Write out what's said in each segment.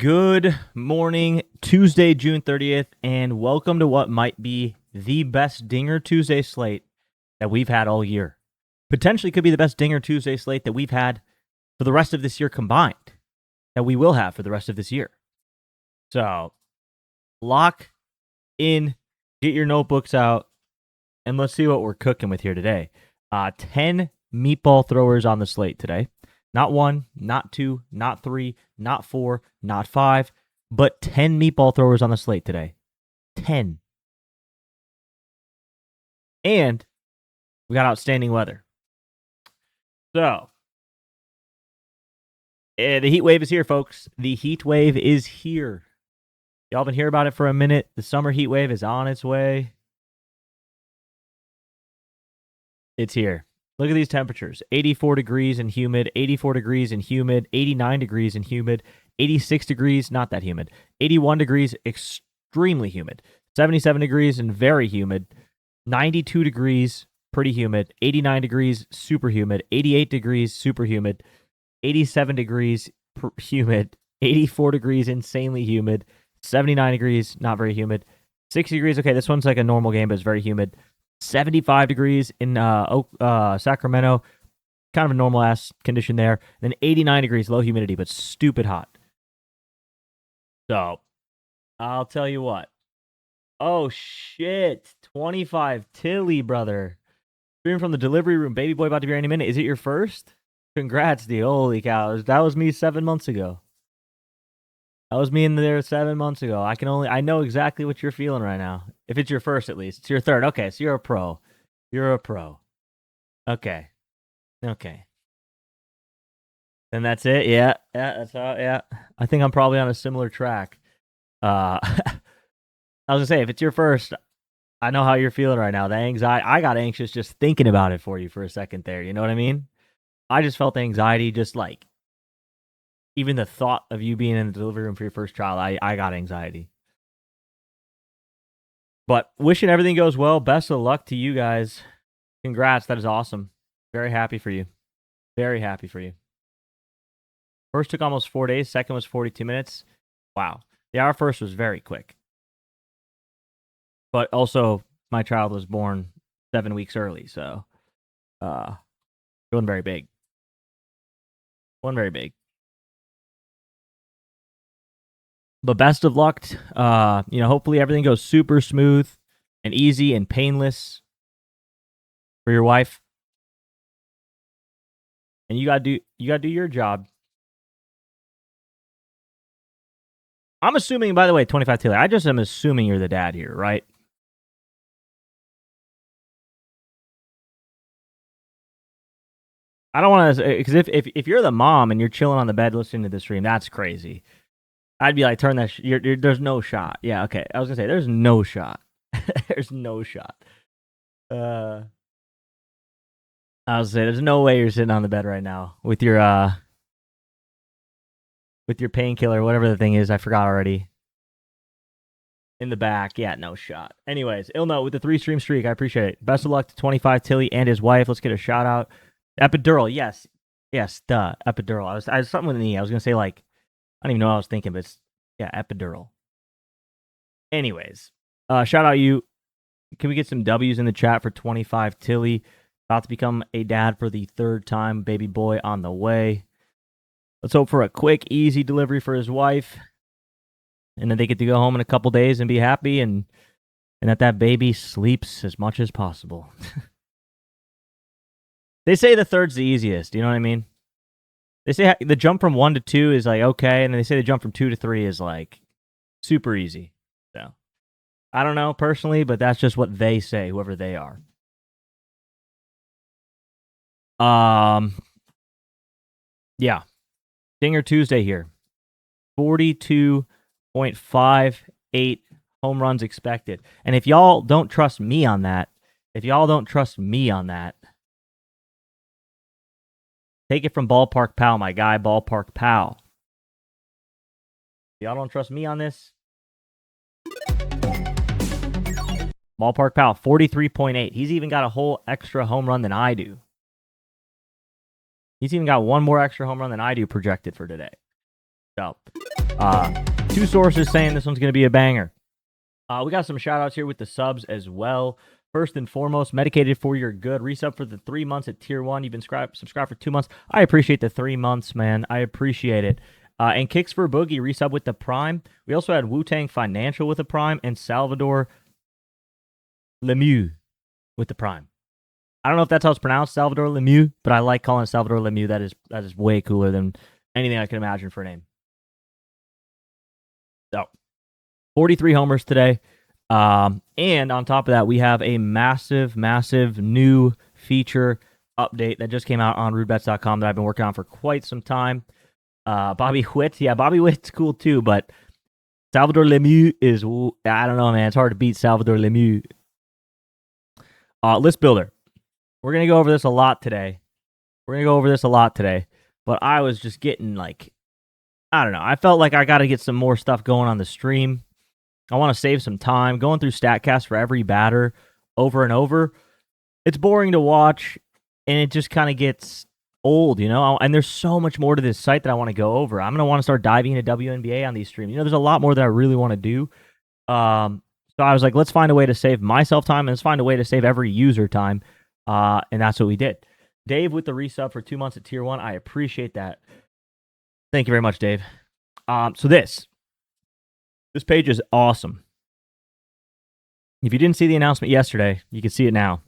Good morning, Tuesday, June 30th, and welcome to what might be the best Dinger Tuesday slate that we've had all year. Potentially could be the best Dinger Tuesday slate that we've had for the rest of this year combined, that we will have for the rest of this year. So, lock in, get your notebooks out, and let's see what we're cooking with here today. 10 meatball throwers on the slate today. Not 1, not 2, not 3, not 4, not 5, but 10 meatball throwers on the slate today. 10. And we got outstanding weather. So, the heat wave is here, folks. The heat wave is here. Y'all been hearing about it for a minute. The summer heat wave is on its way. It's here. Look at these temperatures. 84 degrees and humid, 84 degrees and humid, 89 degrees and humid, 86 degrees, not that humid, 81 degrees, extremely humid, 77 degrees and very humid, 92 degrees, pretty humid, 89 degrees, super humid, 88 degrees, super humid, 87 degrees, humid, 84 degrees, insanely humid, 79 degrees, not very humid, 60 degrees, okay, this one's like a normal game, but it's very humid, 75 degrees in Sacramento, kind of a normal ass condition there. And then 89 degrees, low humidity, but stupid hot. So, I'll tell you what. Oh shit, 25 Tilly, brother. Streaming from the delivery room, baby boy about to be here any minute. Is it your first? Congrats, D. Holy cows, that was me 7 months ago. That was me in there 7 months ago. I know exactly what you're feeling right now. If it's your first, at least. It's your third. Okay, so you're a pro. You're a pro. Okay. Then that's it? Yeah, that's how, yeah. I think I'm probably on a similar track. I was gonna say, if it's your first, I know how you're feeling right now. The anxiety, I got anxious just thinking about it for you for a second there. You know what I mean? I just felt anxiety just like, even the thought of you being in the delivery room for your first child, I got anxiety. But wishing everything goes well. Best of luck to you guys. Congrats. That is awesome. Very happy for you. Very happy for you. First took almost 4 days. Second was 42 minutes. Wow. Yeah, our first was very quick. But also, my child was born 7 weeks early, so it wasn't very big. Wasn't very big. But best of luck. Hopefully everything goes super smooth and easy and painless for your wife. And you gotta do your job. I'm assuming, by the way, 25 Taylor, I just am assuming you're the dad here, right? I don't want to, because if you're the mom and you're chilling on the bed listening to this stream, that's crazy. I'd be like, turn that. There's no shot. Yeah, okay. I was gonna say, there's no shot. There's no shot. I was gonna say, there's no way you're sitting on the bed right now with your painkiller, whatever the thing is. I forgot already. In the back, yeah, no shot. Anyways, Ilno with the 3-stream streak, I appreciate it. Best of luck to 25 Tilly and his wife. Let's get a shout out. Epidural, yes, epidural. I was something with an E. I was gonna say like, I don't even know what I was thinking, but yeah, epidural. Anyways, shout out you. Can we get some W's in the chat for 25 Tilly? About to become a dad for the third time. Baby boy on the way. Let's hope for a quick, easy delivery for his wife. And then they get to go home in a couple days and be happy and that baby sleeps as much as possible. They say the third's the easiest. You know what I mean? They say the jump from 1 to 2 is like okay, and then they say the jump from 2 to 3 is like super easy. So I don't know personally, but that's just what they say, whoever they are. Yeah. Dinger Tuesday here. 42.58 home runs expected. And if y'all don't trust me on that, take it from Ballpark Pal, my guy, Ballpark Pal. Y'all don't trust me on this? Ballpark Pal, 43.8. He's even got a whole extra home run than I do. He's even got one more extra home run than I do projected for today. So, Two sources saying this one's going to be a banger. We got some shout outs here with the subs as well. First and foremost, Medicated for Your Good. Resub for the 3 months at tier 1. You've been subscribed for 2 months. I appreciate the 3 months, man. I appreciate it. And Kicks for Boogie, resub with the Prime. We also had Wu-Tang Financial with the Prime and Salvador Lemieux with the Prime. I don't know if that's how it's pronounced, Salvador Lemieux, but I like calling it Salvador Lemieux. That is way cooler than anything I can imagine for a name. So, 43 homers today. And on top of that, we have a massive, massive new feature update that just came out on rudebets.com that I've been working on for quite some time. Bobby Witt. Yeah, Bobby Witt's cool too, but Salvador Lemieux is, I don't know, man. It's hard to beat Salvador Lemieux. List Builder. We're going to go over this a lot today. But I was just getting I don't know. I felt like I got to get some more stuff going on the stream. I want to save some time. Going through StatCast for every batter over and over, it's boring to watch, and it just kind of gets old, And there's so much more to this site that I want to go over. I'm going to want to start diving into WNBA on these streams. There's a lot more that I really want to do. So I was like, let's find a way to save myself time, and let's find a way to save every user time. And that's what we did. Dave with the resub for 2 months at tier 1. I appreciate that. Thank you very much, Dave. So this page is awesome. If you didn't see the announcement yesterday, you can see it now.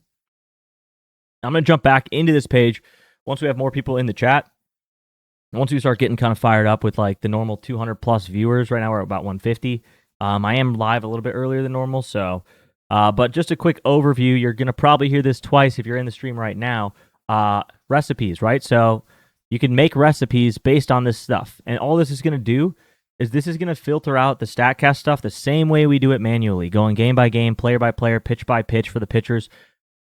I'm going to jump back into this page once we have more people in the chat. Once we start getting kind of fired up with the normal 200 plus viewers. Right now we're at about 150. I am live a little bit earlier than normal, so but just a quick overview. You're going to probably hear this twice if you're in the stream right now. Recipes, right? So you can make recipes based on this stuff. And all this is going to do is this is going to filter out the StatCast stuff the same way we do it manually, going game by game, player by player, pitch by pitch for the pitchers.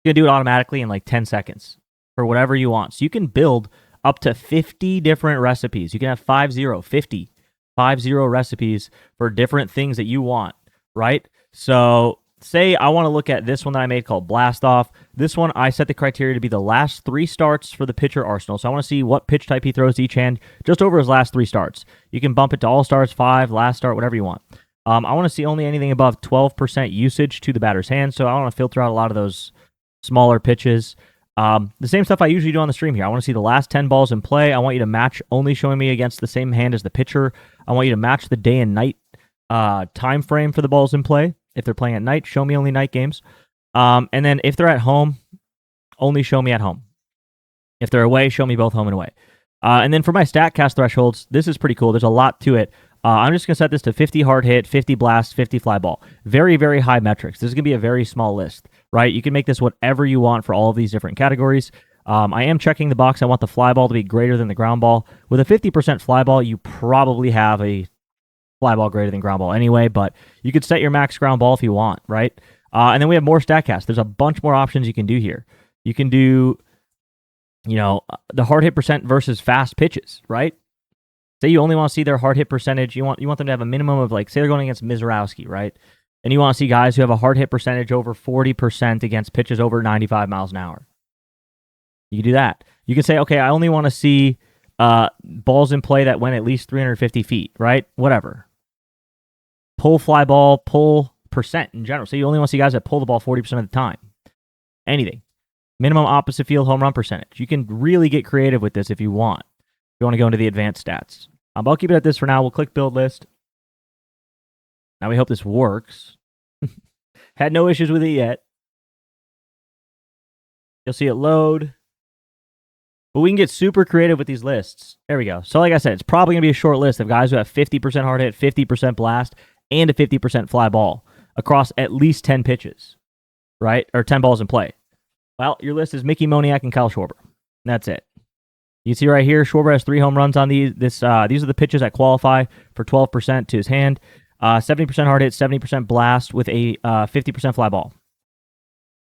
You're going to do it automatically in 10 seconds for whatever you want. So you can build up to 50 different recipes. You can have 50 recipes for different things that you want, right? So say I want to look at this one that I made called Blast Off. This one, I set the criteria to be the last 3 starts for the pitcher arsenal. So I want to see what pitch type he throws each hand just over his last 3 starts. You can bump it to all stars, 5, last start, whatever you want. I want to see only anything above 12% usage to the batter's hand. So I want to filter out a lot of those smaller pitches. The same stuff I usually do on the stream here. I want to see the last 10 balls in play. I want you to match only showing me against the same hand as the pitcher. I want you to match the day and night time frame for the balls in play. If they're playing at night, show me only night games. And then if they're at home, only show me at home. If they're away, show me both home and away. And then for my StatCast thresholds, this is pretty cool. There's a lot to it. I'm just going to set this to 50 hard hit, 50 blast, 50 fly ball. Very, very high metrics. This is going to be a very small list, right? You can make this whatever you want for all of these different categories. I am checking the box. I want the fly ball to be greater than the ground ball. With a 50% fly ball, you probably have a fly ball greater than ground ball anyway, but you could set your max ground ball if you want, right? And then we have more StatCast. There's a bunch more options you can do here. You can do, the hard hit percent versus fast pitches, right? Say you only want to see their hard hit percentage. You want them to have a minimum of say they're going against Mizorowski, right? And you want to see guys who have a hard hit percentage over 40% against pitches over 95 miles an hour. You can do that. You can say, okay, I only want to see balls in play that went at least 350 feet, right? Whatever. Pull fly ball, pull percent in general. So you only want to see guys that pull the ball 40% of the time. Anything. Minimum opposite field home run percentage. You can really get creative with this if you want. If you want to go into the advanced stats. I'll keep it at this for now. We'll click build list. Now we hope this works. Had no issues with it yet. You'll see it load. But we can get super creative with these lists. There we go. So like I said, it's probably going to be a short list of guys who have 50% hard hit, 50% blast, and a 50% fly ball across at least 10 pitches, right? Or 10 balls in play. Well, your list is Mickey Moniak and Kyle Schwarber. That's it. You can see right here, Schwarber has 3 home runs on these. These are the pitches that qualify for 12% to his hand. 70% hard hit, 70% blast with a 50% fly ball.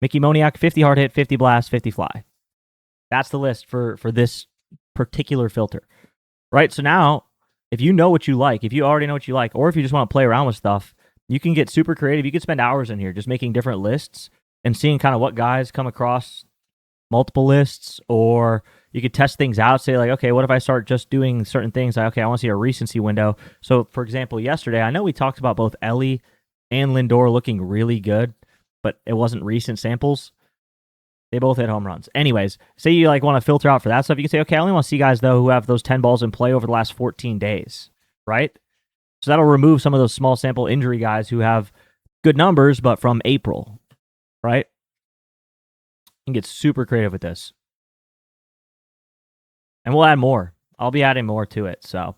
Mickey Moniak, 50 hard hit, 50 blast, 50 fly. That's the list for this particular filter, right? So now, if you know what you like, if you already know what you like, or if you just want to play around with stuff, you can get super creative. You can spend hours in here just making different lists and seeing kind of what guys come across multiple lists, or You could test things out. Say like, okay, what if I start just doing certain things? Like, okay, I want to see a recency window. So, for example, yesterday, I know we talked about both Ellie and Lindor looking really good, but it wasn't recent samples. They both hit home runs. Anyways, say you like want to filter out for that stuff. You can say, okay, I only want to see guys though who have those 10 balls in play over the last 14 days, right? So that'll remove some of those small sample injury guys who have good numbers, but from April, right? You can get super creative with this. And we'll add more. I'll be adding more to it. So,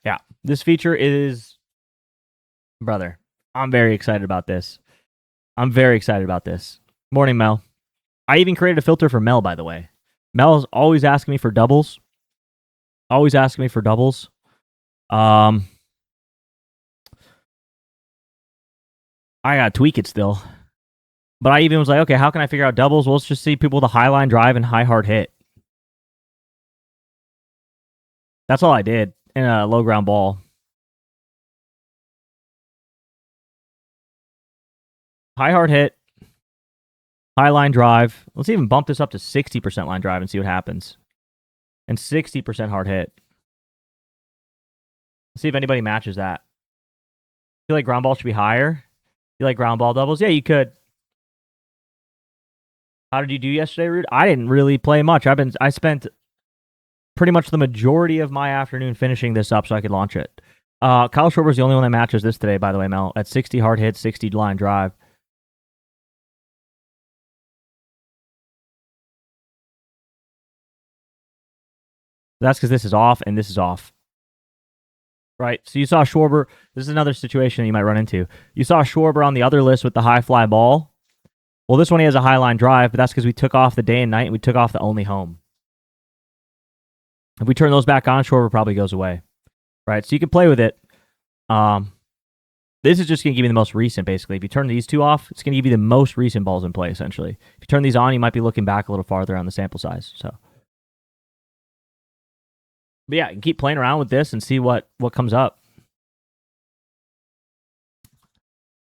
yeah, this feature is, brother, I'm very excited about this. Morning, Mel. I even created a filter for Mel, by the way. Mel's always asking me for doubles. I gotta tweak it still. But I even was like, okay, how can I figure out doubles? Well, let's just see people with a high line drive and high hard hit. That's all I did in a low ground ball. High hard hit. High line drive. Let's even bump this up to 60% line drive and see what happens. And 60% hard hit. Let's see if anybody matches that. Feel like ground ball should be higher? You like ground ball doubles? Yeah, you could. How did you do yesterday, Rude? I didn't really play much. I spent pretty much the majority of my afternoon finishing this up so I could launch it. Kyle Schwarber's the only one that matches this today, by the way, Mel. At 60 hard hit, 60 line drive. That's because this is off and this is off. Right? So you saw Schwarber. This is another situation you might run into. You saw Schwarber on the other list with the high fly ball. Well, this one he has a high line drive, but that's because we took off the day and night and we took off the only home. If we turn those back on, Schwarber probably goes away. Right? So you can play with it. This is just going to give you the most recent, basically. If you turn these two off, it's going to give you the most recent balls in play, essentially. If you turn these on, you might be looking back a little farther on the sample size. So, but yeah, you can keep playing around with this and see what comes up.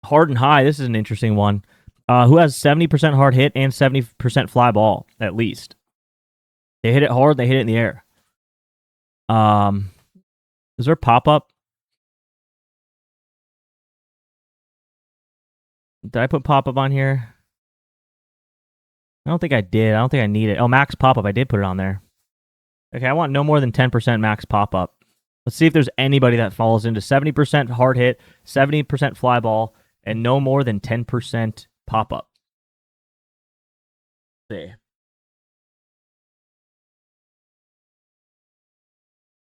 Hard and high, this is an interesting one. Who has 70% hard hit and 70% fly ball, at least. They hit it hard, they hit it in the air. Is there a pop-up? Did I put pop-up on here? I don't think I did. I don't think I need it. Oh, max pop-up. I did put it on there. Okay, I want no more than 10% max pop-up. Let's see if there's anybody that falls into 70% hard hit, 70% fly ball, and no more than 10% pop-up. See.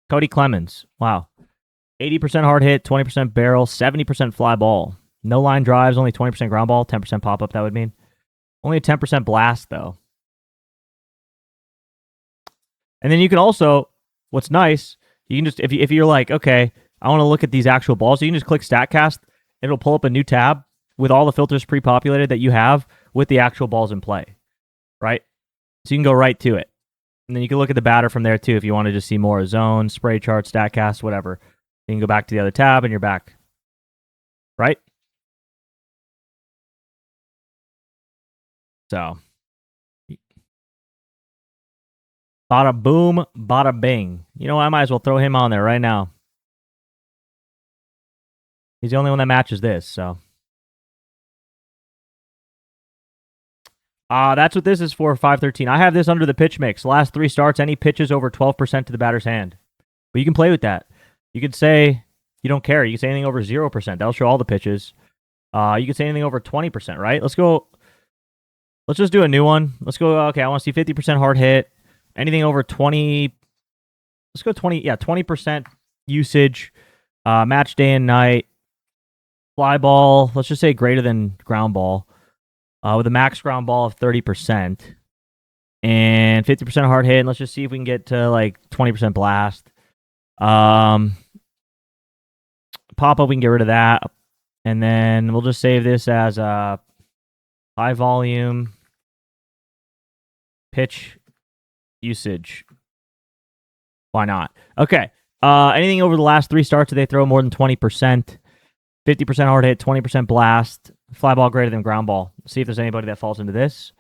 Cody Clemens. Wow. 80% hard hit, 20% barrel, 70% fly ball. No line drives, only 20% ground ball, 10% pop-up, that would mean. Only a 10% blast, though. And then you can also, what's nice, you can just, if you're like, okay, I want to look at these actual balls, you can just click StatCast. It'll pull up a new tab with all the filters pre-populated that you have with the actual balls in play, right? So you can go right to it. And then you can look at the batter from there, too, if you want to just see more zone, spray chart, StatCast, whatever. You can go back to the other tab, and you're back. Right? So, bada boom, bada bing. You know what? I might as well throw him on there right now. He's the only one that matches this, so. That's what this is for, 513. I have this under the pitch mix. Last 3 starts, any pitches over 12% to the batter's hand. But you can play with that. You could say you don't care. You can say anything over 0%. That'll show all the pitches. You can say anything over 20%, right? Let's go. Let's just do a new one. Let's go. Okay, I want to see 50% hard hit. Anything over 20. Let's go 20. Yeah, 20% usage. Match day and night. Fly ball. Let's just say greater than ground ball. With a max ground ball of 30%. And 50% hard hit. And let's just see if we can get to like 20% blast. Pop up, we can get rid of that. And then we'll just save this as a high volume pitch usage. Why not? Okay. Anything over the last 3 starts that they throw more than 20%. 50% hard hit, 20% blast. Fly ball greater than ground ball. See if there's anybody that falls into this.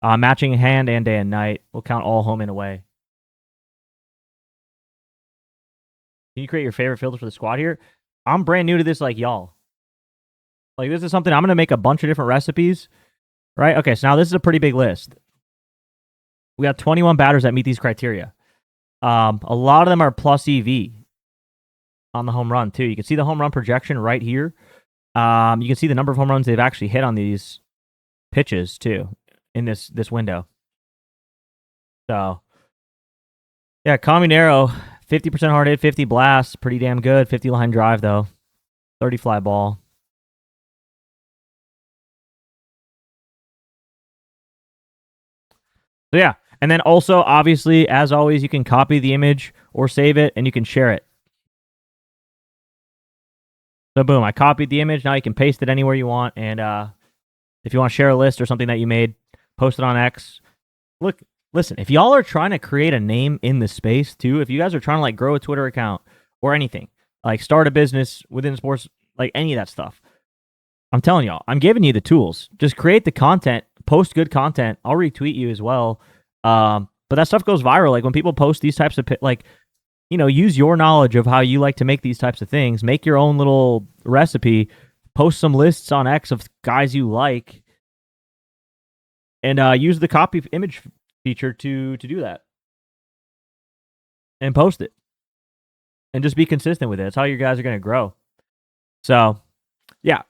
Matching hand and day and night. We'll count all home and away. Can you create your favorite filter for the squad here? I'm brand new to this like y'all. Like, this is something I'm going to make a bunch of different recipes, right? Okay, so now this is a pretty big list. We got 21 batters that meet these criteria. A lot of them are plus EV on the home run, too. You can see the home run projection right here. You can see the number of home runs they've actually hit on these pitches, too, in this window. So, yeah, Caminero, 50% hard hit, 50 blast. Pretty damn good. 50 line drive, though. 30 fly ball. So, yeah. And then also, obviously, as always, you can copy the image or save it, and you can share it. So, boom, I copied the image. Now you can paste it anywhere you want. And if you want to share a list or something that you made, post it on X. Look, listen, if y'all are trying to create a name in the space, too, if you guys are trying to, like, grow a Twitter account or anything, like start a business within sports, like any of that stuff, I'm telling y'all, I'm giving you the tools. Just create the content, post good content. I'll retweet you as well. But that stuff goes viral. Like, when people post these types of, like, you know, use your knowledge of how you like to make these types of things. Make your own little recipe. Post some lists on X of guys you like. And use the copy image feature to do that. And post it. And just be consistent with it. That's how you guys are going to grow. So, yeah.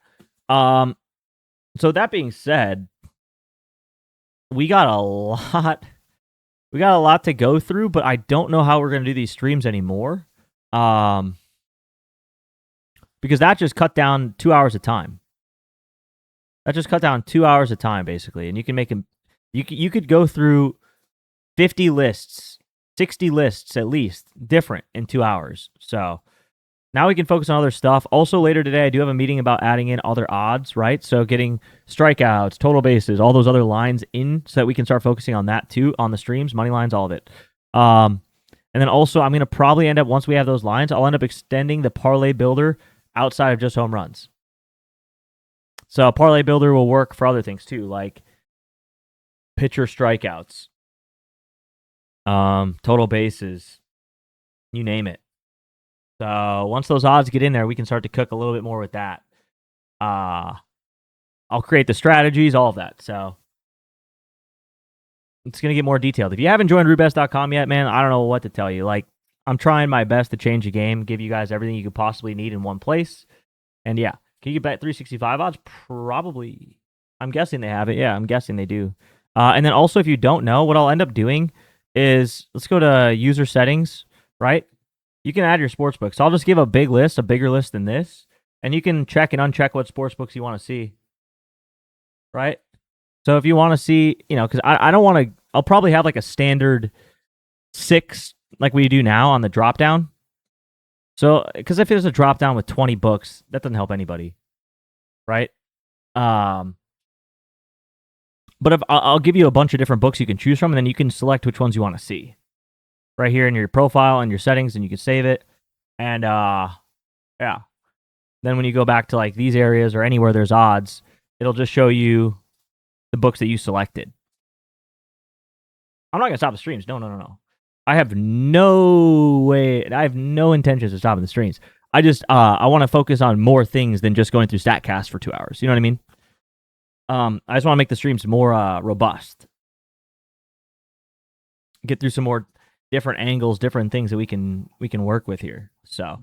So that being said, we got a lot to go through, but I don't know how we're going to do these streams anymore. Because that just cut down 2 hours of time. That just cut down 2 hours of time, basically. And you can make them, you could go through 50 lists, 60 lists at least, different in 2 hours. So now we can focus on other stuff. Also, later today, I do have a meeting about adding in other odds, right? So getting strikeouts, total bases, all those other lines in so that we can start focusing on that too, on the streams, money lines, all of it. And then also, I'm going to probably end up, once we have those lines, I'll end up extending the parlay builder outside of just home runs. So parlay builder will work for other things too, like pitcher strikeouts, total bases, you name it. So once those odds get in there, we can start to cook a little bit more with that. I'll create the strategies, all of that. So it's going to get more detailed. If you haven't joined rootbest.com yet, man, I don't know what to tell you. Like, I'm trying my best to change the game, give you guys everything you could possibly need in one place. And yeah, can you bet 365 odds? Probably. I'm guessing they have it. Yeah, I'm guessing they do. And then also, if you don't know, what I'll end up doing is, let's go to user settings, right? You can add your sportsbook. So I'll just give a big list, a bigger list than this, and you can check and uncheck what sportsbooks you want to see, right? So if you want to see, you know, because I don't want to, I'll probably have like a standard 6 like we do now on the drop down. So, because if there's a drop down with 20 books, that doesn't help anybody, right? But if I'll give you a bunch of different books you can choose from, and then you can select which ones you want to see right here in your profile and your settings, and you can save it. And yeah, then when you go back to like these areas or anywhere there's odds, it'll just show you the books that you selected. I'm not gonna stop the streams. No. I have no way. I have no intentions of stopping the streams. I just I want to focus on more things than just going through StatCast for 2 hours. You know what I mean? I just want to make the streams more robust. Get through some more different angles, different things that we can work with here. So,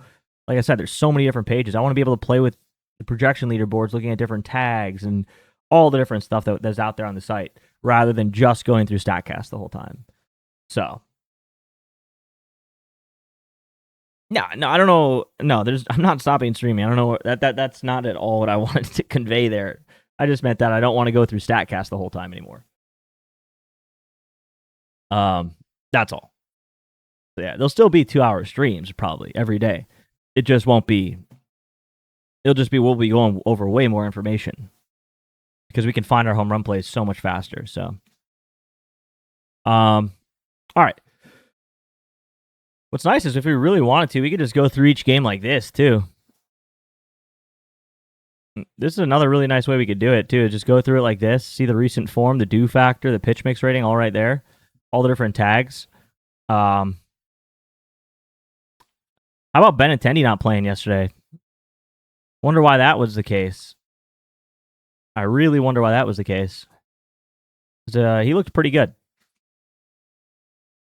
like I said, there's so many different pages. I want to be able to play with the projection leaderboards, looking at different tags and all the different stuff that's out there on the site, rather than just going through StatCast the whole time. So, no, I don't know. No, I'm not stopping streaming. I don't know that's not at all what I wanted to convey there. I just meant that I don't want to go through StatCast the whole time anymore. That's all. So yeah, there'll still be 2-hour streams probably every day. It just won't be. It'll just be we'll be going over way more information because we can find our home run plays so much faster. So, all right. What's nice is if we really wanted to, we could just go through each game like this too. This is another really nice way we could do it, too. Just go through it like this. See the recent form, the do factor, the pitch mix rating, all right there. All the different tags. How about Benintendi not playing yesterday? Wonder why that was the case. I really wonder why that was the case. He looked pretty good.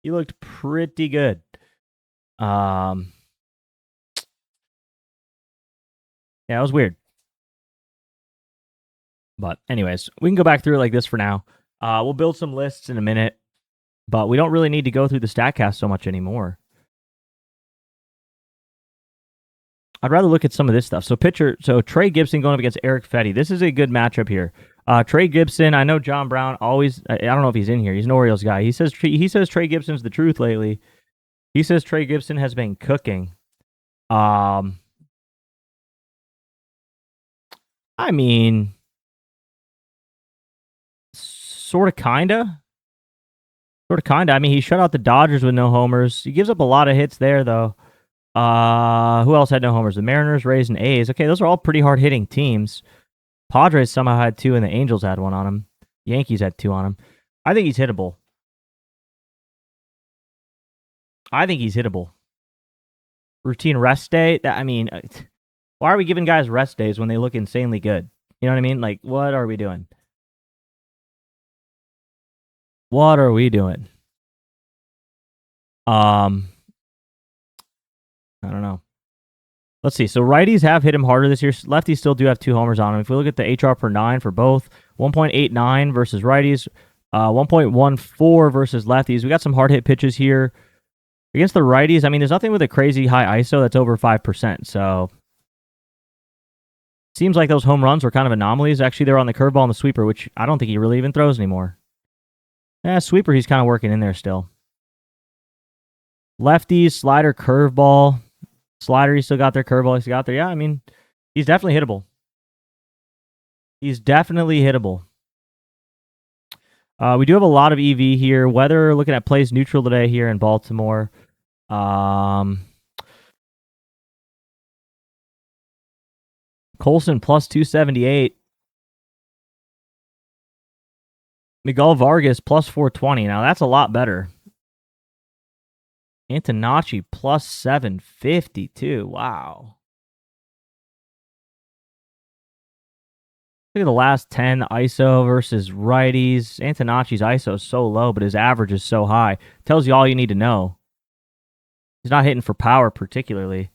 He looked pretty good. Yeah, it was weird. But anyways, we can go back through it like this for now. We'll build some lists in a minute, but we don't really need to go through the StatCast so much anymore. I'd rather look at some of this stuff. So Trey Gibson going up against Eric Fetty. This is a good matchup here. Trey Gibson, I know John Brown always, I don't know if he's in here. He's an Orioles guy. He says Trey Gibson's the truth lately. He says Trey Gibson has been cooking. I mean, sort of, kinda. I mean, he shut out the Dodgers with no homers. He gives up a lot of hits there, though. Who else had no homers? The Mariners, Rays, and A's. Okay, those are all pretty hard-hitting teams. Padres somehow had 2, and the Angels had 1 on him. Yankees had 2 on him. I think he's hittable. Routine rest day. Why are we giving guys rest days when they look insanely good? You know what I mean? Like, what are we doing? I don't know. Let's see. So righties have hit him harder this year. Lefties still do have 2 homers on him. If we look at the HR per 9 for both, 1.89 versus righties, 1.14 versus lefties. We got some hard hit pitches here. Against the righties, I mean, there's nothing with a crazy high ISO that's over 5%. So seems like those home runs were kind of anomalies. Actually, they're on the curveball and the sweeper, which I don't think he really even throws anymore. Sweeper, he's kind of working in there still. Lefties, slider, curveball. Slider, he still got there. Curveball, he still got there. Yeah, I mean, he's definitely hittable. We do have a lot of EV here. Weather, looking at plays neutral today here in Baltimore. Colson plus 278. Miguel Vargas plus 420. Now, that's a lot better. Antonacci plus 752. Wow. Look at the last 10 ISO versus righties. Antonacci's ISO is so low, but his average is so high. Tells you all you need to know. He's not hitting for power particularly.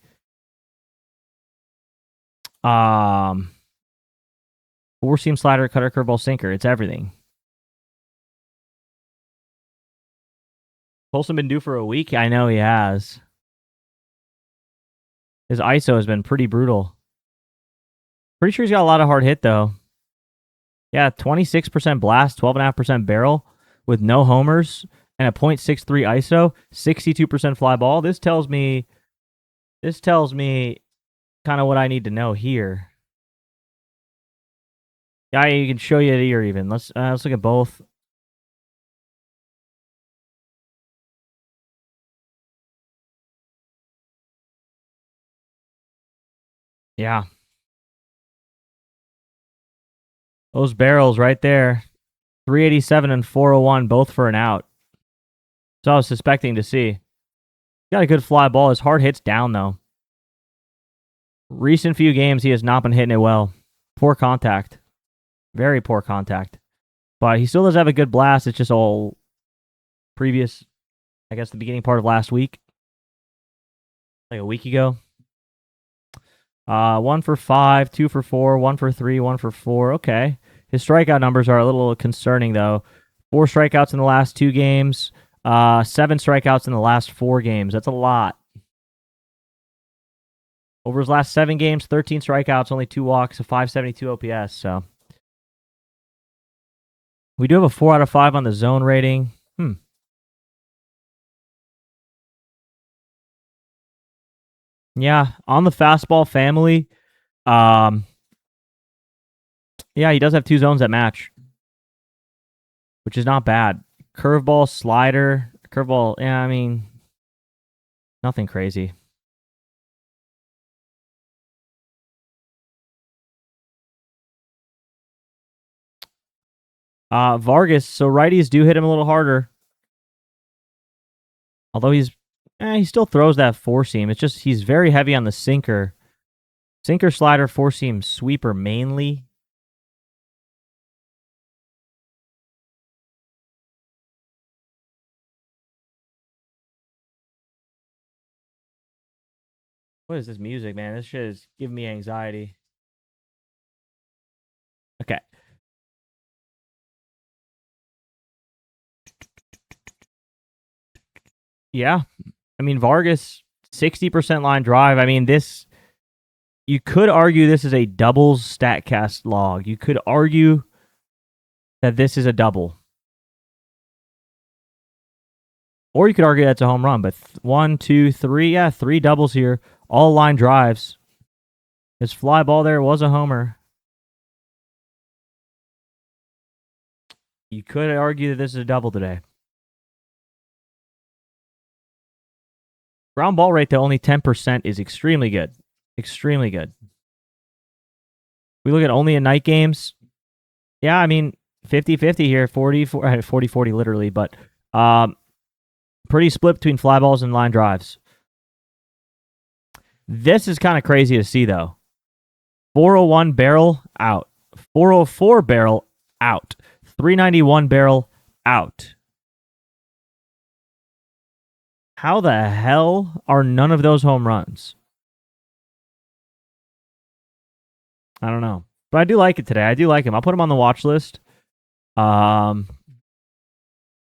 Four-seam slider, cutter, curveball, sinker. It's everything. Colson been due for a week? I know he has. His ISO has been pretty brutal. Pretty sure he's got a lot of hard hit, though. Yeah, 26% blast, 12.5% barrel with no homers and a .63 ISO, 62% fly ball. This tells me kind of what I need to know here. Yeah, you can show you it here even. Let's look at both. Yeah. Those barrels right there. 387 and 401, both for an out. So I was suspecting to see. Got a good fly ball. His hard hit's down, though. Recent few games, he has not been hitting it well. Poor contact. Very poor contact. But he still does have a good blast. It's just all previous, I guess, the beginning part of last week. Like a week ago. 1 for 5, 2 for 4, 1 for 3, 1 for 4. Okay. His strikeout numbers are a little concerning, though. 4 strikeouts in the last 2 games. 7 strikeouts in the last 4 games. That's a lot. Over his last 7 games, 13 strikeouts, only 2 walks, a 572 OPS. So we do have a 4 out of 5 on the zone rating. Yeah, on the fastball family. Yeah, he does have 2 zones that match, which is not bad. Curveball, slider, curveball. Yeah, I mean, nothing crazy. Vargas, so righties do hit him a little harder. Although he still throws that four seam. It's just he's very heavy on the sinker. Sinker, slider, four seam, sweeper mainly. What is this music, man? This shit is giving me anxiety. Okay. Yeah. I mean, Vargas, 60% line drive. I mean, this, you could argue this is a doubles StatCast log. You could argue that this is a double. Or you could argue that's a home run. But 1, 2, 3, yeah, 3 doubles here. All line drives. This fly ball there was a homer. You could argue that this is a double today. Ground ball rate, though, only 10% is extremely good. Extremely good. We look at only in night games. Yeah, I mean, 50-50 here. 40-40 literally, but pretty split between fly balls and line drives. This is kind of crazy to see, though. 401 barrel, out. 404 barrel, out. 391 barrel, out. How the hell are none of those home runs? I don't know. But I do like it today. I do like him. I'll put him on the watch list. Zones,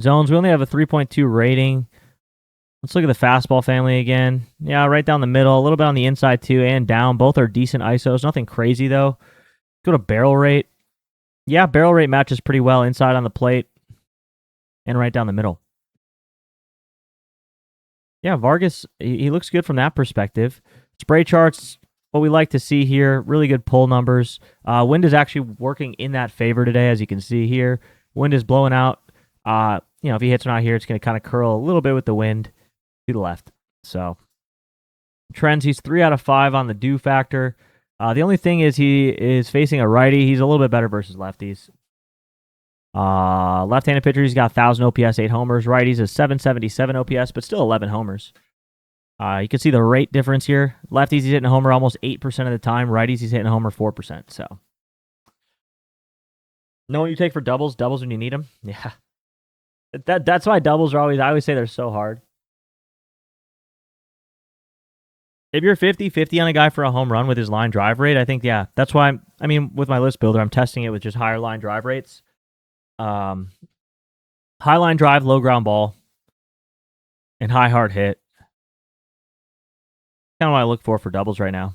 we only have a 3.2 rating. Let's look at the fastball family again. Yeah, right down the middle. A little bit on the inside, too, and down. Both are decent ISOs. Nothing crazy, though. Go to barrel rate. Yeah, barrel rate matches pretty well inside on the plate and right down the middle. Yeah, Vargas, he looks good from that perspective. Spray charts, what we like to see here, really good pull numbers. Wind is actually working in that favor today, as you can see here. Wind is blowing out. If he hits one out here, it's going to kind of curl a little bit with the wind to the left. So, trends, he's 3 out of 5 on the do factor. The only thing is he is facing a righty. He's a little bit better versus lefties. Left-handed pitcher, he's got 1,000 OPS, 8 homers. Righties is 777 OPS, but still 11 homers. You can see the rate difference here. Lefties, he's hitting a homer almost 8% of the time. Righties, he's hitting a homer 4%. So, know what you take for doubles? Doubles when you need them? Yeah. That's why doubles are I always say they're so hard. If you're 50-50 on a guy for a home run with his line drive rate, I think, yeah, that's why with my list builder, I'm testing it with just higher line drive rates. High line drive, low ground ball, and high hard hit. Kind of what I look for doubles right now.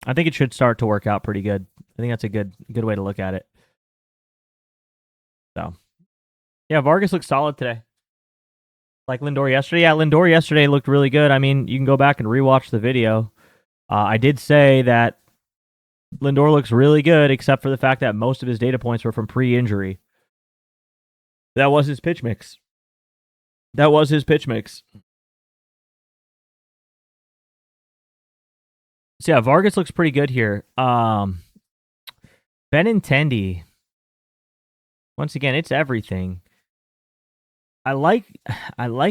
I think it should start to work out pretty good. I think that's a good way to look at it. So, yeah, Vargas looks solid today. Like Lindor yesterday. Yeah, Lindor yesterday looked really good. I mean, you can go back and rewatch the video. I did say that Lindor looks really good, except for the fact that most of his data points were from pre-injury. That was his pitch mix. So yeah, Vargas looks pretty good here. Benintendi. Once again, it's everything. I like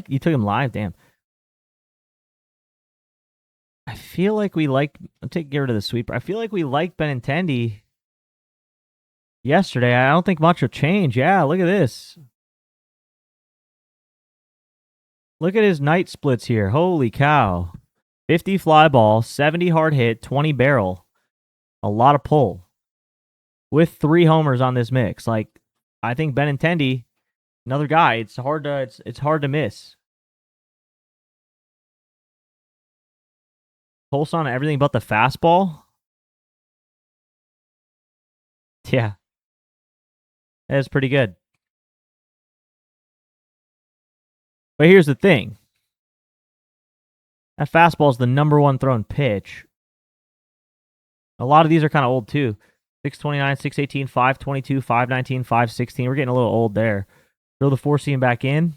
you took him live, damn. I feel like we like get rid of the sweeper. I feel like we liked Benintendi yesterday. I don't think much will change. Yeah, look at this. Look at his night splits here. Holy cow. 50 fly ball, 70 hard hit, 20 barrel. A lot of pull. With 3 homers on this mix. Like, I think Benintendi, another guy, it's hard to miss. Pulse on everything but the fastball. Yeah. That's pretty good. But here's the thing. That fastball is the number 1 thrown pitch. A lot of these are kind of old too. 629, 618, 522, 519, 516. We're getting a little old there. Throw the 4-seam back in.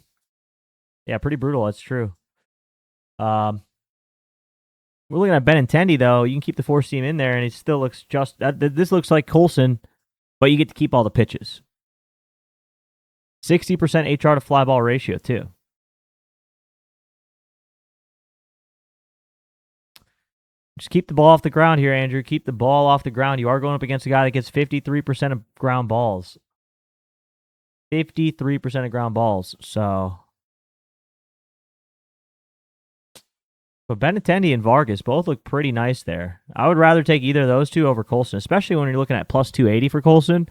Yeah, pretty brutal. That's true. We're looking at Benintendi, though. You can keep the 4-seam in there, and it still looks just... this looks like Coulson, but you get to keep all the pitches. 60% HR to fly ball ratio, too. Just keep the ball off the ground here, Andrew. Keep the ball off the ground. You are going up against a guy that gets 53% of ground balls. 53% of ground balls. So, but Benintendi and Vargas both look pretty nice there. I would rather take either of those two over Colson, especially when you're looking at plus 280 for Colson.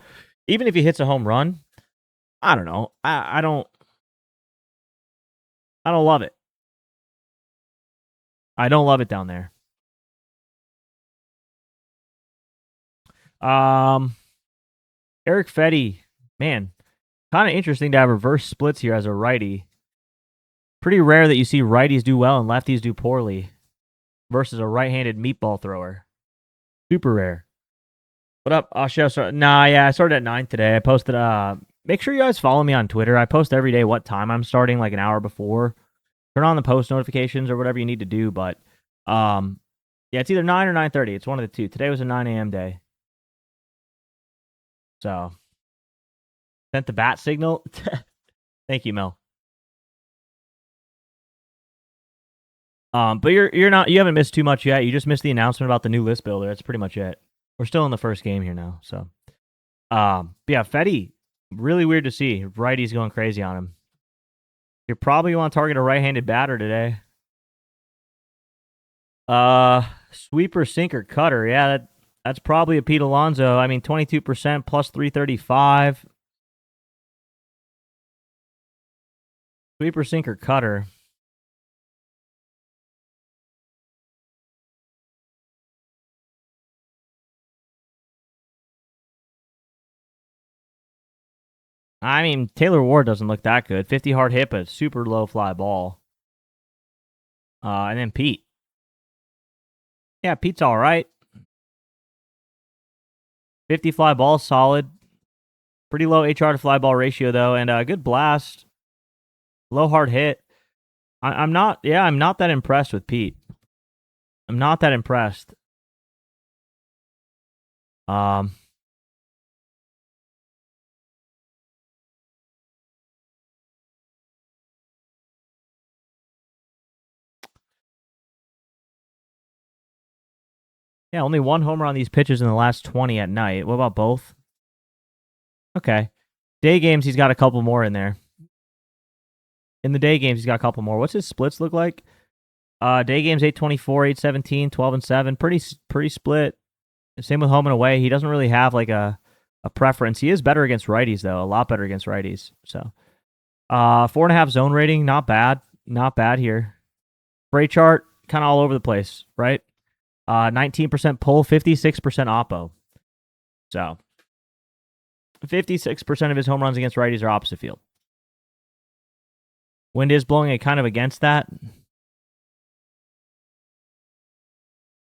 Even if he hits a home run, I don't know. I don't love it. I don't love it down there. Eric Fetty, man, kind of interesting to have reverse splits here as a righty. Pretty rare that you see righties do well and lefties do poorly versus a right-handed meatball thrower. Super rare. What up, Asha? I started at 9 today. I posted, make sure you guys follow me on Twitter. I post every day what time I'm starting, like an hour before. Turn on the post notifications or whatever you need to do, but, yeah, it's either 9 or 9:30. It's one of the two. Today was a 9 a.m. day. So, sent the bat signal. Thank you, Mel. But you haven't missed too much yet. You just missed the announcement about the new list builder. That's pretty much it. We're still in the first game here now. So, but yeah, Fetty, really weird to see. Righty's going crazy on him. You're probably going to target a right-handed batter today. Sweeper, sinker, cutter. Yeah, that's probably a Pete Alonso. I mean, 22% plus 335. Sweeper, sinker, cutter. I mean, Taylor Ward doesn't look that good. 50 hard hit, but super low fly ball. And then Pete. Yeah, Pete's all right. 50 fly ball, solid. Pretty low HR to fly ball ratio, though, and a good blast. Low hard hit. I'm not that impressed with Pete. I'm not that impressed. Yeah, only one homer on these pitches in the last 20 at night. What about both? Okay. Day games, he's got a couple more in there. In the day games, he's got a couple more. What's his splits look like? Day games, 824, 817, 12 and 7. Pretty split. Same with home and away. He doesn't really have like a preference. He is better against righties, though. A lot better against righties. So, 4.5 zone rating, not bad. Not bad here. Spray chart, kind of all over the place, right? 19% pull, 56% oppo. So, 56% of his home runs against righties are opposite field. Wind is blowing it kind of against that.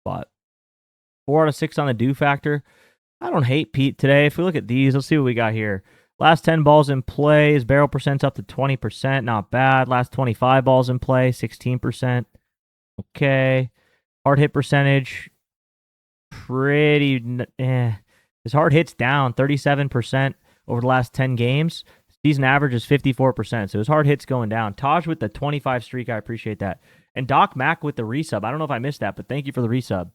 But 4 out of 6 on the do factor. I don't hate Pete today. If we look at these, let's see what we got here. Last 10 balls in play, his barrel percent's up to 20%. Not bad. Last 25 balls in play, 16%. Okay. Hard hit percentage, pretty His hard hit's down 37% over the last 10 games. Season average is 54%, so his hard hit's going down. Taj with the 25 streak, I appreciate that. And Doc Mack with the resub. I don't know if I missed that, but thank you for the resub.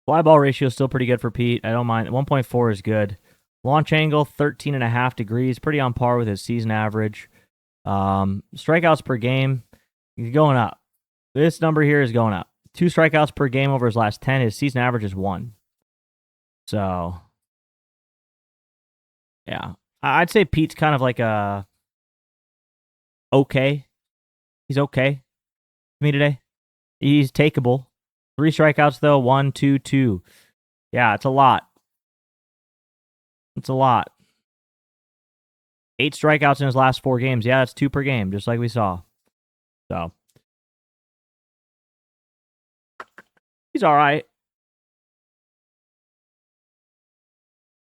Fly ball ratio is still pretty good for Pete. I don't mind. 1.4 is good. Launch angle, 13.5 degrees. Pretty on par with his season average. Strikeouts per game, he's going up. This number here is going up. 2 strikeouts per game over his last 10. His season average is 1. So, yeah. I'd say Pete's kind of like a okay. He's okay to me today. He's takeable. 3 strikeouts, though. 1, 2, 2. Yeah, it's a lot. It's a lot. 8 strikeouts in his last 4 games. Yeah, that's 2 per game, just like we saw. So, he's all right.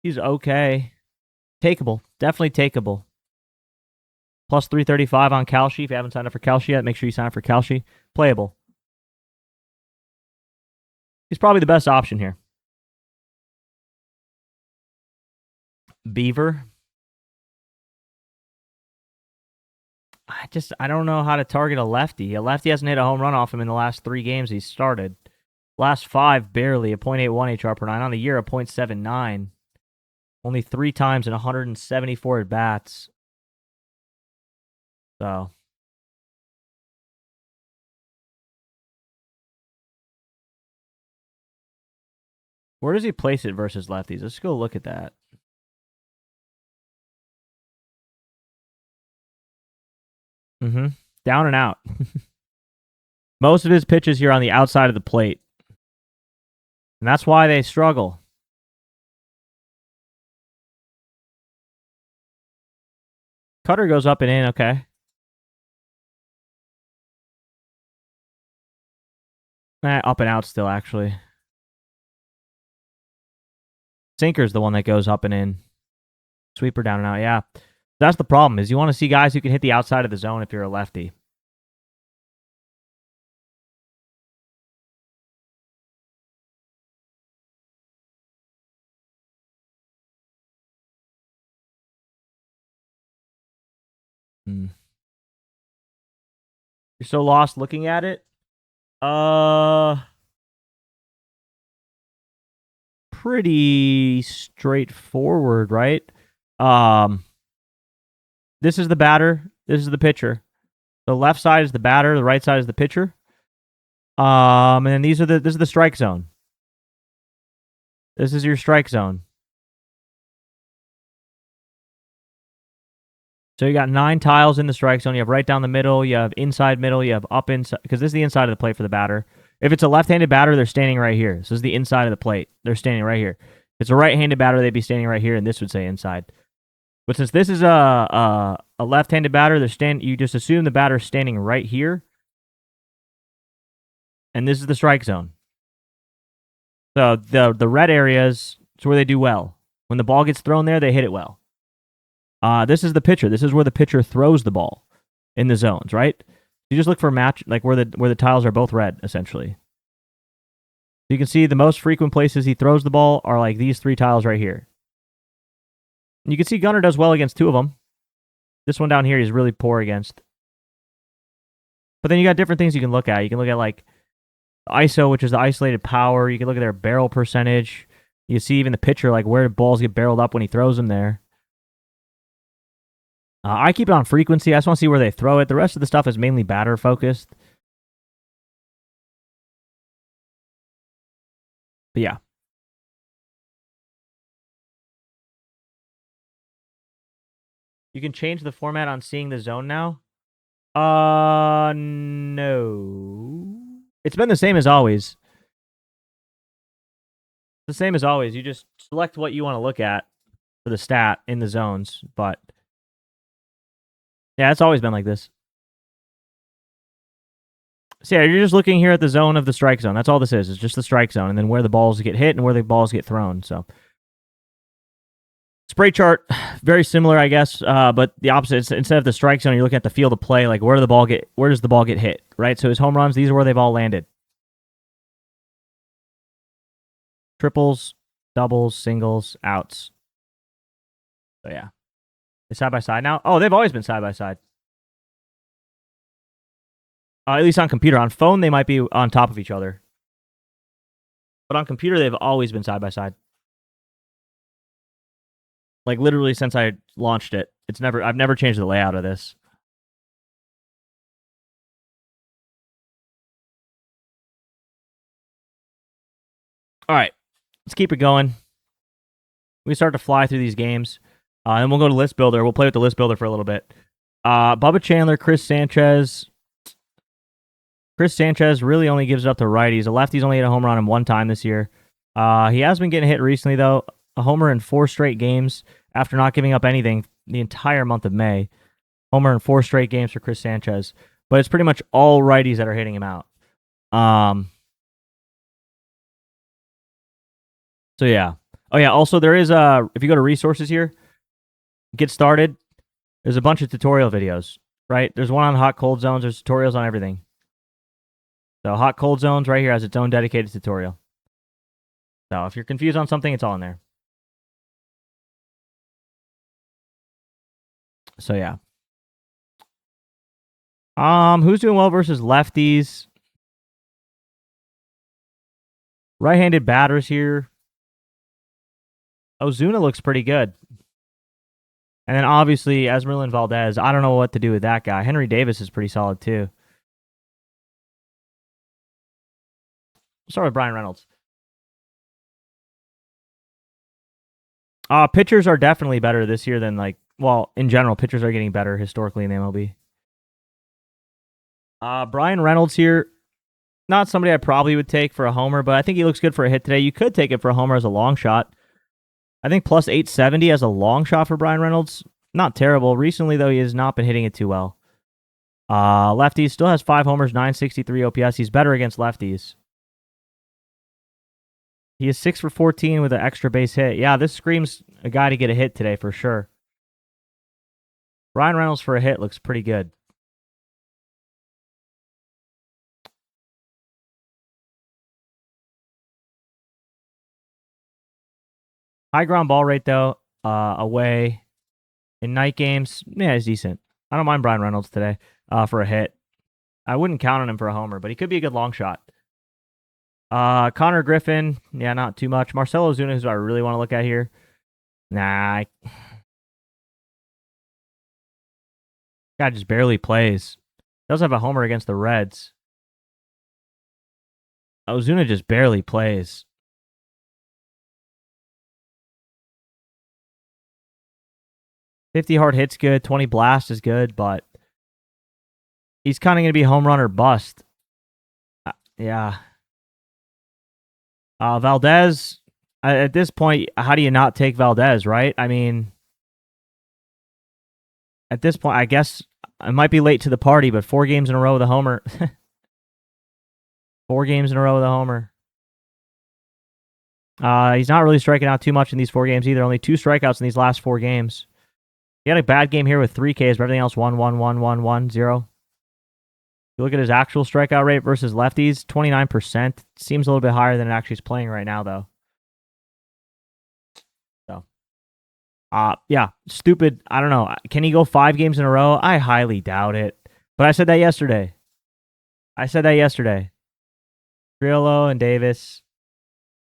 He's okay. Takeable. Definitely takeable. Plus 335 on Kalshi. If you haven't signed up for Kalshi yet, make sure you sign up for Kalshi. Playable. He's probably the best option here. Beaver. I don't know how to target a lefty. A lefty hasn't hit a home run off him in the last 3 games he's started. Last 5, barely. A .81 HR per 9. On the year, a .79. Only 3 times in 174 at-bats. So. Where does he place it versus lefties? Let's go look at that. Down and out. Most of his pitches here on the outside of the plate. And that's why they struggle. Cutter goes up and in, okay. Up and out still, actually. Sinker's the one that goes up and in. Sweeper down and out, yeah. That's the problem, is you want to see guys who can hit the outside of the zone if you're a lefty. You're so lost looking at it? Pretty straightforward, right? This is the batter. This is the pitcher. The left side is the batter. The right side is the pitcher. And then this is the strike zone. This is your strike zone. So you got 9 tiles in the strike zone. You have right down the middle. You have inside middle. You have up inside, because this is the inside of the plate for the batter. If it's a left-handed batter, they're standing right here. So this is the inside of the plate. They're standing right here. If it's a right-handed batter, they'd be standing right here, and this would say inside. But since this is a left-handed batter, you just assume the batter's standing right here. And this is the strike zone. So the red areas, it's where they do well. When the ball gets thrown there, they hit it well. This is the pitcher. This is where the pitcher throws the ball in the zones, right? You just look for a match, like where the tiles are both red, essentially. So you can see the most frequent places he throws the ball are like these 3 tiles right here. And you can see Gunnar does well against 2 of them. This one down here he's really poor against. But then you got different things you can look at. You can look at like ISO, which is the isolated power. You can look at their barrel percentage. You see even the pitcher, like where balls get barreled up when he throws them there. I keep it on frequency. I just want to see where they throw it. The rest of the stuff is mainly batter focused. But yeah. You can change the format on seeing the zone now? No. It's been the same as always. The same as always. You just select what you want to look at for the stat in the zones, but yeah, it's always been like this. So yeah, you're just looking here at the zone of the strike zone. That's all this is. It's just the strike zone, and then where the balls get hit and where the balls get thrown. So spray chart, very similar, I guess, but the opposite. Instead of the strike zone, you're looking at the field of play. Like where does the ball get hit? Right. So his home runs, these are where they've all landed. Triples, doubles, singles, outs. So yeah. They're side by side now? Oh, they've always been side by side. At least on computer. On phone, they might be on top of each other. But on computer, they've always been side by side. Like literally since I launched it. I've never changed the layout of this. All right. Let's keep it going. We start to fly through these games. And we'll go to List Builder. We'll play with the List Builder for a little bit. Bubba Chandler, Chris Sanchez. Chris Sanchez really only gives it up to righties. A lefty's only hit a home run in 1 time this year. He has been getting hit recently, though. A homer in 4 straight games after not giving up anything the entire month of May. Homer in 4 straight games for Chris Sanchez. But it's pretty much all righties that are hitting him out. So, yeah. Oh, yeah. Also, there is, if you go to resources here, get started, there's a bunch of tutorial videos, right? There's one on hot cold zones. There's tutorials on everything. So hot cold zones right here has its own dedicated tutorial. So if you're confused on something, it's all in there. So yeah. Who's doing well versus lefties? Right-handed batters here. Ozuna looks pretty good. And then obviously Esmeralda Valdez. I don't know what to do with that guy. Henry Davis is pretty solid too. We'll start with Brian Reynolds. Pitchers are definitely better this year than in general, pitchers are getting better historically in the MLB. Brian Reynolds here, not somebody I probably would take for a homer, but I think he looks good for a hit today. You could take it for a homer as a long shot. I think plus 870 as a long shot for Brian Reynolds. Not terrible. Recently, though, he has not been hitting it too well. Lefties still has 5 homers, 963 OPS. He's better against lefties. He is 6 for 14 with an extra base hit. Yeah, this screams a guy to get a hit today for sure. Brian Reynolds for a hit looks pretty good. High ground ball rate, though, away in night games, yeah, it's decent. I don't mind Brian Reynolds today for a hit. I wouldn't count on him for a homer, but he could be a good long shot. Connor Griffin, yeah, not too much. Marcell Ozuna is who I really want to look at here. Nah. Guy just barely plays. Does have a homer against the Reds. Ozuna just barely plays. 50 hard hits good, 20 blast is good, but he's kind of going to be home run or bust. Yeah. Valdez, at this point, how do you not take Valdez, right? I mean, at this point, I guess I might be late to the party, but 4 games in a row with a homer. 4 games in a row with a homer. He's not really striking out too much in these 4 games either. Only 2 strikeouts in these last 4 games. He had a bad game here with 3 Ks, but everything else 1, 1, 1, 1, 1, 0. You look at his actual strikeout rate versus lefties, 29%. Seems a little bit higher than it actually is playing right now, though. So, yeah, stupid. I don't know. Can he go 5 games in a row? I highly doubt it. But I said that yesterday. Trillo and Davis.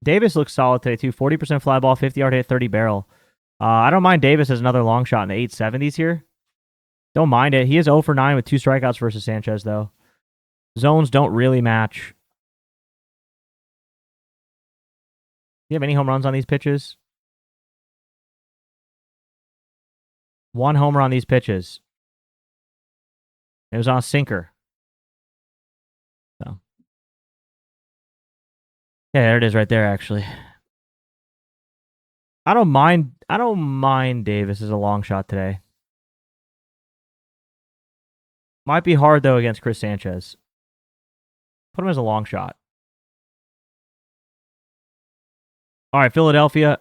Davis looks solid today, too. 40% fly ball, 50-yard hit, 30 barrel. I don't mind Davis as another long shot in the 870s here. Don't mind it. He is 0 for 9 with 2 strikeouts versus Sanchez, though. Zones don't really match. Do you have any home runs on these pitches? 1 homer on these pitches. It was on a sinker. So. Yeah, there it is right there, actually. I don't mind Davis as a long shot today. Might be hard, though, against Chris Sanchez. Put him as a long shot. All right, Philadelphia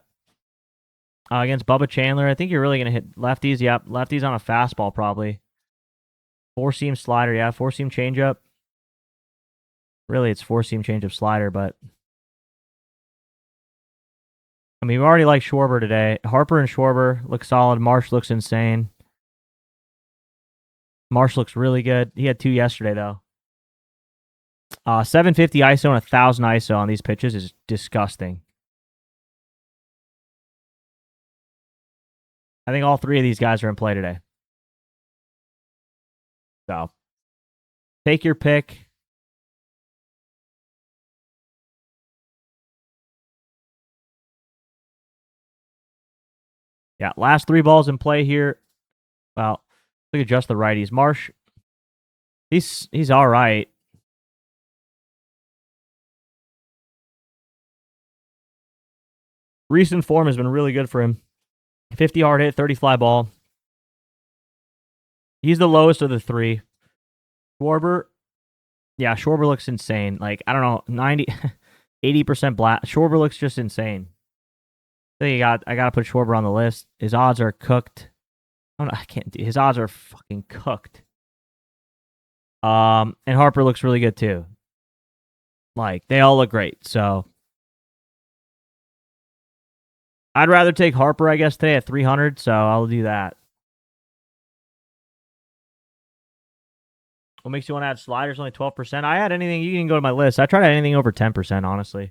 against Bubba Chandler. I think you're really going to hit lefties. Yep, lefties on a fastball probably. 4-seam slider, yeah. 4-seam changeup. Really, it's 4-seam changeup slider, but... I mean, we already like Schwarber today. Harper and Schwarber look solid. Marsh looks insane. Marsh looks really good. He had 2 yesterday, though. 750 ISO and 1,000 ISO on these pitches is disgusting. I think all 3 of these guys are in play today. So, take your pick. Yeah, last 3 balls in play here. Well, look at just the righties. Marsh, he's all right. Recent form has been really good for him. 50 hard hit, 30 fly ball. He's the lowest of the 3. Schwarber, yeah, Schwarber looks insane. Like, I don't know, 90, 80% black. Schwarber looks just insane. I got to put Schwarber on the list. His odds are cooked. I can't do. His odds are fucking cooked. And Harper looks really good too. Like, they all look great. So I'd rather take Harper, I guess, today at 300. So I'll do that. What makes you want to add sliders? Only 12%. I add anything. You can go to my list. I try to add anything over 10%, honestly.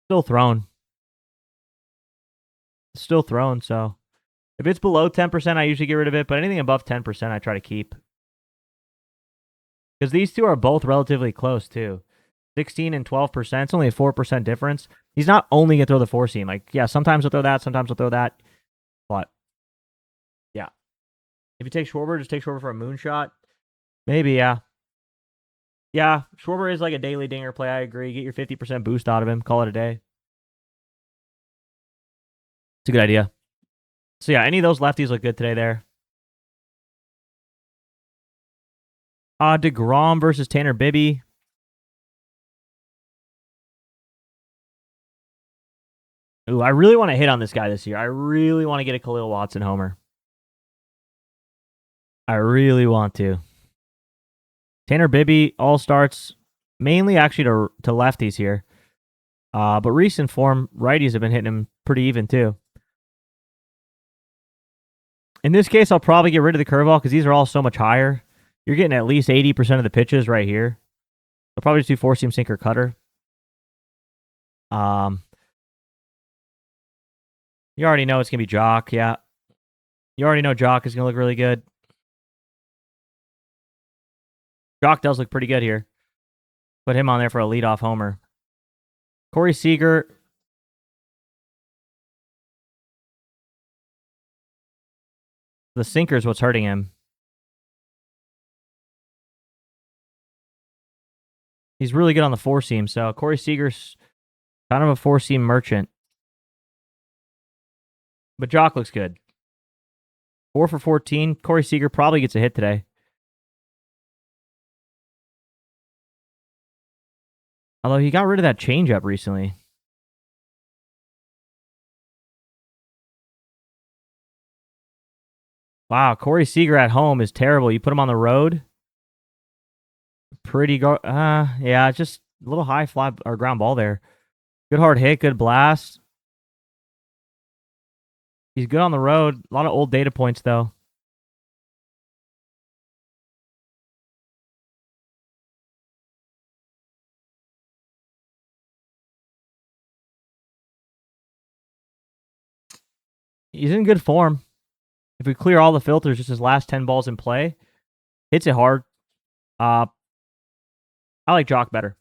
Still thrown. Still thrown, so if it's below 10%, I usually get rid of it, but anything above 10%, I try to keep. Because these two are both relatively close, too. 16 and 12%. It's only a 4% difference. He's not only going to throw the four seam. Like, yeah, sometimes he'll throw that, sometimes he'll throw that. But, yeah. If you take Schwarber, just take Schwarber for a moonshot. Maybe, yeah. Yeah, Schwarber is like a daily dinger play. I agree. Get your 50% boost out of him. Call it a day. It's a good idea. So, yeah, any of those lefties look good today there. DeGrom versus Tanner Bibby. Ooh, I really want to hit on this guy this year. I really want to get a Khalil Watson homer. I really want to. Tanner Bibby all starts mainly actually to lefties here. But recent form, righties have been hitting him pretty even too. In this case, I'll probably get rid of the curveball because these are all so much higher. You're getting at least 80% of the pitches right here. I'll probably just do four seam sinker cutter. You already know it's gonna be Jock, yeah. You already know Jock is gonna look really good. Jock does look pretty good here. Put him on there for a leadoff homer. Corey Seager. The sinker is what's hurting him. He's really good on the four seam, so Corey Seager's kind of a four seam merchant. But Jock looks good. 4 for 14. Corey Seager probably gets a hit today. Although he got rid of that changeup recently. Wow, Corey Seager at home is terrible. You put him on the road. Yeah, just a little high fly or ground ball there. Good hard hit, good blast. He's good on the road. A lot of old data points, though. He's in good form. If we clear all the filters, just his last 10 balls in play, hits it hard. I like Jock better.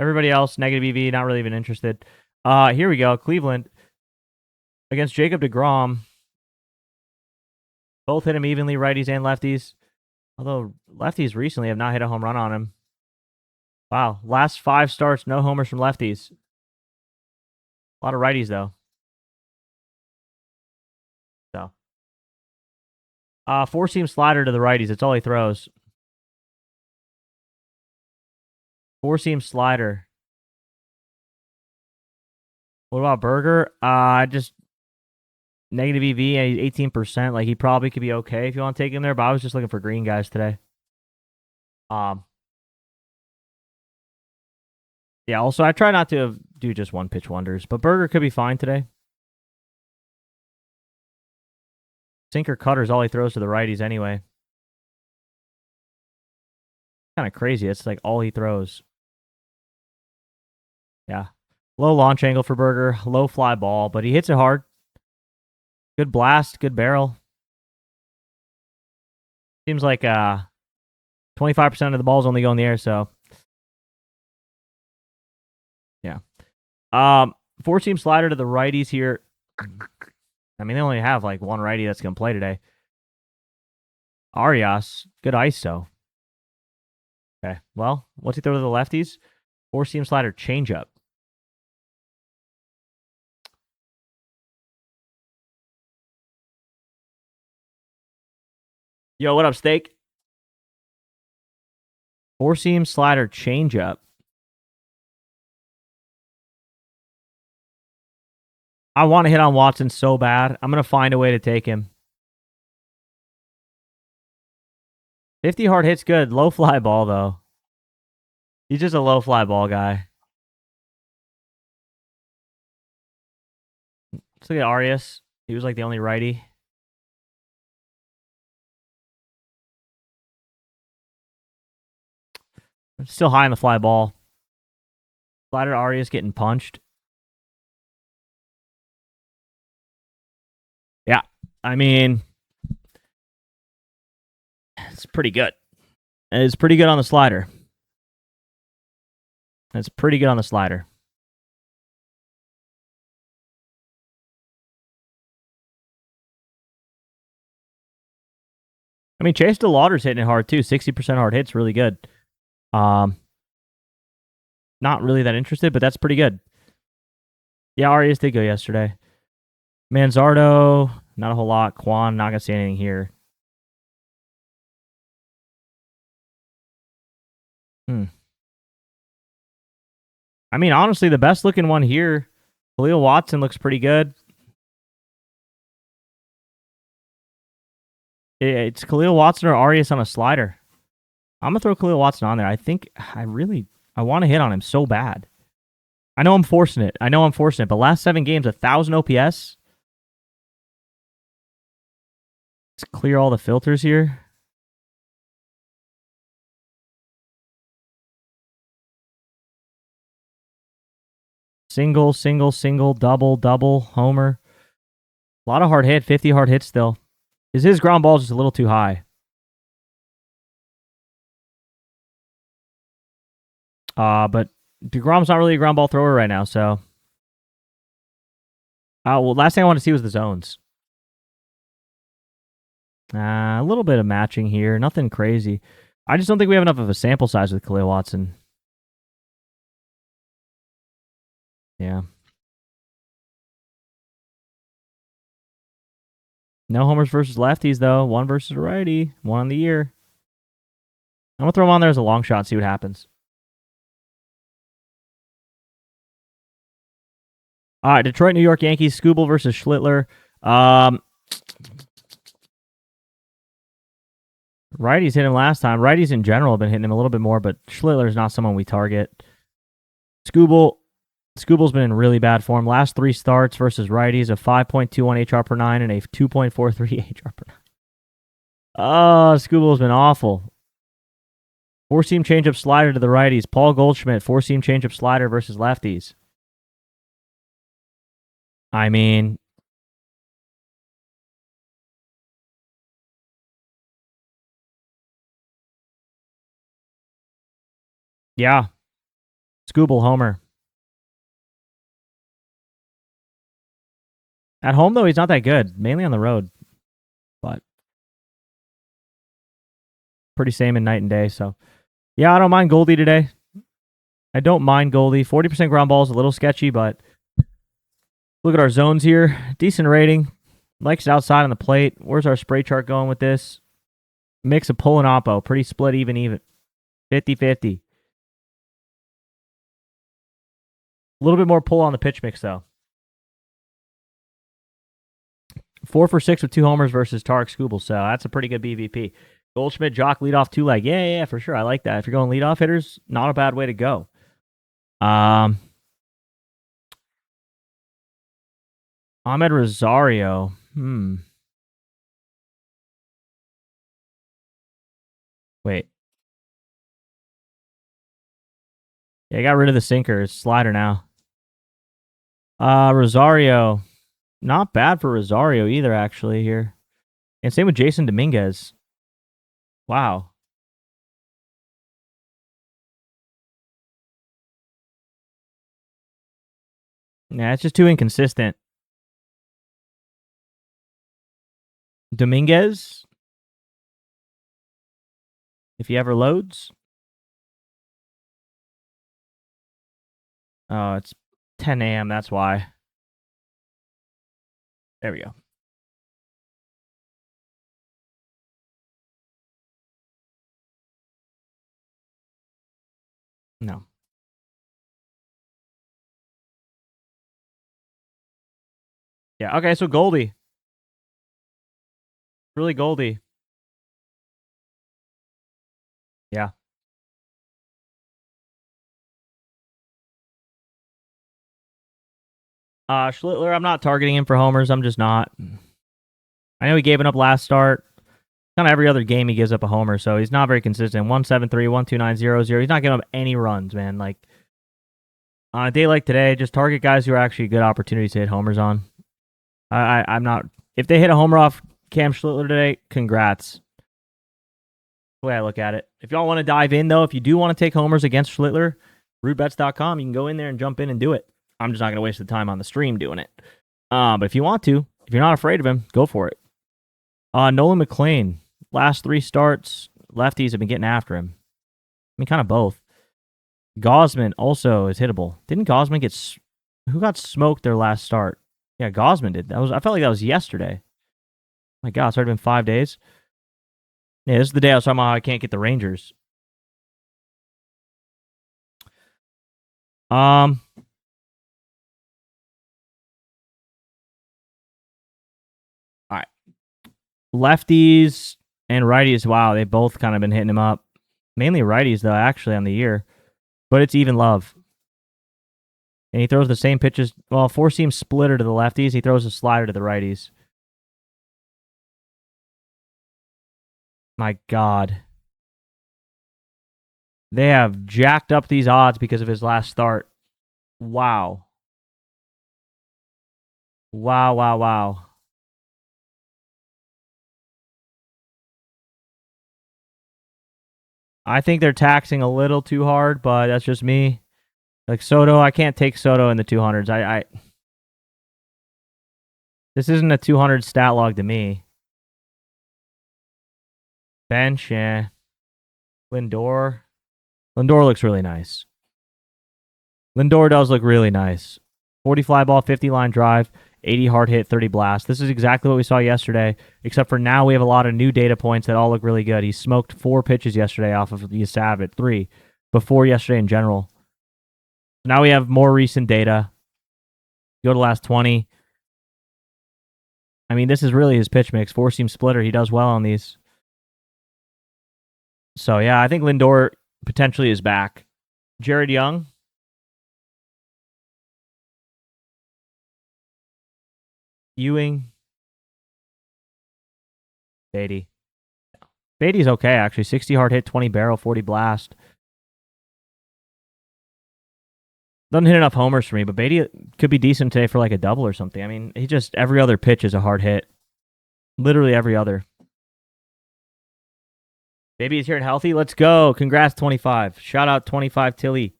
Everybody else, negative EV, not really even interested. Here we go. Cleveland against Jacob deGrom. Both hit him evenly, righties and lefties. Although lefties recently have not hit a home run on him. Wow. Last 5 starts, no homers from lefties. A lot of righties, though. So. Four seam slider to the righties. That's all he throws. Four seam slider. What about Berger? Just negative EV, 18%. Like, he probably could be okay if you want to take him there, but I was just looking for green guys today. Yeah, also, I try not to do just one pitch wonders, but Berger could be fine today. Sinker cutter is all he throws to the righties anyway. Kind of crazy. It's like all he throws. Yeah. Low launch angle for Berger. Low fly ball, but he hits it hard. Good blast. Good barrel. Seems like 25% of the balls only go in the air, so. Yeah. Four seam slider to the righties here. I mean, they only have like one righty that's going to play today. Arias. Good ISO. Okay. Well, what's he throw to the lefties? Four seam slider changeup. Yo, what up, Steak? Four seam slider changeup. I want to hit on Watson so bad. I'm going to find a way to take him. 50 hard hit's good. Low fly ball, though. He's just a low fly ball guy. Let's look at Arias. He was like the only righty. Still high on the fly ball. Slider Arias getting punched. Yeah. I mean, it's pretty good. It's pretty good on the slider. It's pretty good on the slider. I mean, Chase DeLauder's hitting it hard too. 60% hard hits, really good. Not really that interested, but that's pretty good. Yeah, Arias did go yesterday. Manzardo, not a whole lot. Quan, not gonna say anything here. I mean, honestly, the best looking one here, Khalil Watson looks pretty good. It's Khalil Watson or Arias on a slider. I'm gonna throw Khalil Watson on there. I think I want to hit on him so bad. I know I'm forcing it. But last 7 games, 1,000 OPS. Let's clear all the filters here. Single, single, single, double, double, homer. A lot of hard hit, 50 hard hits still. His ground ball is just a little too high. But DeGrom's not really a ground ball thrower right now, so. Well, last thing I wanted to see was the zones. A little bit of matching here. Nothing crazy. I just don't think we have enough of a sample size with Khalil Watson. Yeah. No homers versus lefties, though. One versus a righty. One on the year. I'm going to throw him on there as a long shot, see what happens. All right, Detroit, New York Yankees, Skubal versus Schlittler. Righties hit him last time. Righties in general have been hitting him a little bit more, but Schlittler is not someone we target. Skubal's been in really bad form. Last 3 starts versus righties, a 5.21 HR per 9 and a 2.43 HR per 9. Oh, Skubal's been awful. 4-seam changeup slider to the righties. Paul Goldschmidt, 4-seam changeup slider versus lefties. I mean, yeah. Skubal homer. At home, though, he's not that good. Mainly on the road. But pretty same in night and day. So, yeah, I don't mind Goldie today. I don't mind Goldie. 40% ground ball is a little sketchy, but look at our zones here. Decent rating. Likes it outside on the plate. Where's our spray chart going with this? Mix of pull and oppo. Pretty split even. 50-50. A little bit more pull on the pitch mix, though. 4 for 6 with 2 homers versus Tarek Skubal, so that's a pretty good BVP. Goldschmidt, Jock, leadoff, 2-leg. Yeah, for sure. I like that. If you're going leadoff hitters, not a bad way to go. Ahmed Rosario. Wait. Yeah, I got rid of the sinker. It's slider now. Rosario. Not bad for Rosario either, actually, here. And same with Jason Dominguez. Wow. Yeah, it's just too inconsistent. Dominguez, if he ever loads. Oh, it's 10 a.m. That's why. There we go. No. Yeah, okay, so Goldie. Really Goldie. Yeah. Schlittler, I'm not targeting him for homers. I'm just not. I know he gave it up last start. Kind of every other game he gives up a homer, so he's not very consistent. 173, 129, 0. He's not giving up any runs, man. Like, on a day like today, just target guys who are actually good opportunities to hit homers on. I'm not. If they hit a homer off Cam Schlittler today, congrats. The way I look at it. If y'all want to dive in, though, if you do want to take homers against Schlittler, rootbets.com, you can go in there and jump in and do it. I'm just not going to waste the time on the stream doing it. But if you want to, if you're not afraid of him, go for it. Nolan McLean, last 3 starts, lefties have been getting after him. I mean, kind of both. Gosman also is hittable. Didn't Gosman get... Who got smoked their last start? Yeah, Gosman did. I felt like that was yesterday. My God, it's already been 5 days. Yeah, this is the day I was talking about how I can't get the Rangers. All right. Lefties and righties, wow, they've both kind of been hitting him up. Mainly righties, though, actually, on the year. But it's even love. And he throws the same pitches. Well, 4-seam splitter to the lefties. He throws a slider to the righties. My God. They have jacked up these odds because of his last start. Wow. Wow, wow, wow. I think they're taxing a little too hard, but that's just me. Like Soto, I can't take Soto in the 200s. This isn't a 200 stat log to me. Bench, yeah. Lindor. Lindor looks really nice. Lindor does look really nice. 40 fly ball, 50 line drive, 80 hard hit, 30 blast. This is exactly what we saw yesterday, except for now we have a lot of new data points that all look really good. He smoked 4 pitches yesterday off of the Savage, 3 before yesterday in general. Now we have more recent data. Go to last 20. I mean, this is really his pitch mix. 4-seam splitter. He does well on these. So, yeah, I think Lindor potentially is back. Jared Young. Ewing. Beatty. Beatty's okay, actually. 60 hard hit, 20 barrel, 40 blast. Doesn't hit enough homers for me, but Beatty could be decent today for like a double or something. I mean, he just, every other pitch is a hard hit. Literally every other. Baby is here and healthy. Let's go. Congrats, 25. Shout out 25 Tilly.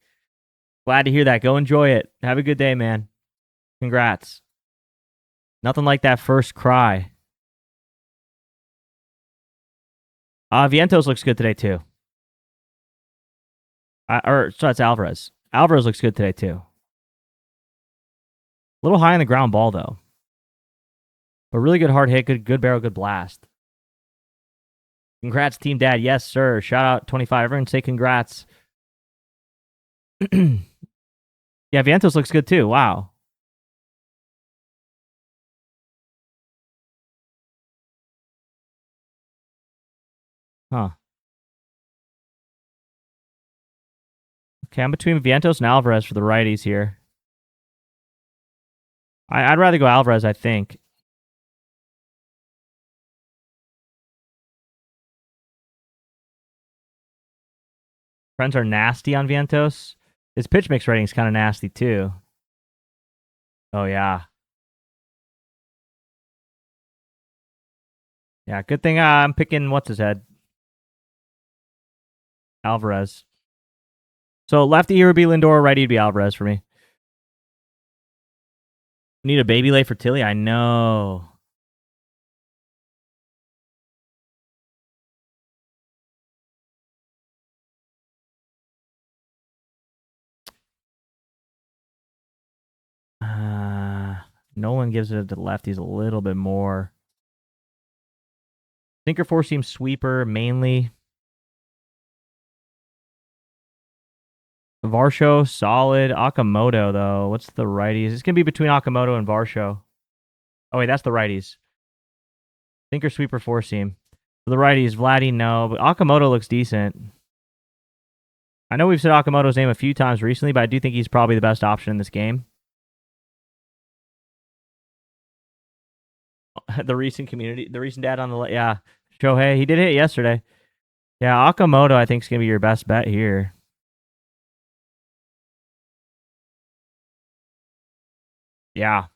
Glad to hear that. Go enjoy it. Have a good day, man. Congrats. Nothing like that first cry. Vientos looks good today, too. So that's Alvarez. Alvarez looks good today, too. A little high on the ground ball, though. But really good hard hit, good barrel, good blast. Congrats, Team Dad. Yes, sir. Shout out 25. Everyone say congrats. Yeah, Vientos looks good, too. Wow. Huh. Okay, I'm between Vientos and Alvarez for the righties here. I'd rather go Alvarez, I think. Friends are nasty on Vientos. His pitch mix rating is kind of nasty, too. Oh, yeah. Yeah, good thing I'm picking what's his head. Alvarez. So lefty here would be Lindor, righty would be Alvarez for me. Need a baby lay for Tilly? I know. Nolan gives it to the lefties a little bit more. Sinker 4-seam sweeper mainly. Varsho, solid. Akamoto, though. What's the righties? It's going to be between Akamoto and Varsho. Oh, wait, that's the righties. Sinker, sweeper, 4-seam. For the righties, Vladdy, no. But Akamoto looks decent. I know we've said Akamoto's name a few times recently, but I do think he's probably the best option in this game. the recent data on the yeah. Shohei, he did hit yesterday. Yeah, Akamoto, I think, is gonna be your best bet here. Yeah.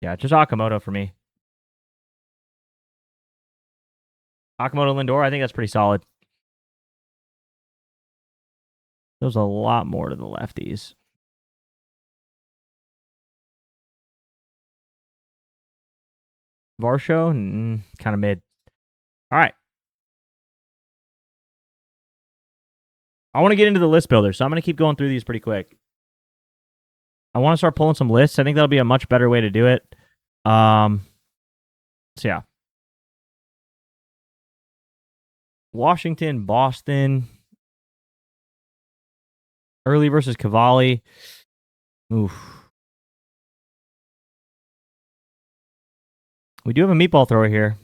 Yeah, just Akamoto for me. Akamoto Lindor, I think that's pretty solid. There's a lot more to the lefties. Varsho, kind of mid. All right. I want to get into the list builder, so I'm going to keep going through these pretty quick. I want to start pulling some lists. I think that'll be a much better way to do it. So yeah. Washington, Boston. Early versus Cavalli. Oof. We do have a meatball thrower here.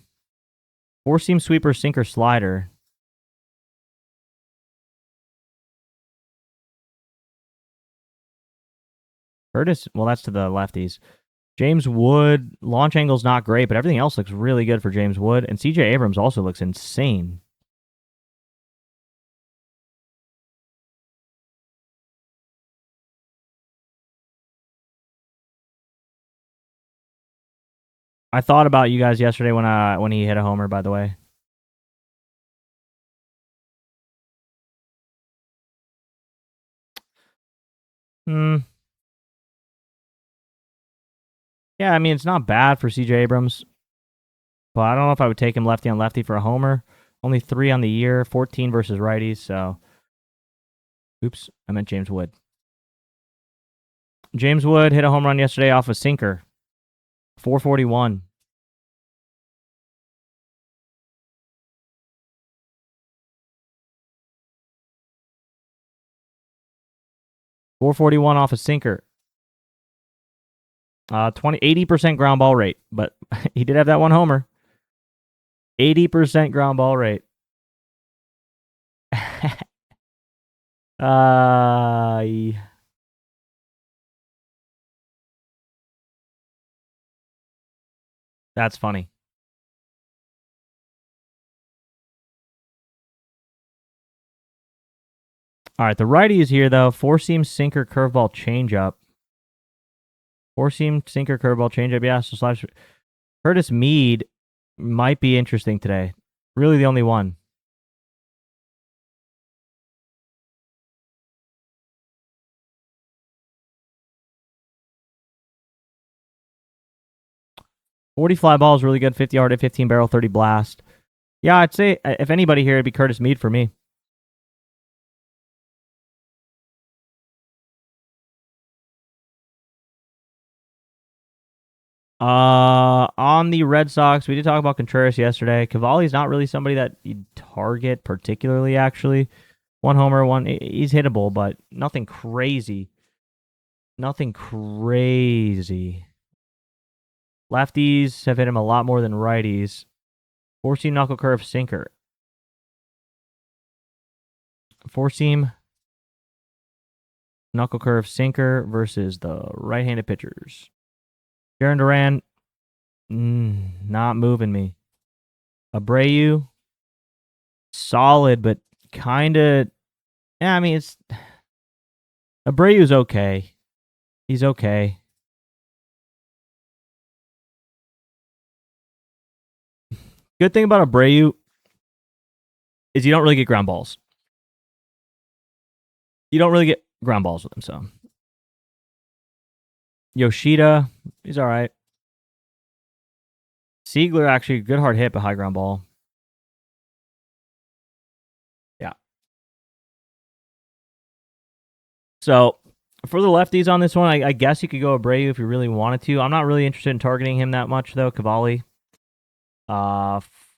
Four-seam sweeper, sinker, slider. Curtis, well, that's to the lefties. James Wood, launch angle's not great, but everything else looks really good for James Wood. And CJ Abrams also looks insane. I thought about you guys yesterday when he hit a homer, by the way. Yeah, I mean, it's not bad for CJ Abrams, but I don't know if I would take him lefty on lefty for a homer. Only 3 on the year, 14 versus righties, so. Oops, I meant James Wood. James Wood hit a home run yesterday off a sinker. 441. .441 off a sinker. 80% ground ball rate, but he did have that one homer. 80% ground ball rate. That's funny. All right, the righty is here, though. Four-seam sinker, curveball, changeup. Four-seam sinker, curveball, changeup. Yeah, so slash. Curtis Mead might be interesting today. Really the only one. .40 fly ball is really good. 50 yard at 15 barrel, 30 blast. Yeah, I'd say if anybody here, it'd be Curtis Mead for me. On the Red Sox, we did talk about Contreras yesterday. Cavalli's not really somebody that you target particularly, actually. One homer, he's hittable, but nothing crazy. Nothing crazy. Lefties have hit him a lot more than righties. Four-seam knuckle curve sinker. Four-seam knuckle curve sinker versus the right-handed pitchers. Jaron Duran, not moving me. Abreu, solid, but kind of. Yeah, I mean, it's. Abreu's okay. He's okay. Good thing about Abreu is you don't really get ground balls. You don't really get ground balls with him, so. Yoshida, he's all right. Siegler, actually, good hard hit, but high ground ball. Yeah. So, for the lefties on this one, I guess you could go Abreu if you really wanted to. I'm not really interested in targeting him that much, though. Cavalli.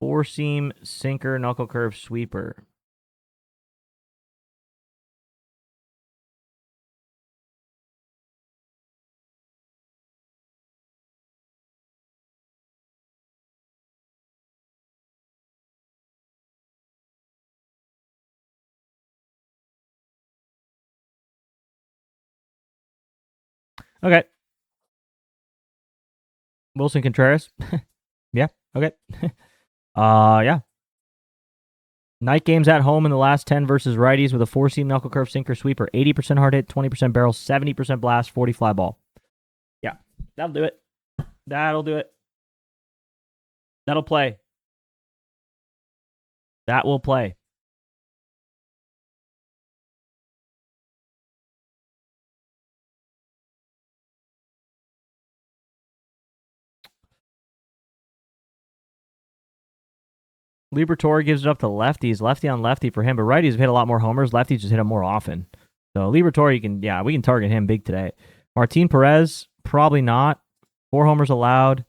Four-seam sinker, knuckle curve sweeper. Okay. Wilson Contreras. Yeah. Okay. Yeah. Night games at home in the last 10 versus righties with a 4-seam knuckle curve sinker sweeper. 80% hard hit, 20% barrel, 70% blast, 40 fly ball. Yeah. That'll do it. That'll do it. That'll play. That will play. Liberatore gives it up to lefties. Lefty on lefty for him, but righties have hit a lot more homers. Lefties just hit him more often. So Liberatore, we can target him big today. Martin Perez, probably not. 4 homers allowed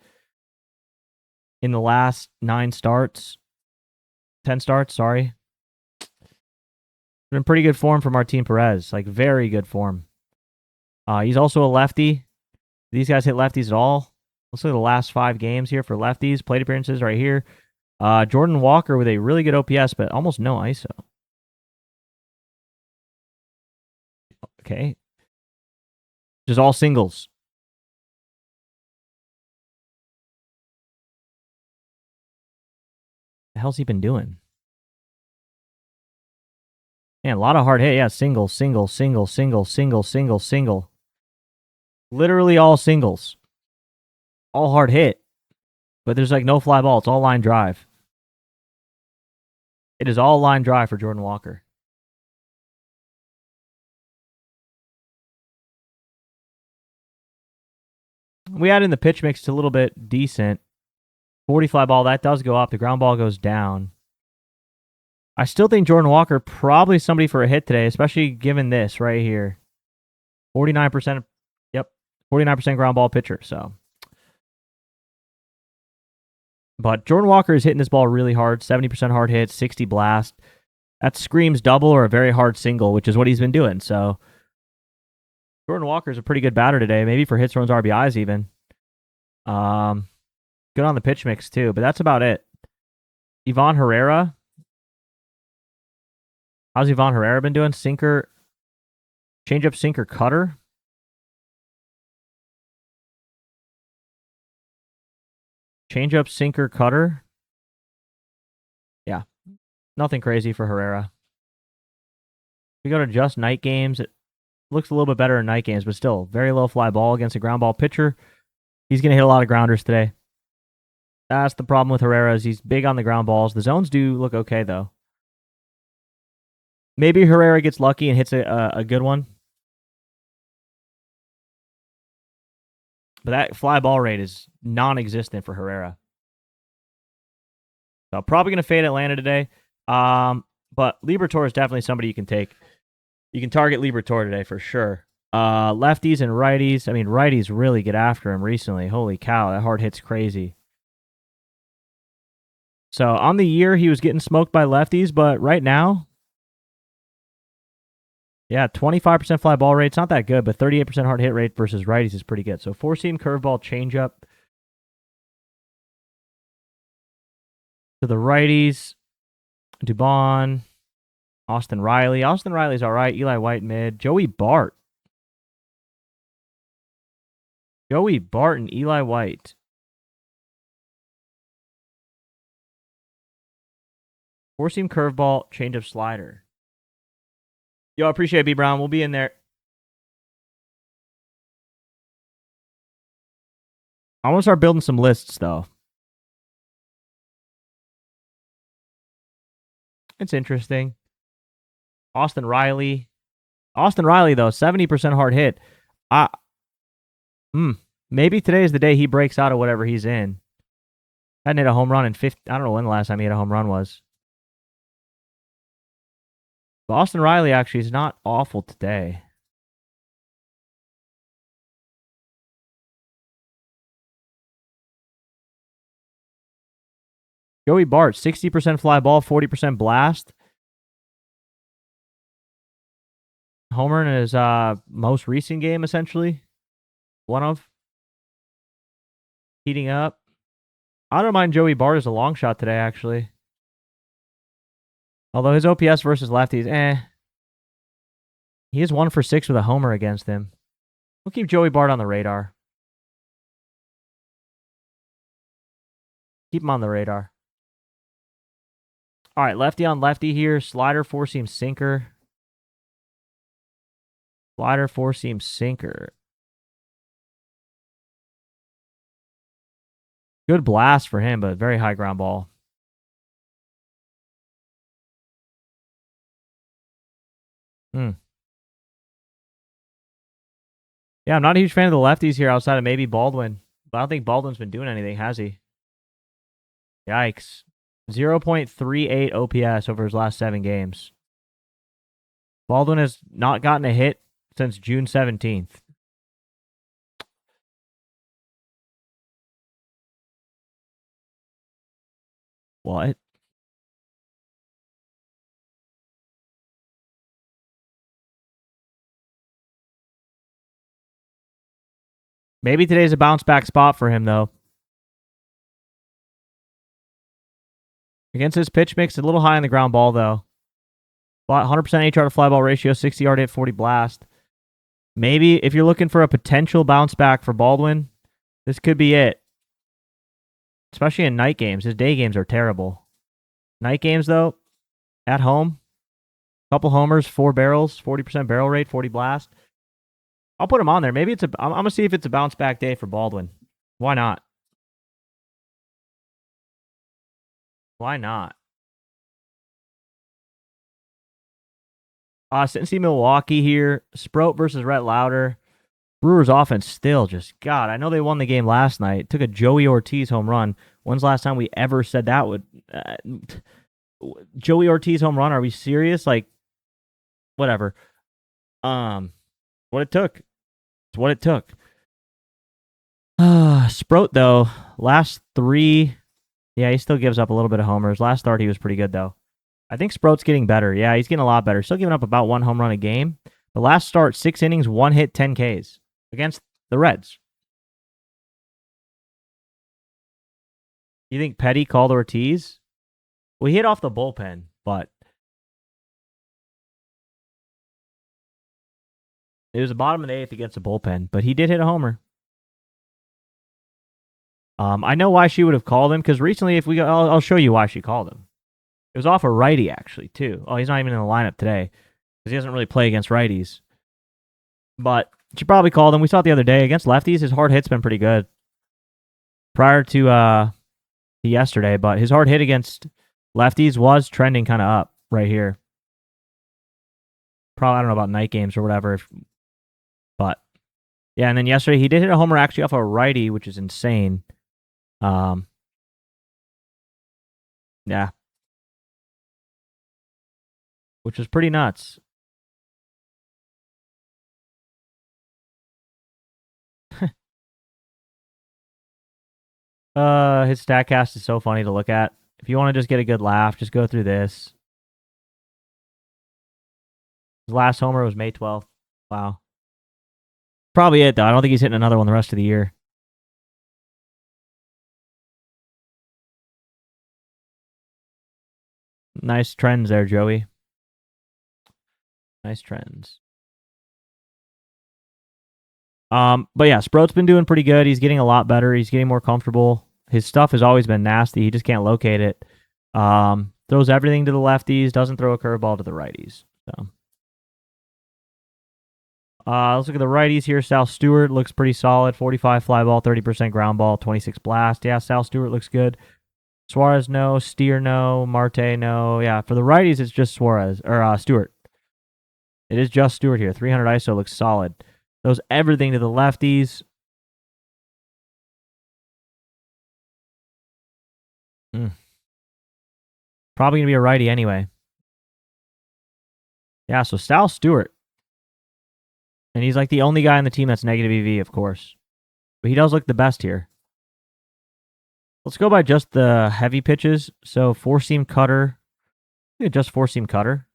in the last 10 starts, sorry. Been pretty good form for Martin Perez, like very good form. He's also a lefty. These guys hit lefties at all. Let's look at the last 5 games here for lefties. Plate appearances right here. Jordan Walker with a really good OPS, but almost no ISO. Okay. Just all singles. The hell's he been doing? Man, a lot of hard hit. Yeah, single. Literally all singles. All hard hit. But there's like no fly ball. It's all line drive. It is all line drive for Jordan Walker. We add in the pitch mix to a little bit decent. 40 fly ball, that does go up. The ground ball goes down. I still think Jordan Walker probably somebody for a hit today, especially given this right here. 49%. Yep. 49% ground ball pitcher. So, but Jordan Walker is hitting this ball really hard. 70% hard hit, 60 blast. That screams double or a very hard single, which is what he's been doing. So Jordan Walker is a pretty good batter today, maybe for hits, runs, RBIs even. Good on the pitch mix too, but that's about it. Ivan Herrera. How's Ivan Herrera been doing? Sinker, changeup, sinker, cutter. Changeup, sinker, cutter. Yeah, nothing crazy for Herrera. We go to just night games. It looks a little bit better in night games, but still very low fly ball against a ground ball pitcher. He's going to hit a lot of grounders today. That's the problem with Herrera is he's big on the ground balls. The zones do look okay, though. Maybe Herrera gets lucky and hits a good one. But that fly ball rate is non-existent for Herrera. So probably going to fade Atlanta today. But Liberatore is definitely somebody you can take. You can target Liberatore today for sure. Lefties and righties. I mean, righties really get after him recently. Holy cow, that hard hit's crazy. So on the year, he was getting smoked by lefties, but right now, yeah, 25% fly ball rate. It's not that good, but 38% hard hit rate versus righties is pretty good. So 4-seam curveball changeup to the righties. Dubon, Austin Riley. Austin Riley's all right. Eli White mid. Joey Bart. Joey Bart and Eli White. 4-seam curveball, changeup slider. Yo, I appreciate it, B. Brown. We'll be in there. I want to start building some lists, though. It's interesting. Austin Riley. Austin Riley, though, 70% hard hit. Maybe today is the day he breaks out of whatever he's in. Hadn't hit a home run in 50. I don't know when the last time he hit a home run was. But Austin Riley actually is not awful today. Joey Bart, 60% fly ball, 40% blast. Homer in his most recent game, essentially. One of. Heating up. I don't mind Joey Bart as a long shot today, actually. Although his OPS versus lefties, He is 1 for 6 with a homer against him. We'll keep Joey Bart on the radar. Keep him on the radar. All right, lefty on lefty here. Slider, four-seam sinker. Slider, four-seam sinker. Good blast for him, but very high ground ball. Yeah, I'm not a huge fan of the lefties here outside of maybe Baldwin. But I don't think Baldwin's been doing anything, has he? Yikes. 0.38 OPS over his last 7 games. Baldwin has not gotten a hit since June 17th. What? Maybe today's a bounce back spot for him, though. Against his pitch mix, a little high on the ground ball, though. 100% HR to fly ball ratio, 60 yard hit, 40 blast. Maybe if you're looking for a potential bounce back for Baldwin, this could be it. Especially in night games. His day games are terrible. Night games, though, at home, couple homers, 4 barrels, 40% barrel rate, 40 blast. I'll put him on there. Maybe I'm going to see if it's a bounce back day for Baldwin. Why not? Why not? Cincy, Milwaukee here. Sproat versus Rhett Lauder. Brewers offense still just, God, I know they won the game last night. Took a Joey Ortiz home run. When's the last time we ever said that would... Joey Ortiz home run? Are we serious? Like, whatever. What it took. It's what it took. Sproat, though, last 3... Yeah, he still gives up a little bit of homers. Last start, he was pretty good, though. I think Sproat's getting better. Yeah, he's getting a lot better. Still giving up about 1 home run a game. The last start, 6 innings, 1 hit, 10 Ks against the Reds. You think Petty called Ortiz? Well, he hit off the bullpen, but it was the bottom of the 8th against the bullpen, but he did hit a homer. I know why she would have called him, because recently, I'll show you why she called him. It was off a righty, actually, too. Oh, he's not even in the lineup today, because he doesn't really play against righties. But she probably called him. We saw it the other day. Against lefties, his hard hit's been pretty good. Prior to yesterday, but his hard hit against lefties was trending kind of up right here. Probably, I don't know about night games or whatever, but yeah. And then yesterday, he did hit a homer actually off a righty, which is insane. Yeah. Which was pretty nuts. His StatCast is so funny to look at. If you want to just get a good laugh, just go through this. His last homer was May 12th. Wow. Probably it, though. I don't think he's hitting another one the rest of the year. Nice trends there, Joey. Nice trends. But yeah, Sproat's been doing pretty good. He's getting a lot better. He's getting more comfortable. His stuff has always been nasty. He just can't locate it. Throws everything to the lefties. Doesn't throw a curveball to the righties. So, let's look at the righties here. Sal Stewart looks pretty solid. 45 fly ball, 30% ground ball, 26 blast. Yeah, Sal Stewart looks good. Suarez, no. Steer, no. Marte, no. Yeah, for the righties, it's just Suarez or Stewart. It is just Stewart here. 300 ISO looks solid. Throws everything to the lefties. Probably going to be a righty anyway. Yeah, so Sal Stewart. And he's like the only guy on the team that's negative EV, of course. But he does look the best here. Let's go by just the heavy pitches. So 4-seam cutter. Just 4-seam cutter.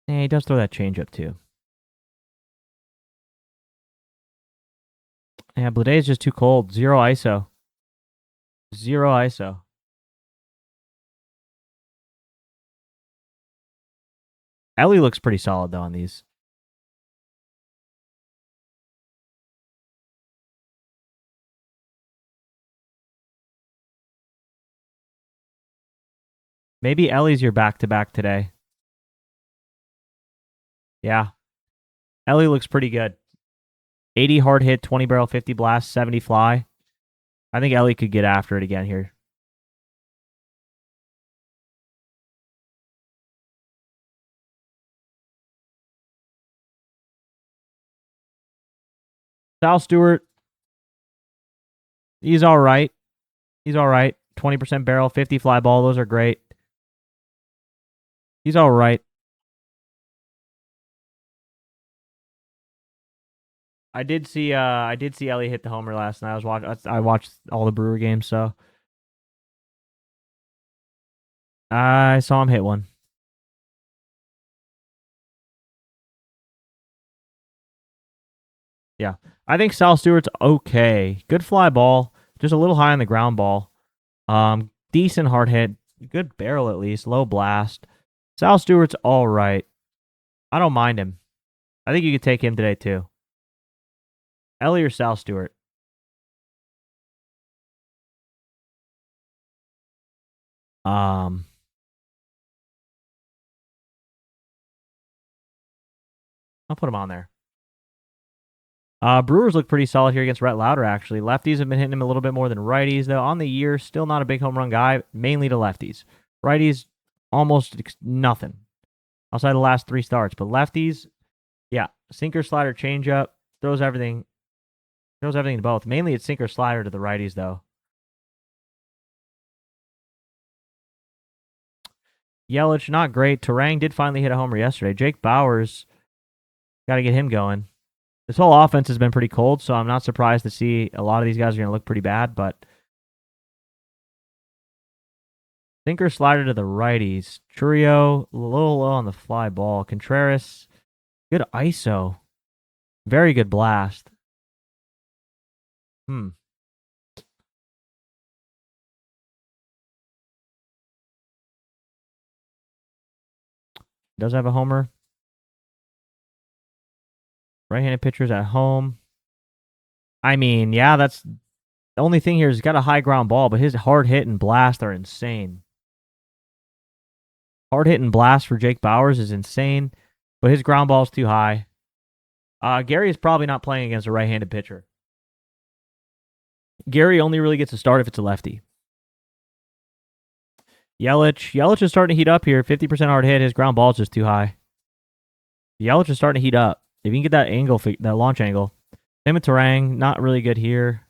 Yeah, he does throw that changeup too. Yeah, Blade is just too cold. 0 ISO. 0 ISO. Ellie looks pretty solid, though, on these. Maybe Ellie's your back-to-back today. Yeah. Ellie looks pretty good. 80 hard hit, 20 barrel, 50 blast, 70 fly. I think Ellie could get after it again here. Sal Stewart, he's all right. He's all right. 20% barrel, 50 fly ball. Those are great. He's all right. I did see Ellie hit the homer last night. I watched all the Brewer games, so I saw him hit one. Yeah. I think Sal Stewart's okay. Good fly ball, just a little high on the ground ball. Decent hard hit, good barrel at least, low blast. Sal Stewart's all right. I don't mind him. I think you could take him today too. Ellie or Sal Stewart? Um, I'll put him on there. Brewers look pretty solid here against Rhett Lauder, actually. Lefties have been hitting him a little bit more than righties, though. On the year, still not a big home run guy, mainly to lefties. Righties, almost nothing outside the last 3 starts. But lefties, yeah, sinker, slider, changeup, throws everything to both. Mainly it's sinker, slider to the righties, though. Yelich, not great. Turang did finally hit a homer yesterday. Jake Bauers, got to get him going. This whole offense has been pretty cold, so I'm not surprised to see a lot of these guys are going to look pretty bad, but sinker slider to the righties. Churio, a little low on the fly ball. Contreras, good ISO. Very good blast. Does have a homer. Right-handed pitchers at home. I mean, yeah, that's the only thing here is he's got a high ground ball, but his hard hit and blast are insane. Hard hit and blast for Jake Bauers is insane, but his ground ball is too high. Gary is probably not playing against a right-handed pitcher. Gary only really gets a start if it's a lefty. Yelich is starting to heat up here. 50% hard hit. His ground ball is just too high. Yelich is starting to heat up. If you can get that angle, that launch angle. Same with Turang, not really good here.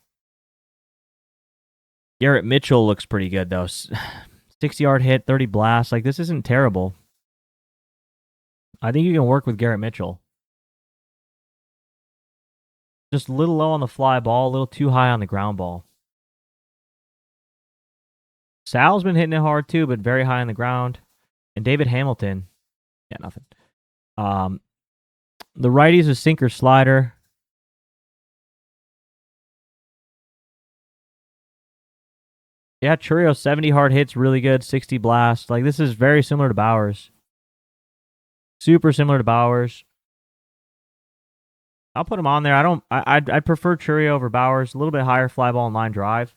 Garrett Mitchell looks pretty good, though. 60-yard hit, 30 blast. Like, this isn't terrible. I think you can work with Garrett Mitchell. Just a little low on the fly ball, a little too high on the ground ball. Sal's been hitting it hard, too, but very high on the ground. And David Hamilton, yeah, nothing. The righties is sinker slider. Yeah, Churio, 70 hard hits, really good, 60 blast. Like, this is very similar to Bauers. Super similar to Bauers. I'll put him on there. I'd prefer Churio over Bauers. A little bit higher fly ball and line drive.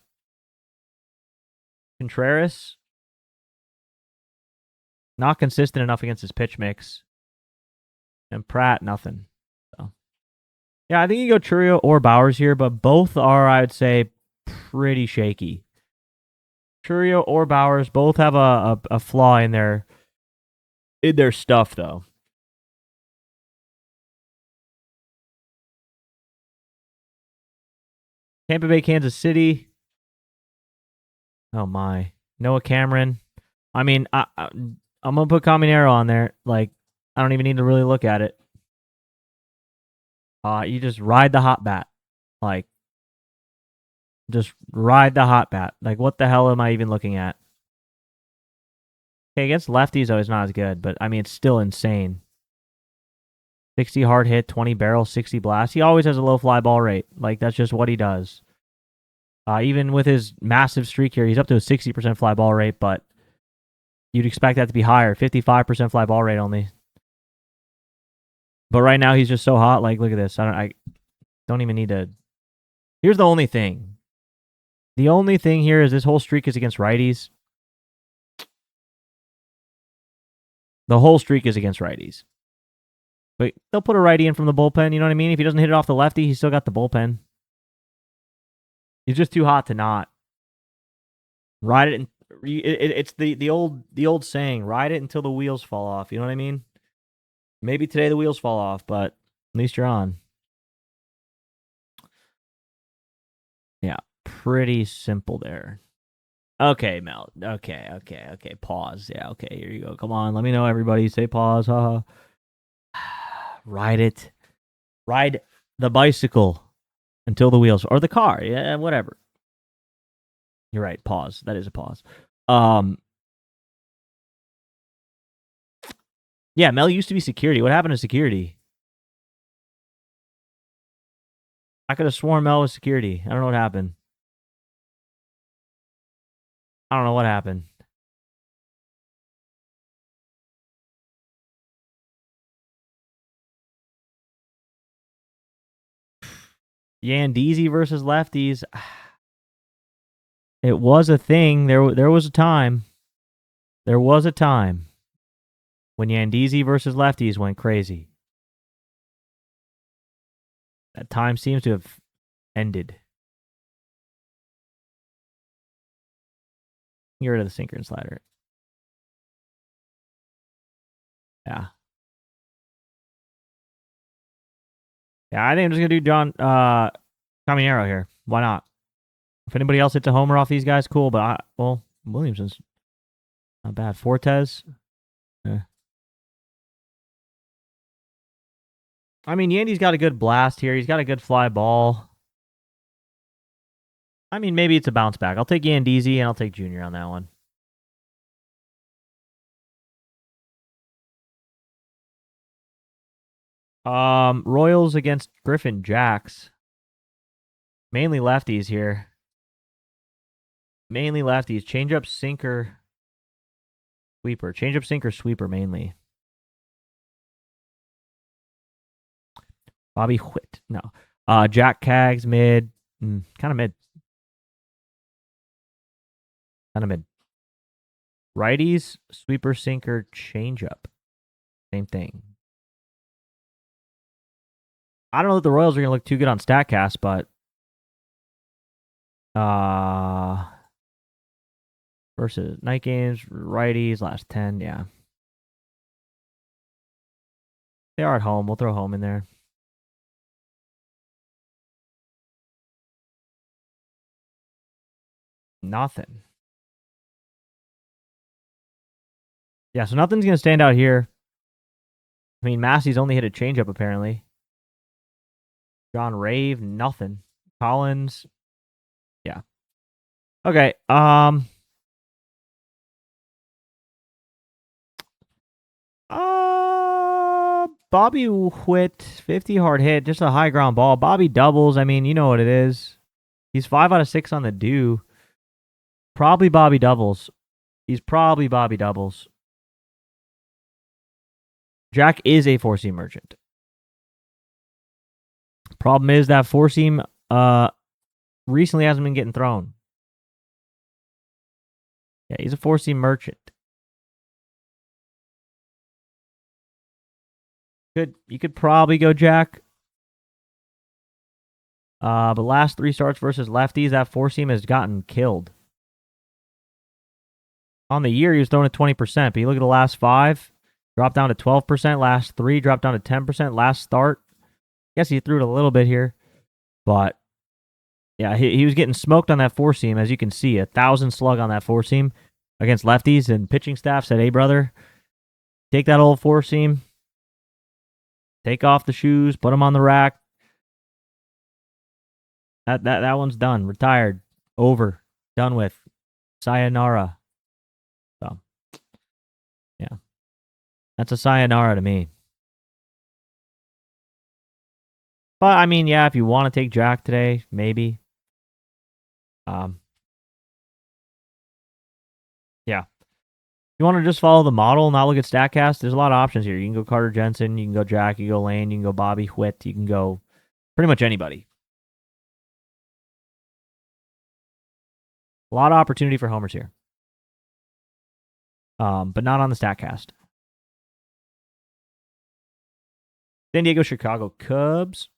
Contreras, not consistent enough against his pitch mix. And Pratt, nothing. So, yeah, I think you go Churio or Bauers here, but both are, I would say, pretty shaky. Churio or Bauers both have a flaw in their stuff, though. Tampa Bay, Kansas City. Oh my, Noah Cameron. I mean, I'm gonna put Caminero on there. Like, I don't even need to really look at it. You just ride the hot bat. Like, just ride the hot bat. Like, what the hell am I even looking at? Okay, against lefties, though, it's not as good, but I mean, it's still insane. 60 hard hit, 20 barrel, 60 blast. He always has a low fly ball rate. Like, that's just what he does. Even with his massive streak here, he's up to a 60% fly ball rate, but you'd expect that to be higher. 55% fly ball rate only. But right now he's just so hot. Like, look at this. I don't even need to. Here's the only thing. The only thing here is this whole streak is against righties. The whole streak is against righties. But they'll put a righty in from the bullpen. You know what I mean? If he doesn't hit it off the lefty, he's still got the bullpen. He's just too hot to not. Ride it. It's the old saying, ride it until the wheels fall off. You know what I mean? Maybe today the wheels fall off, but at least you're on. Yeah, pretty simple there. Okay, Mel. Okay. Pause. Yeah, okay, here you go. Come on, let me know, everybody. Say pause. Ride it. Ride the bicycle until the wheels, or the car. Yeah, whatever. You're right. Pause. That is a pause. Yeah, Mel used to be security. What happened to security? I could have sworn Mel was security. I don't know what happened. I don't know what happened. Yandeezy versus lefties. It was a thing. There was a time. There was a time when Yandeezy versus lefties went crazy. That time seems to have ended. Get rid of the sinker and slider. Yeah. Yeah, I think I'm just gonna do John Caminero here. Why not? If anybody else hits a homer off these guys, cool. But Williamson's not bad. Fortes. I mean, Yandy's got a good blast here. He's got a good fly ball. I mean, maybe it's a bounce back. I'll take Yandeezy and I'll take Junior on that one. Royals against Griffin Jacks. Mainly lefties here. Mainly lefties. Changeup, sinker, sweeper. Changeup, sinker, sweeper mainly. Bobby Witt. No. Jack Cags, mid. Kind of mid. Kind of mid. Righties, sweeper, sinker, changeup. Same thing. I don't know that the Royals are going to look too good on StatCast, but versus night games, righties, last 10, yeah. They are at home. We'll throw home in there. Nothing. Yeah, so nothing's going to stand out here. I mean, Massey's only hit a changeup, apparently. John Rave, nothing. Collins, yeah. Okay, Bobby Witt, 50 hard hit, just a high ground ball. Bobby doubles, I mean, you know what it is. He's 5 out of 6 on the do. Probably Bobby doubles. He's probably Bobby doubles. Jack is a 4-seam merchant. Problem is that 4-seam recently hasn't been getting thrown. Yeah, he's a 4-seam merchant. You could probably go Jack. But last 3 starts versus lefties, that 4-seam has gotten killed. On the year, he was throwing at 20%, but you look at the last 5, dropped down to 12%. Last 3, dropped down to 10%. Last start, I guess he threw it a little bit here. But, yeah, he was getting smoked on that 4-seam, as you can see. 1,000 slug on that 4-seam against lefties, and pitching staff said, hey, brother, take that old 4-seam, take off the shoes, put them on the rack. That one's done. Retired. Over. Done with. Sayonara. So, yeah. That's a sayonara to me. But, I mean, yeah, if you want to take Jack today, maybe. Yeah. You want to just follow the model, not look at StatCast? There's a lot of options here. You can go Carter Jensen, you can go Jack, you can go Lane, you can go Bobby Whit, you can go pretty much anybody. A lot of opportunity for homers here. But not on the StatCast. San Diego, Chicago Cubs.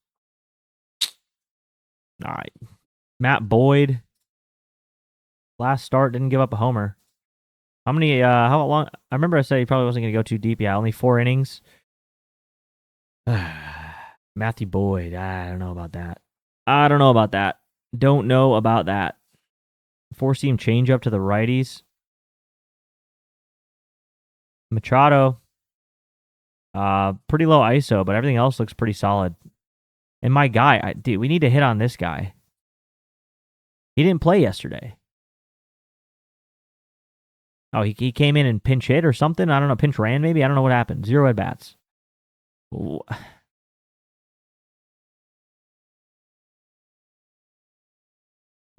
All right. Matt Boyd. Last start, didn't give up a homer. How many, how long? I remember I said he probably wasn't going to go too deep. Yeah, only 4 innings. Matthew Boyd. I don't know about that. Don't know about that. 4-seam changeup to the righties. Machado. Pretty low ISO, but everything else looks pretty solid. And my guy, dude, we need to hit on this guy. He didn't play yesterday. Oh, he came in and pinch hit or something? I don't know. Pinch ran maybe? I don't know what happened. 0 at-bats.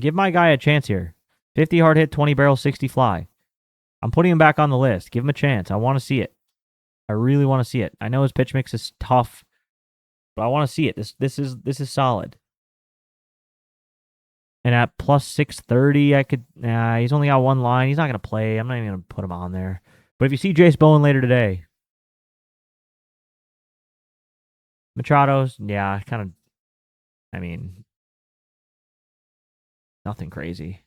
Give my guy a chance here. 50 hard hit, 20 barrel, 60 fly. I'm putting him back on the list. Give him a chance. I want to see it. I really want to see it. I know his pitch mix is tough, but I want to see it. This is solid. And at plus 630, I could. He's only got 1 line. He's not gonna play. I'm not even gonna put him on there. But if you see Jace Bowen later today, Machado's, yeah, kind of. I mean, nothing crazy.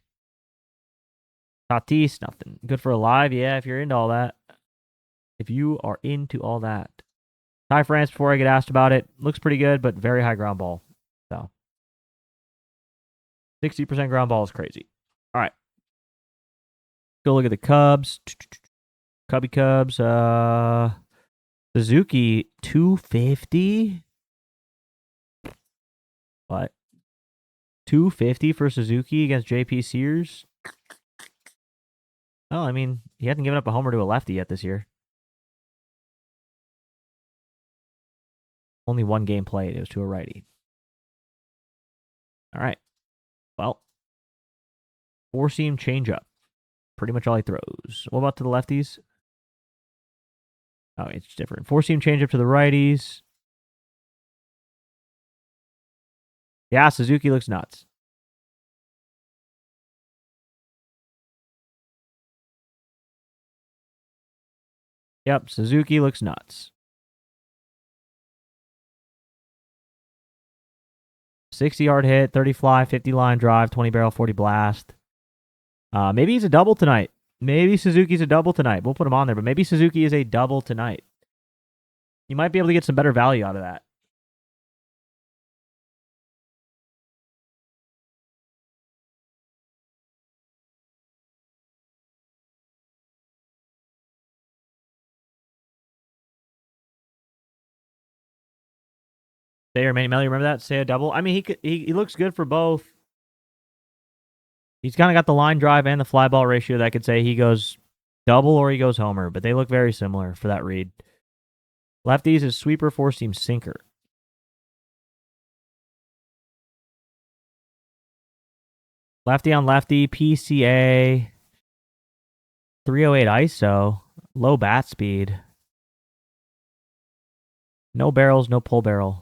Tatis, nothing. Good for a live, yeah. If you're into all that. If you are into all that. Ty France, before I get asked about it, looks pretty good, but very high ground ball. So 60% ground ball is crazy. All right. Go look at the Cubs. Cubby Cubs. Suzuki, 250. What? 250 for Suzuki against JP Sears? Well, I mean, he hasn't given up a homer to a lefty yet this year. Only 1 game played. It was to a righty. All right. Well, 4-seam changeup. Pretty much all he throws. What about to the lefties? Oh, it's different. 4-seam changeup to the righties. Yeah, Suzuki looks nuts. Yep, Suzuki looks nuts. 60 yard hit, 30 fly, 50 line drive, 20 barrel, 40 blast. Maybe he's a double tonight. Maybe Suzuki's a double tonight. We'll put him on there, but maybe Suzuki is a double tonight. You might be able to get some better value out of that. Say or Manny Melly, remember that? Say a double. I mean, he looks good for both. He's kind of got the line drive and the fly ball ratio that could say he goes double or he goes homer, but they look very similar for that read. Lefties is sweeper, 4-seam sinker. Lefty on lefty, PCA, 308 ISO, low bat speed. No barrels, no pull barrel.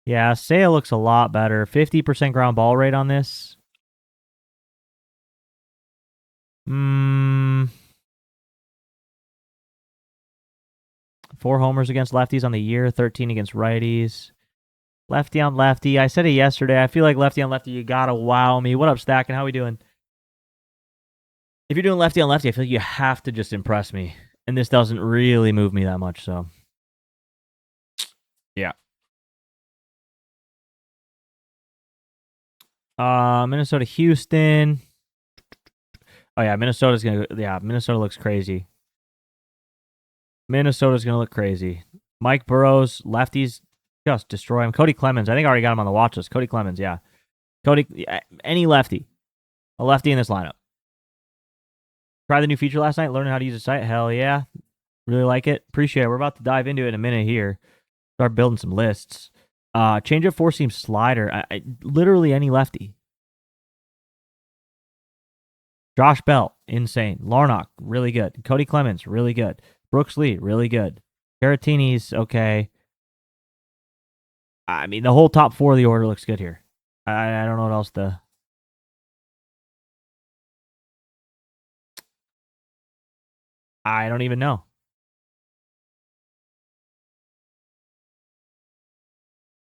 Yeah, Sale looks a lot better. 50% ground ball rate on this. 4 homers against lefties on the year, 13 against righties. Lefty on lefty. I said it yesterday. I feel like lefty on lefty, you gotta wow me. What up, Stacking? How we doing? If you're doing lefty on lefty, I feel like you have to just impress me. And this doesn't really move me that much, so. Yeah. Minnesota, Houston. Oh, yeah, Minnesota looks crazy. Minnesota's going to look crazy. Mike Burrows, lefties. Just destroy him. Cody Clemens. I think I already got him on the watch list. Cody Clemens, yeah. Cody, any lefty. A lefty in this lineup. Try the new feature last night, learning how to use the site. Hell yeah. Really like it. Appreciate it. We're about to dive into it in a minute here. Start building some lists. Change up 4-seam slider. Literally any lefty. Josh Bell, insane. Larnach, really good. Cody Clemens, really good. Brooks Lee, really good. Caratini's okay. I mean, the whole top 4 of the order looks good here. I don't know what else to... I don't even know.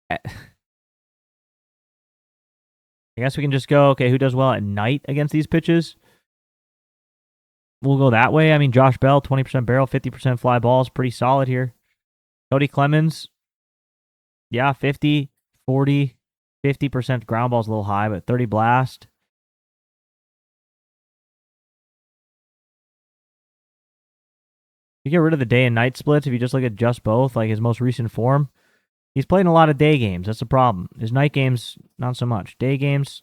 I guess we can just go, okay, who does well at night against these pitches? We'll go that way. I mean, Josh Bell, 20% barrel, 50% fly balls, pretty solid here. Cody Clemens, yeah, 50, 40, 50% ground balls a little high, but 30 blast. You get rid of the day and night splits if you just look at just both, like his most recent form. He's playing a lot of day games. That's the problem. His night games, not so much. Day games,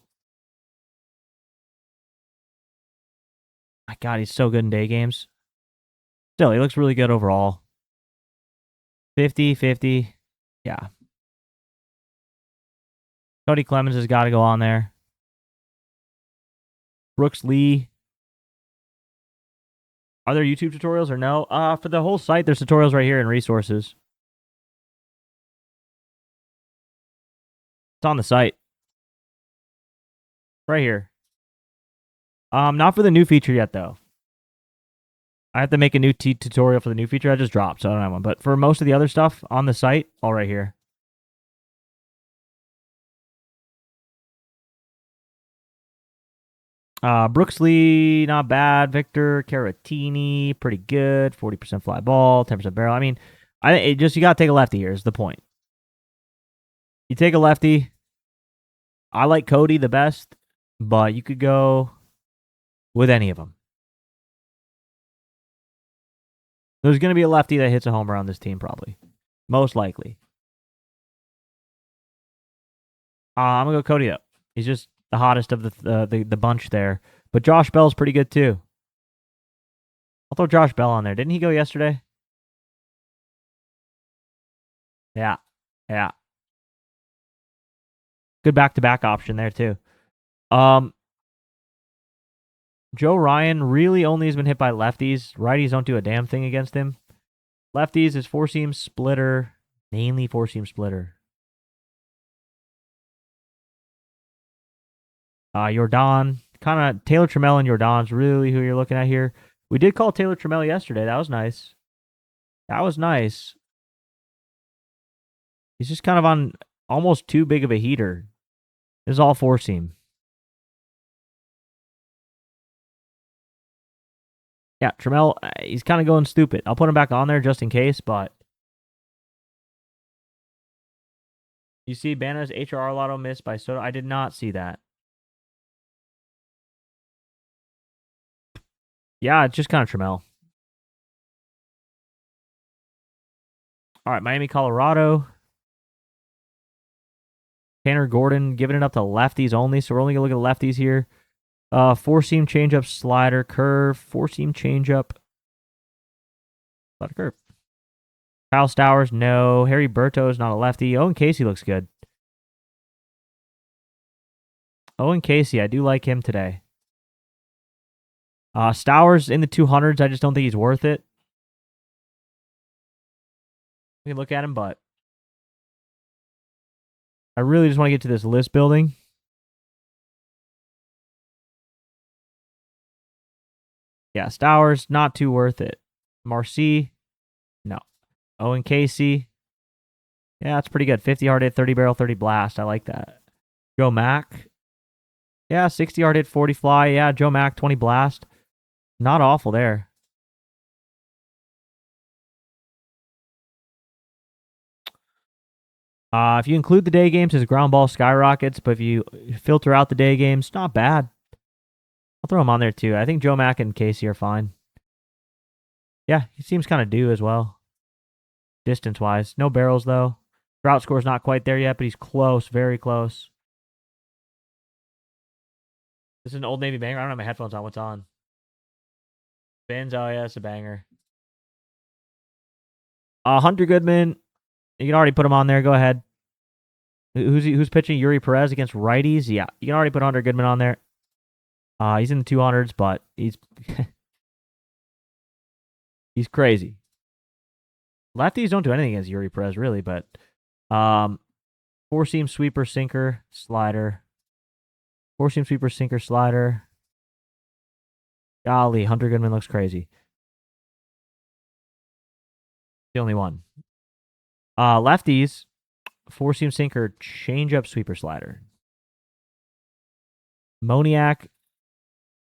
my God, he's so good in day games. Still, he looks really good overall. 50, 50. Yeah. Cody Clemens has got to go on there. Brooks Lee. Are there YouTube tutorials or no? For the whole site, there's tutorials right here in resources. It's on the site. Right here. Not for the new feature yet, though. I have to make a new tutorial for the new feature. I just dropped, so I don't have one. But for most of the other stuff on the site, all right here. Brooks Lee, not bad. Victor Caratini, pretty good. 40% fly ball, 10% barrel. I mean, you got to take a lefty here is the point. You take a lefty. I like Cody the best, but you could go with any of them. There's going to be a lefty that hits a homer on this team, probably. Most likely. I'm going to go Cody, though. He's just the hottest of the bunch there. But Josh Bell's pretty good, too. I'll throw Josh Bell on there. Didn't he go yesterday? Yeah. Yeah. Good back-to-back option there, too. Joe Ryan really only has been hit by lefties. Righties don't do a damn thing against him. Lefties is 4-seam splitter. Mainly 4-seam splitter. Jordan. Kind of Taylor Trammell and Jordan's really who you're looking at here. We did call Taylor Trammell yesterday. That was nice. That was nice. He's just kind of on almost too big of a heater. This is all 4-seam. Yeah, Trammell, he's kind of going stupid. I'll put him back on there just in case, but... You see Banner's HRR lotto missed by Soto? I did not see that. Yeah, it's just kind of Trammell. All right, Miami, Colorado. Tanner Gordon giving it up to lefties only, so we're only going to look at lefties here. 4-seam changeup, slider, curve, 4-seam changeup, slider, curve. Kyle Stowers, no. Harry Berto's not a lefty. Owen Casey looks good. Owen Casey, I do like him today. Stowers in the 200s, I just don't think he's worth it. We can look at him, but I really just want to get to this list building. Yeah, Stowers, not too worth it. Marcy, no. Owen Casey, yeah, that's pretty good. 50 hard hit, 30 barrel, 30 blast. I like that. Joe Mack, yeah, 60 hard hit, 40 fly. Yeah, Joe Mack, 20 blast. Not awful there. If you include the day games, his ground ball skyrockets, but if you filter out the day games, not bad. I'll throw him on there too. I think Joe Mack and Casey are fine. Yeah, he seems kind of due as well. Distance-wise. No barrels, though. Drought score's not quite there yet, but he's close, very close. This is an Old Navy banger. I don't have my headphones on. What's on? Spins. Oh, yeah, it's a banger. Hunter Goodman. You can already put him on there. Go ahead. Who's pitching? Yuri Perez against righties? Yeah, you can already put Hunter Goodman on there. He's in the 200s, but he's he's crazy. Lefties don't do anything against Yuri Perez, really, but four-seam sweeper, sinker, slider. Four-seam sweeper, sinker, slider. Golly, Hunter Goodman looks crazy. The only one. Lefties, four-seam sinker, change-up, sweeper, slider. Moniak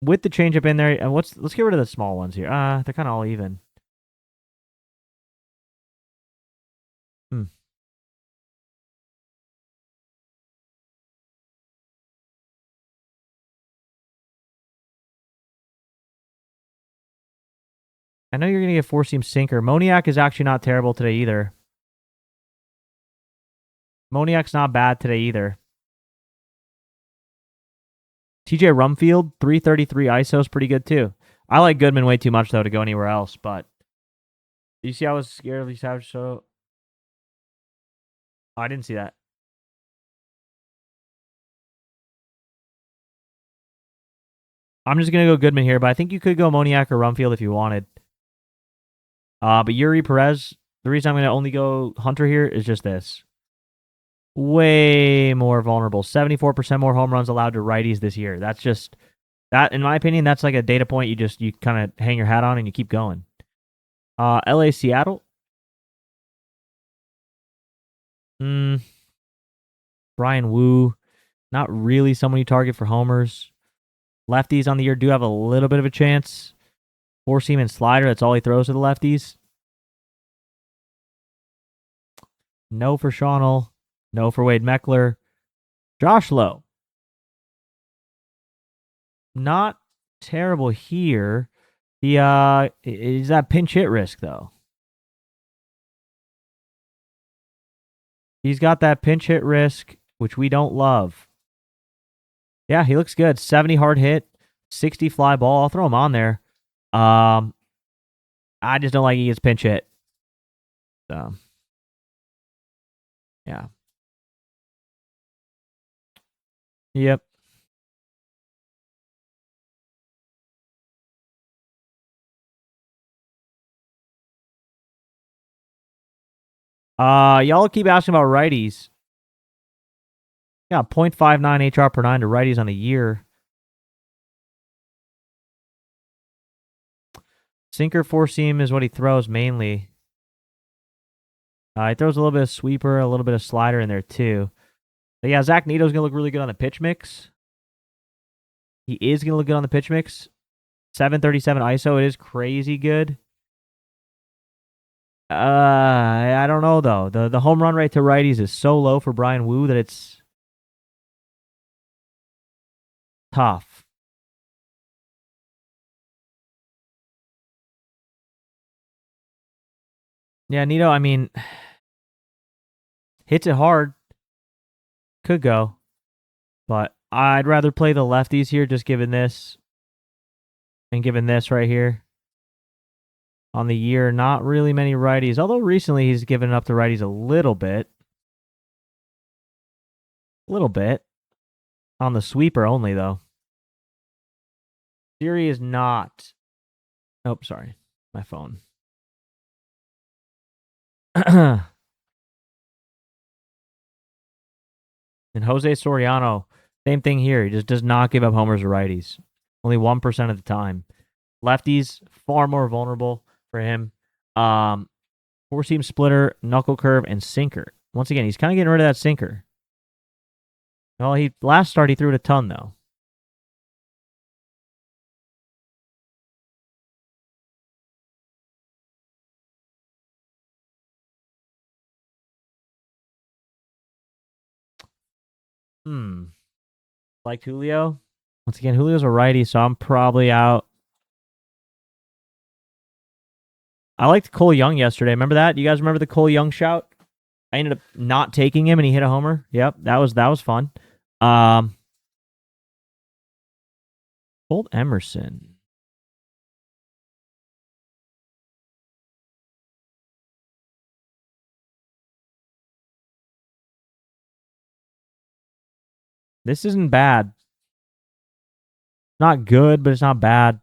with the change-up in there. And let's get rid of the small ones here. They're kind of all even. I know you're going to get four-seam sinker. Moniak is actually not terrible today either. Moniak's not bad today either. TJ Rumfield, 333 ISO is pretty good too. I like Goodman way too much, though, to go anywhere else, but you see I was scared of Lee Savage, so I didn't see that. I'm just going to go Goodman here, but I think you could go Moniak or Rumfield if you wanted. But Yuri Perez, the reason I'm going to only go Hunter here is just this. Way more vulnerable. 74% more home runs allowed to righties this year. That's just, that, in my opinion, that's like a data point you kind of hang your hat on and you keep going. LA, Seattle. Brian Wu, not really someone you target for homers. Lefties on the year do have a little bit of a chance. Four-seam and slider, that's all he throws to the lefties. No for Schaunnel. No for Wade Meckler. Josh Lowe. Not terrible here. He is that pinch hit risk, though. He's got that pinch hit risk, which we don't love. Yeah, he looks good. 70 hard hit, 60 fly ball. I'll throw him on there. I just don't like he gets pinch hit. So, yeah. Yep. Y'all keep asking about righties. Yeah, 0.59 HR per 9 to righties on the year. Sinker four seam is what he throws mainly. He throws a little bit of sweeper, a little bit of slider in there too. But yeah, Zach Nito's going to look really good on the pitch mix. He is going to look good on the pitch mix. 737 ISO, it is crazy good. I don't know, though. The home run rate to righties is so low for Brian Wu that it's tough. Yeah, Nito, I mean, hits it hard. Could go. But I'd rather play the lefties here, just given this. And given this right here. On the year, not really many righties. Although recently he's given up to righties a little bit. A little bit. On the sweeper only, though. Siri is not. Oh, sorry. My phone. And Jose Soriano, same thing here. He just does not give up homers to righties. Only 1% of the time. Lefties, far more vulnerable for him. Four-seam splitter, knuckle curve, and sinker. Once again, he's kind of getting rid of that sinker. Well, last start he threw it a ton, though. Like Julio. Once again, Julio's a righty, so I'm probably out. I liked Cole Young yesterday. Remember that? You guys remember the Cole Young shout? I ended up not taking him, and he hit a homer. Yep, that was fun. Colt Emerson. This isn't bad. Not good, but it's not bad.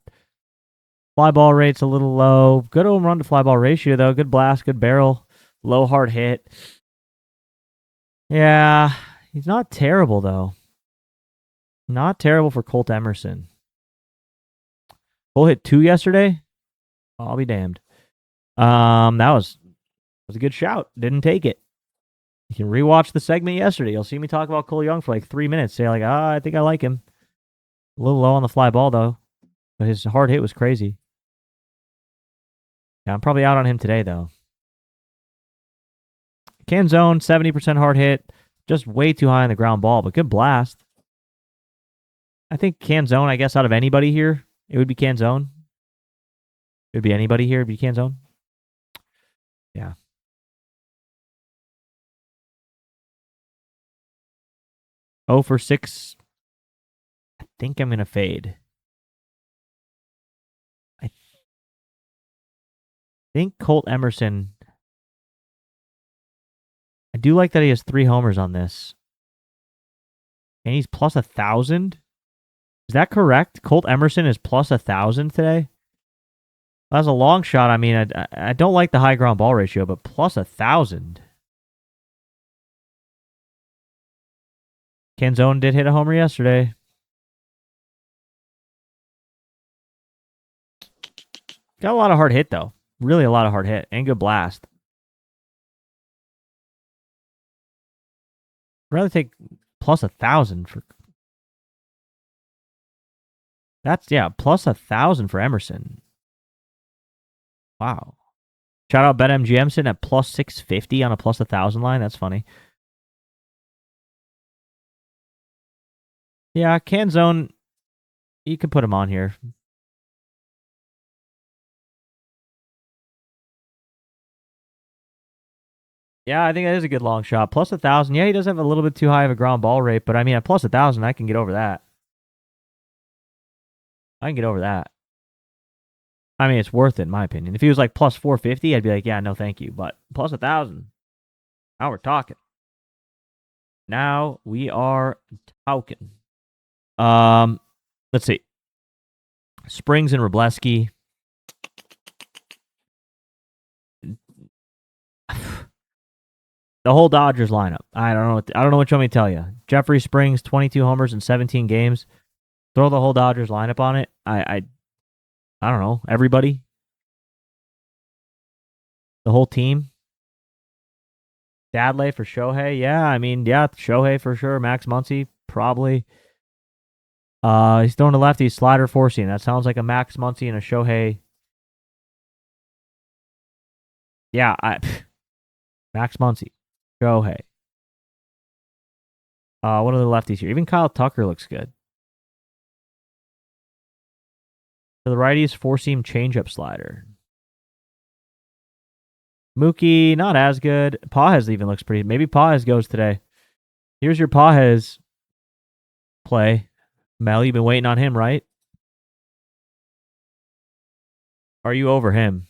Fly ball rate's a little low. Good home run to fly ball ratio, though. Good blast, good barrel. Low hard hit. Yeah, he's not terrible, though. Not terrible for Colt Emerson. Cole hit 2 yesterday. I'll be damned. That was a good shout. Didn't take it. You can rewatch the segment yesterday. You'll see me talk about Cole Young for like 3 minutes. Say like, I think I like him. A little low on the fly ball though, but his hard hit was crazy. Yeah, I'm probably out on him today though. Canzone, 70% hard hit, just way too high on the ground ball, but good blast. I think Canzone, I guess, out of anybody here, it would be Canzone. It would be anybody here, it'd be Canzone. Yeah. Oh for 6. I think I'm gonna fade. I think Colt Emerson. I do like that he has 3 homers on this. And he's plus 1,000. Is that correct? Colt Emerson is plus 1,000 today? That's a long shot. I mean, I don't like the high ground ball ratio, but plus 1,000. Canzone did hit a homer yesterday. Got a lot of hard hit, though. Really a lot of hard hit and good blast. I'd rather take plus 1,000 for. That's, yeah, plus 1,000 for Emerson. Wow. Shout out BetMGM sitting at plus 650 on a plus 1,000 line. That's funny. Yeah, Canzone, you can put him on here. Yeah, I think that is a good long shot. Plus 1,000. Yeah, he does have a little bit too high of a ground ball rate, but I mean, at plus 1,000, I can get over that. I can get over that. I mean, it's worth it in my opinion. If he was like plus 450, I'd be like, yeah, no, thank you. But plus 1,000, now we're talking. Now we are talking. Let's see. Springs and Robleski. The whole Dodgers lineup. I don't know. I don't know what you want me to tell you. Jeffrey Springs, 22 homers in 17 games. Throw the whole Dodgers lineup on it. I don't know. Everybody. The whole team. Dadley for Shohei. Yeah, I mean, yeah, Shohei for sure. Max Muncy, probably. He's throwing to lefty, slider, four seam. That sounds like a Max Muncy and a Shohei. Yeah, Max Muncy, Shohei. What are the lefties here? Even Kyle Tucker looks good. For the righties, four seam changeup slider. Mookie, not as good. Pajes even looks pretty. Maybe Pajes goes today. Here's your Pajes play. Mel, you've been waiting on him, right? Are you over him?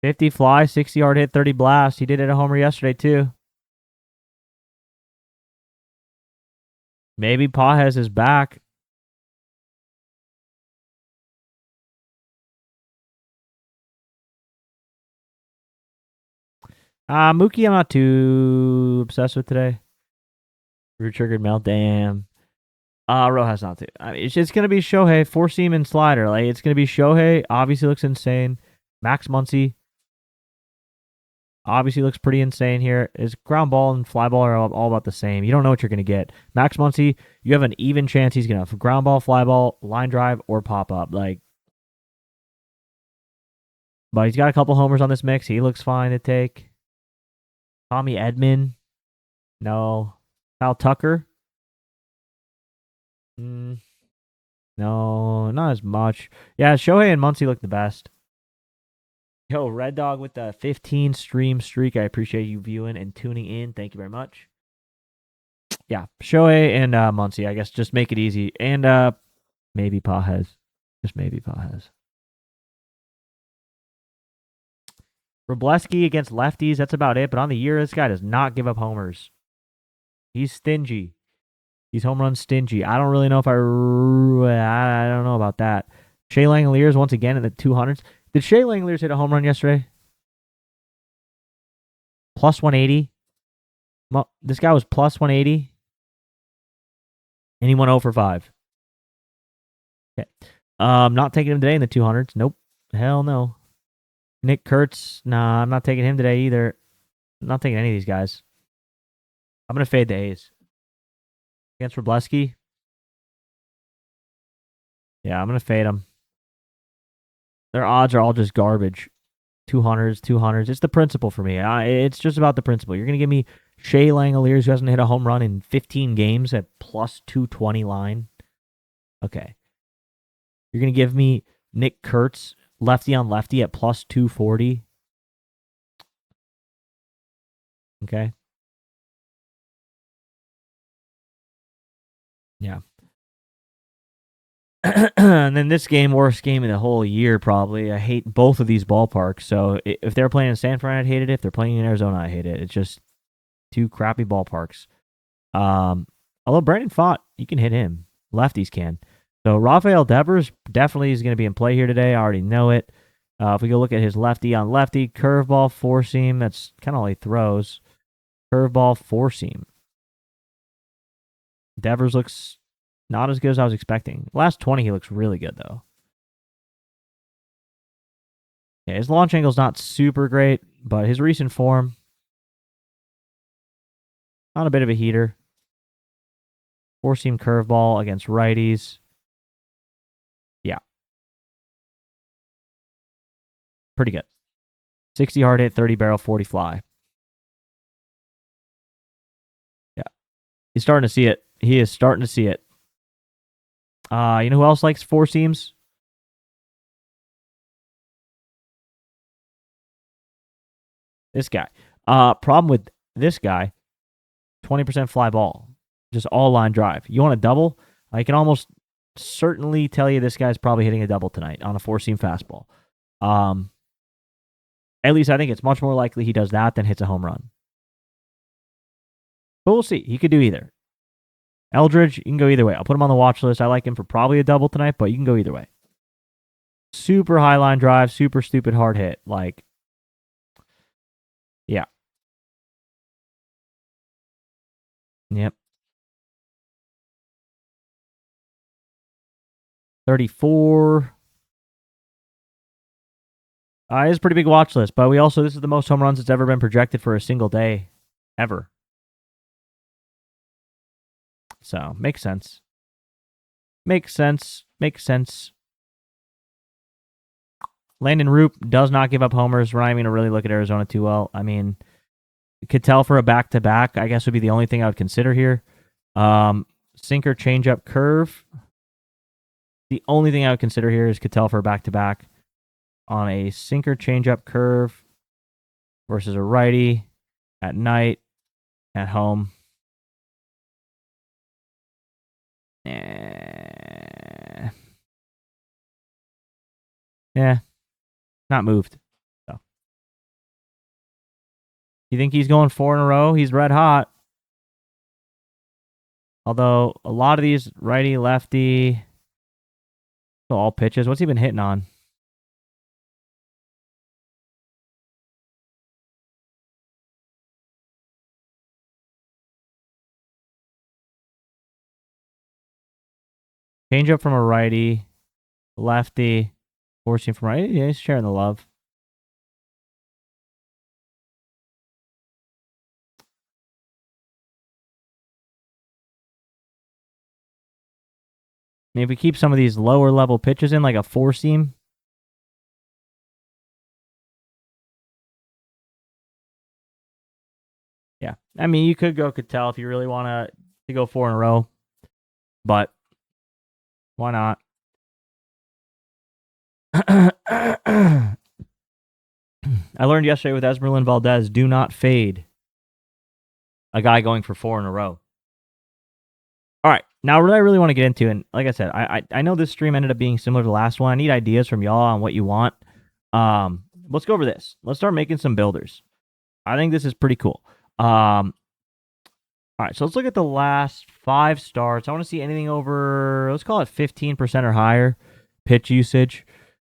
$50 fly, 60-yard hit, 30 blast. He did it a homer yesterday, too. Maybe Pajes is back. Mookie, I'm not too obsessed with today. Root triggered meltdown. Rojas not too. I mean, it's going to be Shohei, four seam and slider. Like, it's going to be Shohei. Obviously looks insane. Max Muncy. Obviously looks pretty insane here. His ground ball and fly ball are all about the same. You don't know what you're going to get. Max Muncy, you have an even chance he's going to have ground ball, fly ball, line drive, or pop up. Like, but he's got a couple homers on this mix. He looks fine to take. Tommy Edman. No. Kyle Tucker. No, not as much. Yeah, Shohei and Muncy look the best. Yo, Red Dog with the 15 stream streak. I appreciate you viewing and tuning in. Thank you very much. Yeah, Shohei and Muncy. I guess just make it easy. And maybe Pahez. Just maybe Pahez. Robleski against lefties. That's about it. But on the year, this guy does not give up homers. He's stingy. He's home run stingy. I don't really know if I don't know about that. Shea Langoliers once again in the 200s. Did Shea Langoliers hit a home run yesterday? Plus 180. This guy was plus 180. And he went 0 for 5. Okay. Not taking him today in the 200s. Nope. Hell no. Nick Kurtz. Nah, I'm not taking him today either. I'm not taking any of these guys. I'm going to fade the A's. Against Robleski. Yeah, I'm going to fade them. Their odds are all just garbage. 200s. It's the principle for me. It's just about the principle. You're going to give me Shea Langoliers, who hasn't hit a home run in 15 games, at plus 220 line. Okay. You're going to give me Nick Kurtz, lefty on lefty, at plus 240. Okay. Yeah. And then this game, worst game of the whole year, probably. I hate both of these ballparks. So if they're playing in San Fran, I'd hate it. If they're playing in Arizona, I hate it. It's just two crappy ballparks. Although Brandon Pfaadt, you can hit him. Lefties can. So Rafael Devers definitely is going to be in play here today. I already know it. If we go look at his lefty on lefty, curveball, four seam, that's kind of all he throws. Curveball, four seam. Devers looks not as good as I was expecting. Last 20, he looks really good, though. Yeah, his launch angle's not super great, but his recent form, not a bit of a heater. Four-seam curveball against righties. Yeah. Pretty good. 60 hard hit, 30 barrel, 40 fly. Yeah. He's starting to see it. He is starting to see it. You know who else likes four seams? This guy. Problem with this guy, 20% fly ball. Just all line drive. You want a double? I can almost certainly tell you this guy's probably hitting a double tonight on a four-seam fastball. At least I think it's much more likely he does that than hits a home run. But we'll see. He could do either. Eldridge, you can go either way. I'll put him on the watch list. I like him for probably a double tonight, but you can go either way. Super high line drive, super stupid hard hit. Like, yeah. Yep. 34. It's a pretty big watch list, but this is the most home runs that's ever been projected for a single day, ever. So, makes sense. Makes sense. Landon Roop does not give up homers. We're not even going to really look at Arizona too well. I mean, could tell for a back-to-back, I guess would be the only thing I would consider here. Sinker, changeup, curve. The only thing I would consider here is Cattell for a back-to-back on a sinker, changeup, curve versus a righty at night, at home. Yeah, not moved. So, you think he's going 4 in a row? He's red hot. Although a lot of these righty, lefty, all pitches. What's he been hitting on? Changeup from a righty, lefty, forcing from righty. Yeah, he's sharing the love. I mean, if we keep some of these lower level pitches in, like a four seam. Yeah. I mean, you could go Cattell if you really want to go 4 in a row. But Why not? I learned yesterday with Esmeralda Valdez, do not fade a guy going for 4 in a row. All right, now what I really want to get into, and like I said, I know this stream ended up being similar to the last one. I need ideas from y'all on what you want. Let's go over this. Let's start making some builders. I think this is pretty cool. All right, so let's look at the last 5 starts. I want to see anything over, let's call it 15% or higher pitch usage.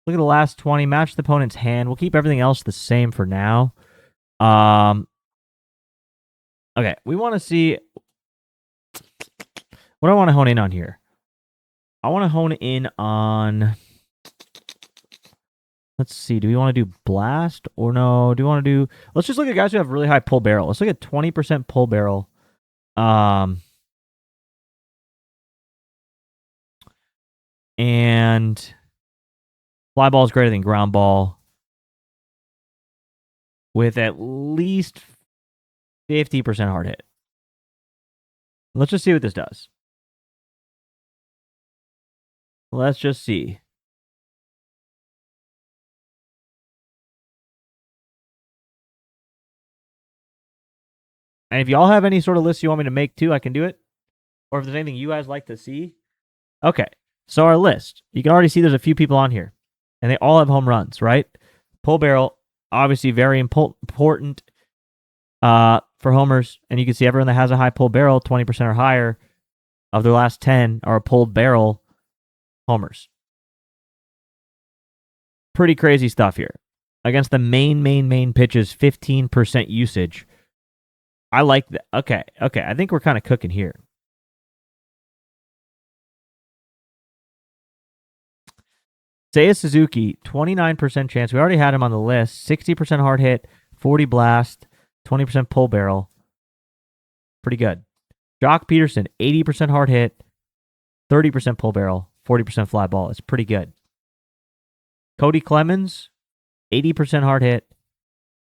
Look at the last 20, match the opponent's hand. We'll keep everything else the same for now. Okay, we want to see, what do I want to hone in on here? I want to hone in on, let's see, do we want to do blast or no? Do we want to do, let's just look at guys who have really high pull barrel. Let's look at 20% pull barrel. And fly ball is greater than ground ball with at least 50% hard hit. Let's just see what this does. Let's just see. And if y'all have any sort of list you want me to make too, I can do it. Or if there's anything you guys like to see. Okay, so our list. You can already see there's a few people on here. And they all have home runs, right? Pull barrel, obviously very important for homers. And you can see everyone that has a high pull barrel, 20% or higher of their last 10 are pulled barrel homers. Pretty crazy stuff here. Against the main pitches, 15% usage. I like that. Okay. I think we're kind of cooking here. Seiya Suzuki, 29% chance. We already had him on the list. 60% hard hit, 40 blast, 20% pull barrel. Pretty good. Jock Peterson, 80% hard hit, 30% pull barrel, 40% fly ball. It's pretty good. Cody Clemens, 80% hard hit,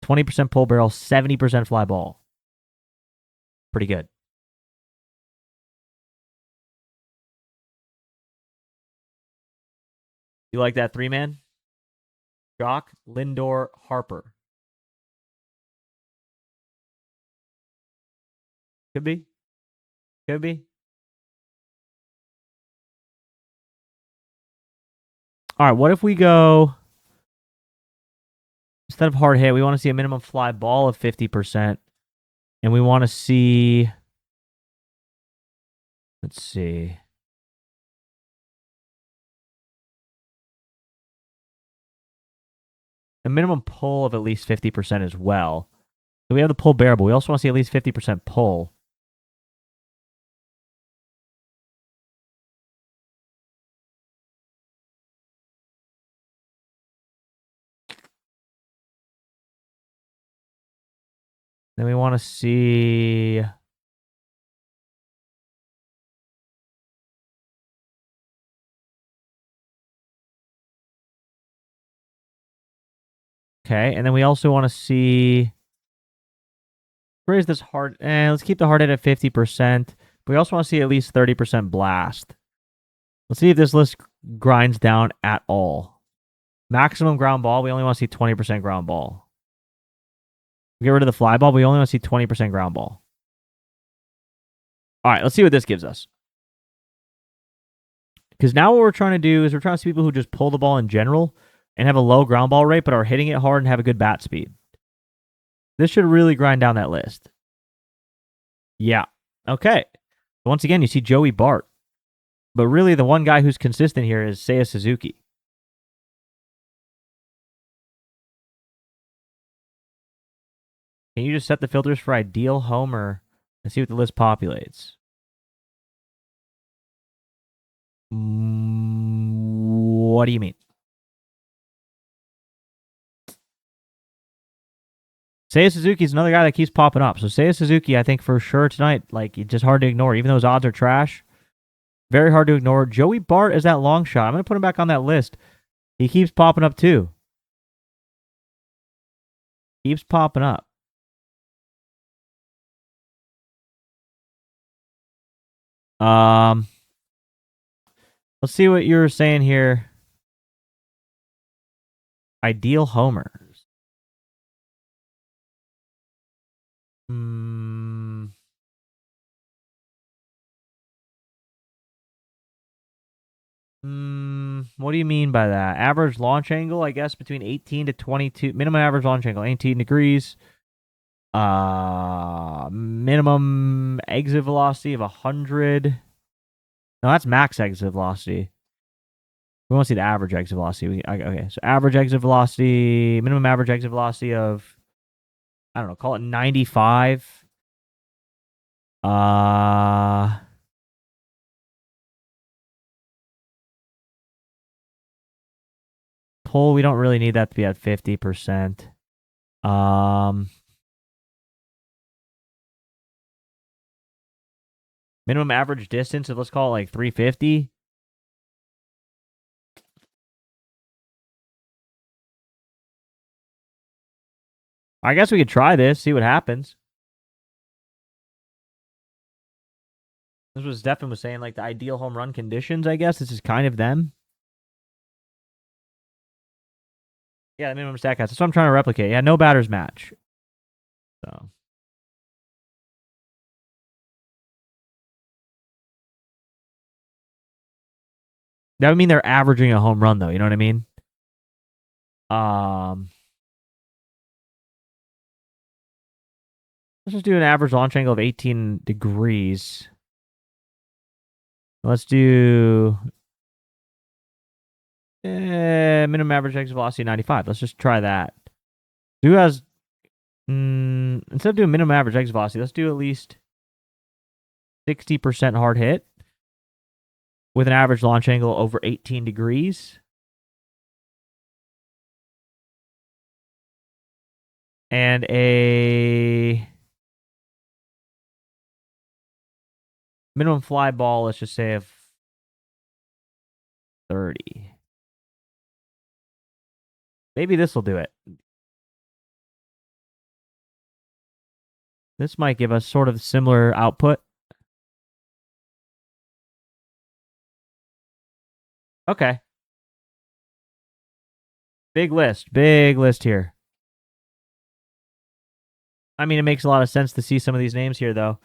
20% pull barrel, 70% fly ball. Pretty good. You like that 3-man? Jock, Lindor, Harper. Could be. Could be. All right, what if we go, instead of hard hit, we want to see a minimum fly ball of 50%. And we want to see, let's see. A minimum pull of at least 50% as well. So we have the pull barrel, but we also want to see at least 50% pull. Then we want to see, okay, and then we also want to see, where is this hard? Let's keep the hard hit at 50%. But we also want to see at least 30% blast. Let's see if this list grinds down at all. Maximum ground ball, we only want to see 20% ground ball. Get rid of the fly ball, we only want to see 20% ground ball. All right, let's see what this gives us. Because now what we're trying to do is we're trying to see people who just pull the ball in general and have a low ground ball rate, but are hitting it hard and have a good bat speed. This should really grind down that list. Yeah. Okay. Once again, you see Joey Bart. But really, the one guy who's consistent here is Seiya Suzuki. Can you just set the filters for ideal homer and see what the list populates? What do you mean? Seiya Suzuki is another guy that keeps popping up. So Seiya Suzuki, I think for sure tonight, like, it's just hard to ignore. Even though his odds are trash, very hard to ignore. Joey Bart is that long shot. I'm going to put him back on that list. He keeps popping up too. Keeps popping up. Let's see what you were saying here. Ideal homers. What do you mean by that? Average launch angle, I guess, between 18 to 22. Minimum average launch angle, 18 degrees. Minimum exit velocity of 100. No, that's max exit velocity. We want to see the average exit velocity. Okay, so average exit velocity, minimum average exit velocity of, I don't know, call it 95. Pull, we don't really need that to be at 50%. Minimum average distance of, let's call it like 350. I guess we could try this, see what happens. This was Stefan was saying, like the ideal home run conditions, I guess. This is kind of them. Yeah, the minimum stat counts. That's what I'm trying to replicate. Yeah, no batters match. So that would mean they're averaging a home run, though. You know what I mean? Let's just do an average launch angle of 18 degrees. Let's do minimum average exit velocity 95. Let's just try that. Who has instead of doing minimum average exit velocity, let's do at least 60% hard hit with an average launch angle over 18 degrees. And a minimum fly ball, let's just say, of 30. Maybe this will do it. This might give us sort of similar output. Okay. Big list here. I mean, it makes a lot of sense to see some of these names here, though.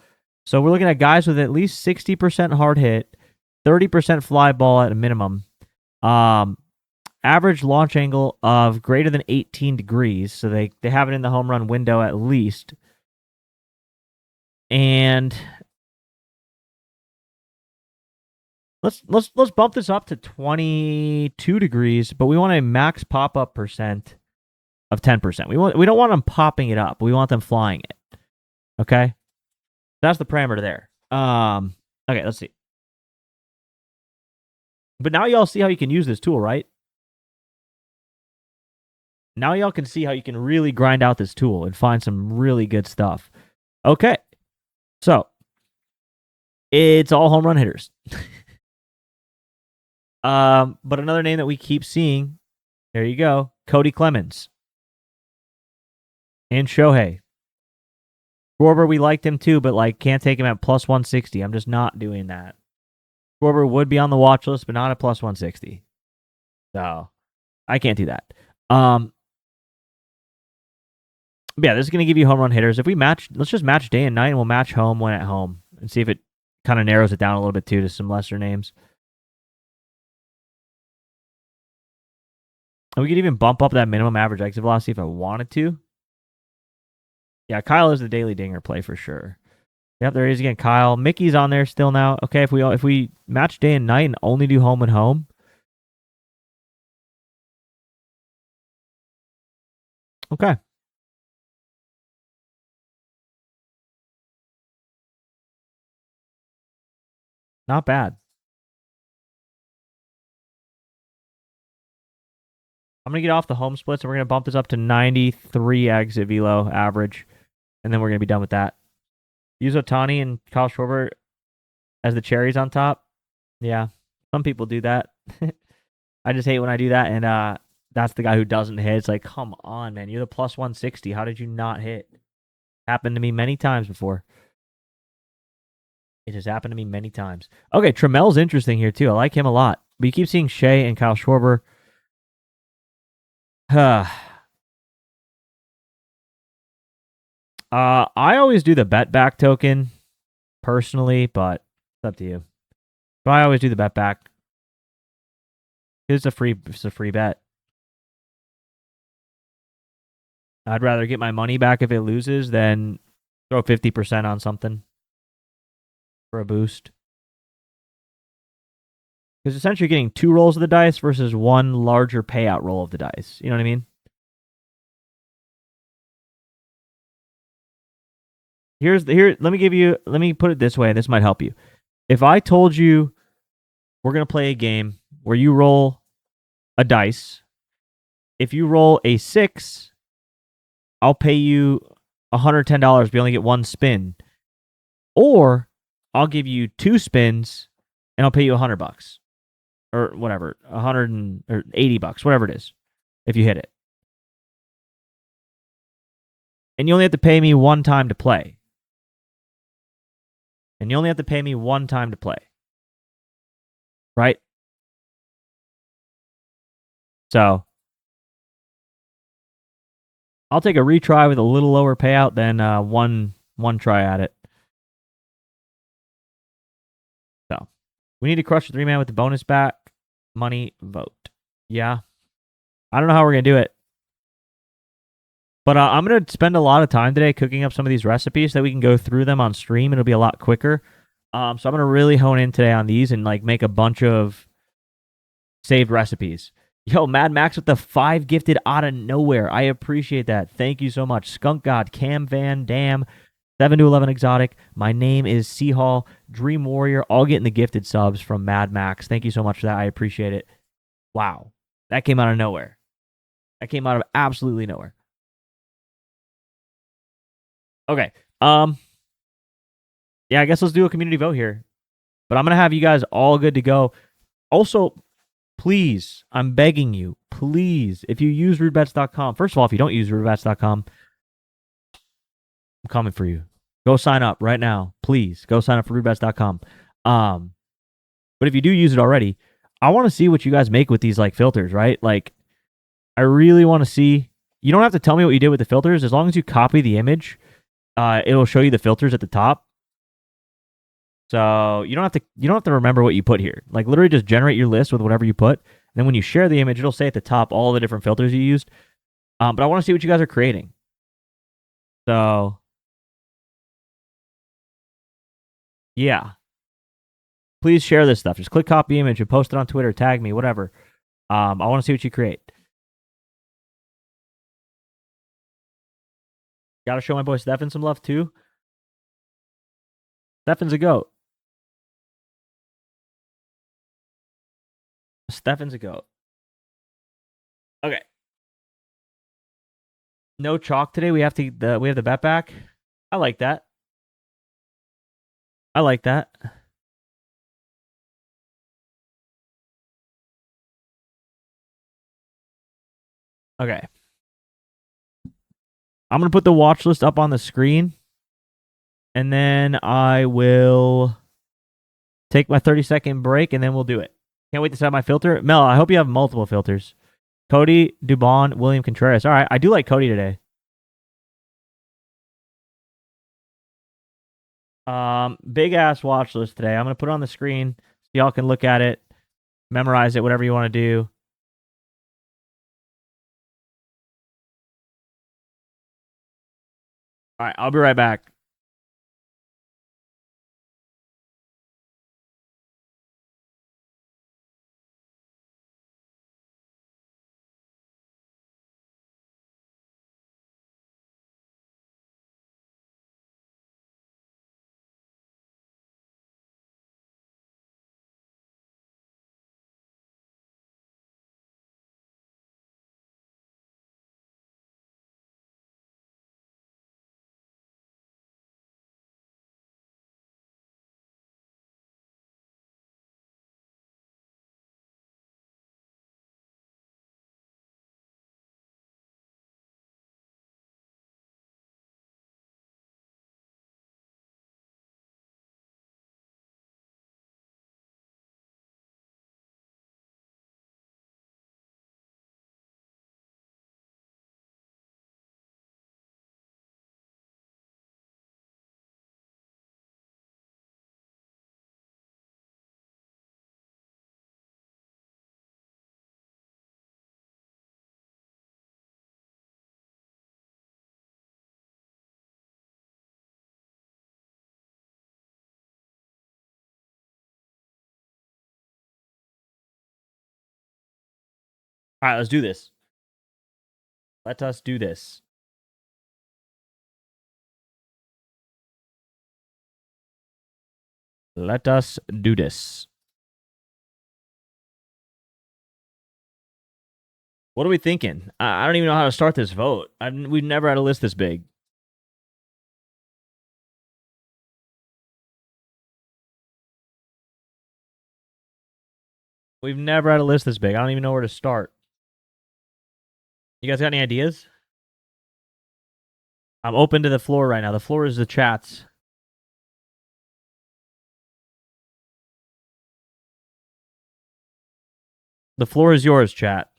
So we're looking at guys with at least 60% hard hit, 30% fly ball at a minimum. Average launch angle of greater than 18 degrees. So they have it in the home run window at least. And let's bump this up to 22 degrees, but we want a max pop-up percent of 10%. We don't want them popping it up. We want them flying it. Okay? That's the parameter there. Okay, let's see. But now y'all see how you can use this tool, right? Now y'all can see how you can really grind out this tool and find some really good stuff. Okay. So, it's all home run hitters. But another name that we keep seeing, there you go, Cody Clemens and Shohei. Schwarber, we liked him too, but like can't take him at plus 160. I'm just not doing that. Schwarber would be on the watch list, but not at plus 160. So I can't do that. Yeah, this is going to give you home run hitters. If we match, let's just match day and night, and we'll match home when at home and see if it kind of narrows it down a little bit too to some lesser names. And we could even bump up that minimum average exit velocity if I wanted to. Yeah, Kyle is the daily dinger play for sure. Yep, there he is again. Kyle. Mickey's on there still now. Okay, if we match day and night and only do home and home. Okay. Not bad. I'm going to get off the home splits and we're going to bump this up to 93 exit velo average. And then we're going to be done with that. Use Ohtani and Kyle Schwarber as the cherries on top. Yeah, some people do that. I just hate when I do that. And that's the guy who doesn't hit. It's like, come on, man. You're the plus 160. How did you not hit? Happened to me many times before. It has happened to me many times. Okay, Tramel's interesting here too. I like him a lot. But you keep seeing Shea and Kyle Schwarber. I always do the bet back token personally, but it's up to you. But I always do the bet back. It's a free bet. I'd rather get my money back if it loses than throw 50% on something for a boost. Because essentially you're getting 2 rolls of the dice versus 1 larger payout roll of the dice. You know what I mean? Let me put it this way, and this might help you. If I told you we're gonna play a game where you roll a dice, if you roll a 6, I'll pay you $110, but you only get 1 spin. Or I'll give you 2 spins and I'll pay you $100 or whatever, $80, whatever it is, if you hit it. And you only have to pay me 1 time to play. And you only have to pay me 1 time to play. Right? So I'll take a retry with a little lower payout than one try at it. So we need to crush the 3-man with the bonus back. Money vote. Yeah. I don't know how we're going to do it. But I'm going to spend a lot of time today cooking up some of these recipes so that we can go through them on stream. It'll be a lot quicker. So I'm going to really hone in today on these and like make a bunch of saved recipes. Yo, Mad Max with the 5 gifted out of nowhere. I appreciate that. Thank you so much. Skunk God, Cam Van Dam, 7 to 11 Exotic. My name is Seahall, Dream Warrior, all getting the gifted subs from Mad Max. Thank you so much for that. I appreciate it. Wow. That came out of nowhere. That came out of absolutely nowhere. Okay. Yeah, I guess let's do a community vote here. But I'm going to have you guys all good to go. Also, please, I'm begging you, please, if you use rudebets.com, first of all, if you don't use rudebets.com, I'm coming for you. Go sign up right now. Please, go sign up for rudebets.com. But if you do use it already, I want to see what you guys make with these like filters, right? Like, I really want to see. You don't have to tell me what you did with the filters. As long as you copy the image, it'll show you the filters at the top. So you don't have to remember what you put here. Like literally just generate your list with whatever you put. And then when you share the image, it'll say at the top all the different filters you used. But I want to see what you guys are creating. So yeah. Please share this stuff. Just click copy image and post it on Twitter, tag me, whatever. I want to see what you create. Gotta show my boy Stefan some love too. Stefan's a goat. Stefan's a goat. Okay. No chalk today. We have the bet back. I like that. I like that. Okay. I'm gonna put the watch list up on the screen, and then I will take my 30-second break, and then we'll do it. Can't wait to set up my filter. Mel, I hope you have multiple filters. Cody, Dubon, William Contreras. All right, I do like Cody today. Big ass watch list today. I'm gonna put it on the screen so y'all can look at it, memorize it, whatever you want to do. All right, I'll be right back. All right, let's do this. Let us do this. Let us do this. What are we thinking? I don't even know how to start this vote. We've never had a list this big. We've never had a list this big. I don't even know where to start. You guys got any ideas? I'm open to the floor right now. The floor is the chats. The floor is yours, chat.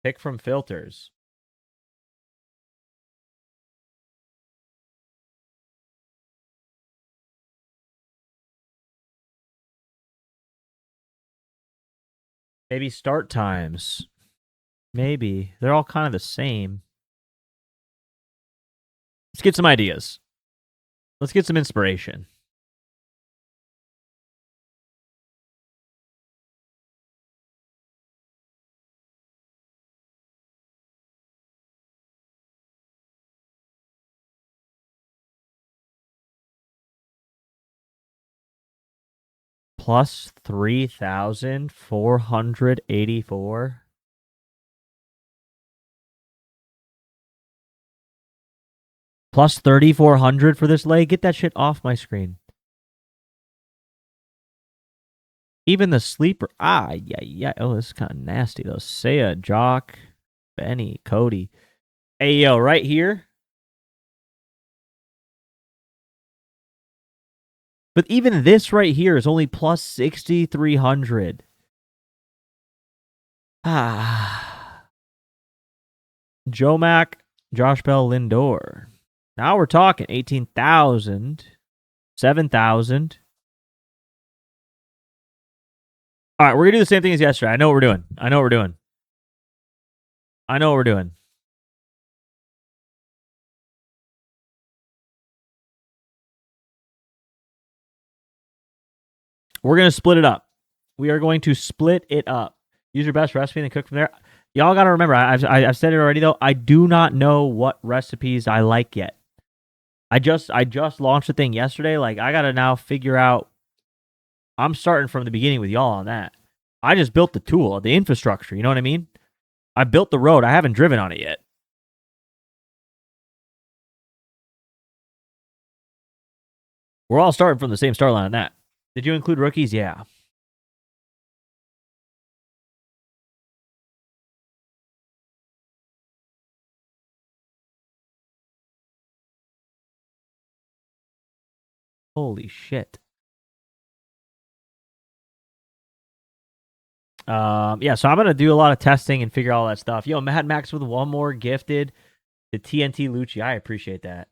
Pick from filters. Maybe start times. Maybe. They're all kind of the same. Let's get some ideas. Let's get some inspiration. Plus 3,484. Plus 3,400 for this leg. Get that shit off my screen. Even the sleeper. Yeah. Oh, this is kind of nasty, though. Saya, Jock, Benny, Cody. Hey, yo, right here. But even this right here is only plus 6,300. Joe Mack, Josh Bell, Lindor. Now we're talking 18,000, 7,000. All right, we're going to do the same thing as yesterday. I know what we're doing. We're going to split it up. We are going to split it up. Use your best recipe and then cook from there. Y'all got to remember, I've said it already, though. I do not know what recipes I like yet. I just launched the thing yesterday. Like, I got to now figure out. I'm starting from the beginning with y'all on that. I just built the tool, the infrastructure. You know what I mean? I built the road. I haven't driven on it yet. We're all starting from the same start line on that. Did you include rookies? Yeah. Holy shit. Yeah, so I'm going to do a lot of testing and figure all that stuff. Yo, Mad Max with one more gifted to TNT Lucci. I appreciate that.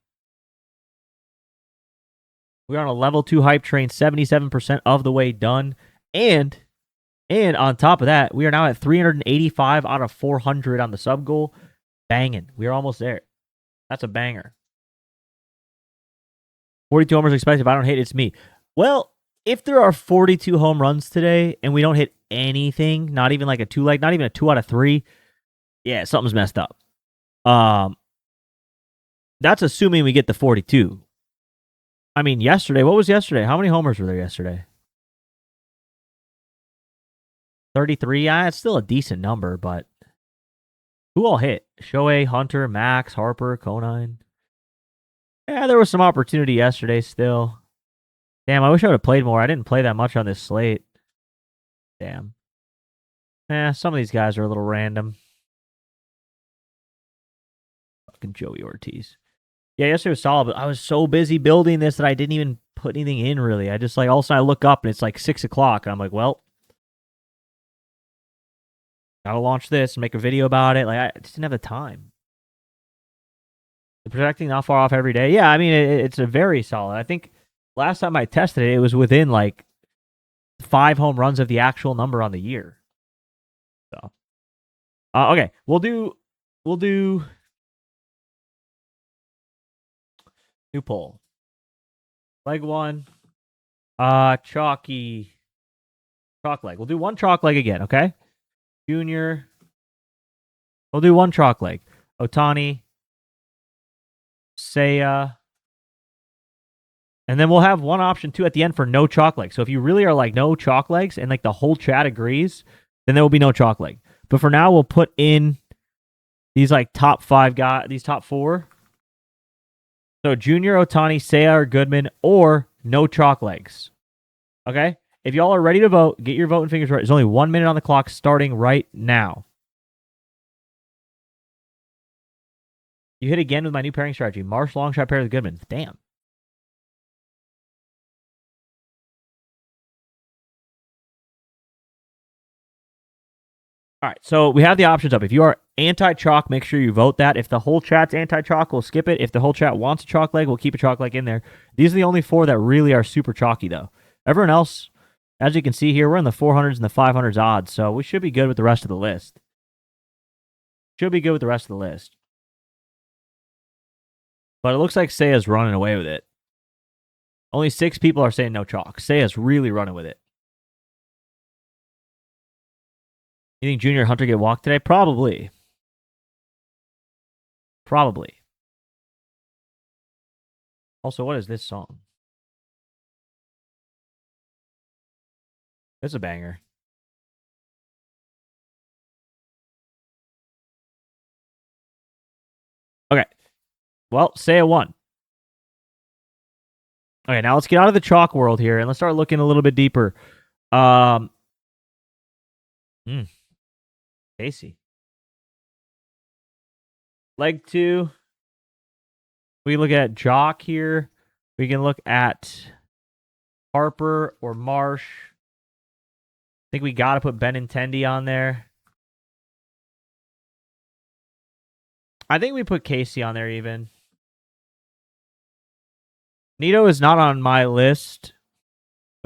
We're on a level 2 hype train, 77% of the way done. And on top of that, we are now at 385 out of 400 on the sub goal. Banging. We are almost there. That's a banger. 42 homers expected. If I don't hit, it's me. Well, if there are 42 home runs today and we don't hit anything, not even like a 2-leg, not even a 2 out of 3, yeah, something's messed up. That's assuming we get the 42. I mean, yesterday, what was yesterday? How many homers were there yesterday? 33. Yeah, it's still a decent number, but who all hit? Shohei, Hunter, Max, Harper, Conine. Yeah, there was some opportunity yesterday still. Damn, I wish I would have played more. I didn't play that much on this slate. Damn. Some of these guys are a little random. Fucking Joey Ortiz. Yeah, yesterday was solid, but I was so busy building this that I didn't even put anything in, really. I just, like, all of a sudden I look up and it's like 6 o'clock, and I'm like, well, gotta launch this and make a video about it. Like, I just didn't have the time. The projecting not far off every day. Yeah, I mean, it's a very solid. I think last time I tested it, it was within, like, 5 home runs of the actual number on the year. So, okay, we'll do new poll. Leg 1. Chalky. Chalk leg. We'll do one chalk leg again, okay? Junior. We'll do one chalk leg. Otani. Seiya. And then we'll have one option too at the end for no chalk leg. So if you really are like no chalk legs and like the whole chat agrees, then there will be no chalk leg. But for now, we'll put in these like top 5 guys, these top 4. So Junior, Otani, Seiya, or Goodman, or no chalk legs. Okay? If y'all are ready to vote, get your voting fingers right. There's only 1 minute on the clock starting right now. You hit again with my new pairing strategy. Marsh long shot pair with Goodman. Damn. All right, so we have the options up. If you are anti-chalk, make sure you vote that. If the whole chat's anti-chalk, we'll skip it. If the whole chat wants a chalk leg, we'll keep a chalk leg in there. These are the only 4 that really are super chalky, though. Everyone else, as you can see here, we're in the 400s and the 500s odds, so we should be good with the rest of the list. Should be good with the rest of the list. But it looks like Seiya's running away with it. Only 6 people are saying no chalk. Seiya's really running with it. You think Junior Hunter get walked today? Probably. Probably. Also, what is this song? It's a banger. Okay. Well, Seiya won. Okay, now let's get out of the chalk world here and let's start looking a little bit deeper. Casey. Leg 2. We look at Jock here. We can look at Harper or Marsh. I think we got to put Benintendi on there. I think we put Casey on there even. Nito is not on my list.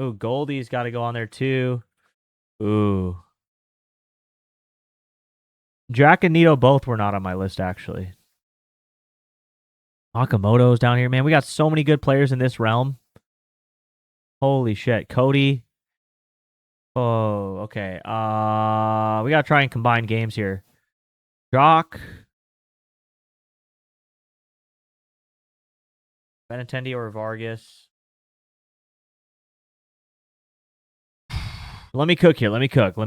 Ooh, Goldie's got to go on there too. Ooh. Jack and Nito both were not on my list, actually. Nakamoto's down here, man. We got so many good players in this realm. Holy shit. Cody. Oh, okay. We got to try and combine games here. Jock. Benintendi or Vargas. Let me cook here. Let me cook.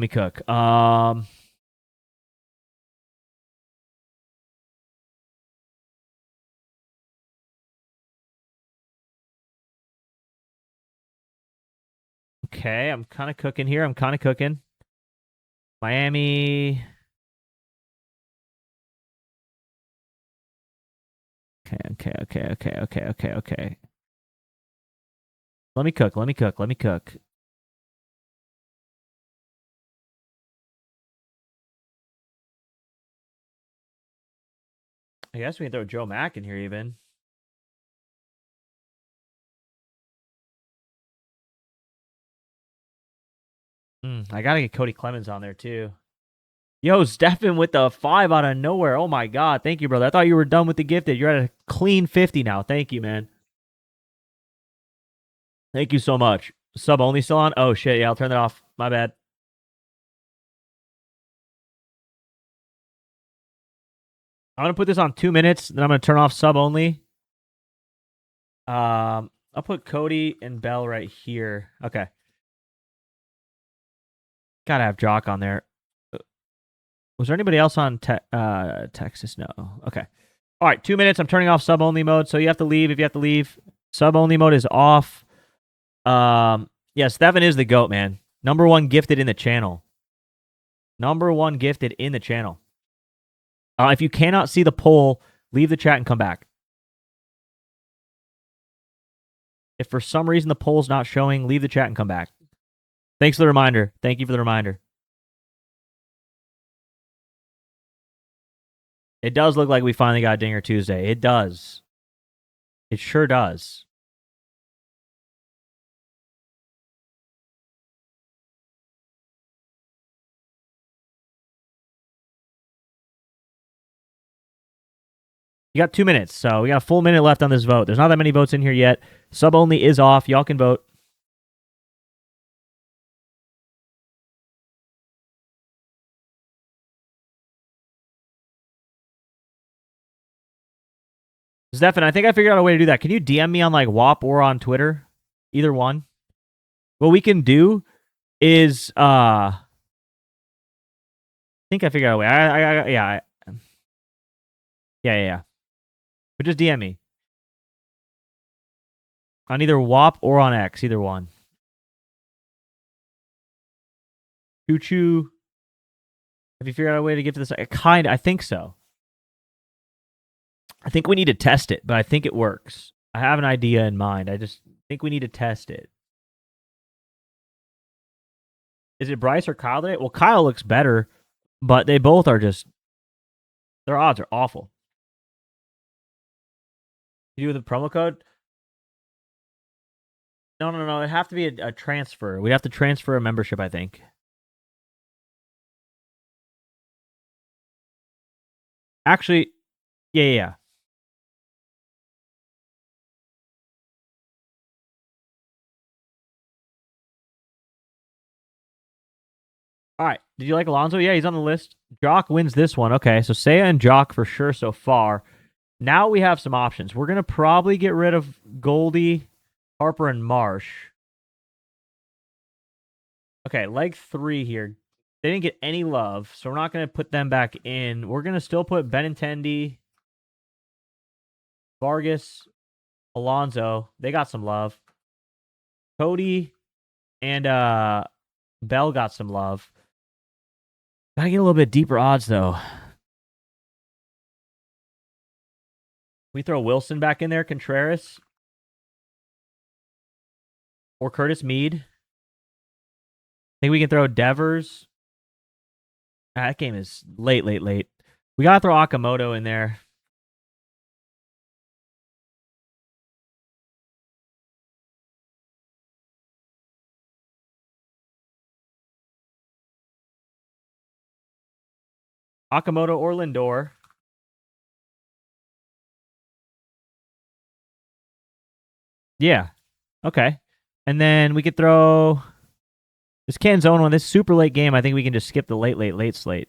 Okay, I'm kind of cooking here. Miami. Okay. Let me cook. I guess we can throw Joe Mack in here even. I gotta get Cody Clemens on there too. Yo, Stefan with the 5 out of nowhere. Oh my god. Thank you, brother. I thought you were done with the gifted. You're at a clean 50 now. Thank you, man. Thank you so much. Sub only still on? Oh shit, yeah, I'll turn that off. My bad. I'm gonna put this on 2 minutes, then I'm gonna turn off sub only. I'll put Cody and Bell right here. Okay. Gotta have Jock on there. Was there anybody else on Texas? No. Okay. All right, 2 minutes. I'm turning off sub only mode. So you have to leave if you have to leave. Sub only mode is off. Yeah, Stefan is the GOAT, man. Number 1 gifted in the channel. If you cannot see the poll, leave the chat and come back. If for some reason the poll's not showing, leave the chat and come back. Thanks for the reminder. Thank you for the reminder. It does look like we finally got Dinger Tuesday. It does. It sure does. You got 2 minutes, so we got a full minute left on this vote. There's not that many votes in here yet. Sub only is off. Y'all can vote. Stefan, I think I figured out a way to do that. Can you DM me on like WAP or on Twitter? Either one. What we can do is I think I figured out a way. Yeah. But just DM me. On either WAP or on X, either one. Choo choo. Have you figured out a way to get to this? I think so. I think we need to test it, but I think it works. I have an idea in mind. I just think we need to test it. Is it Bryce or Kyle today? Well, Kyle looks better, but they both are just, their odds are awful. You do with a promo code? No. It'd have to be a transfer. We'd have to transfer a membership, I think. Actually, yeah. All right. Did you like Alonso? Yeah, he's on the list. Jock wins this one. Okay, so Seiya and Jock for sure so far. Now we have some options. We're going to probably get rid of Goldie, Harper, and Marsh. Okay, leg 3 here. They didn't get any love, so we're not going to put them back in. We're going to still put Benintendi, Vargas, Alonso. They got some love. Cody and Bell got some love. Gotta get a little bit deeper odds, though. We throw Wilson back in there, Contreras. Or Curtis Mead. I think we can throw Devers. That game is late. We gotta throw Akamoto in there. Akamoto or Lindor. Yeah. Okay. And then we could throw this Canzone one. This super late game, I think we can just skip the late slate.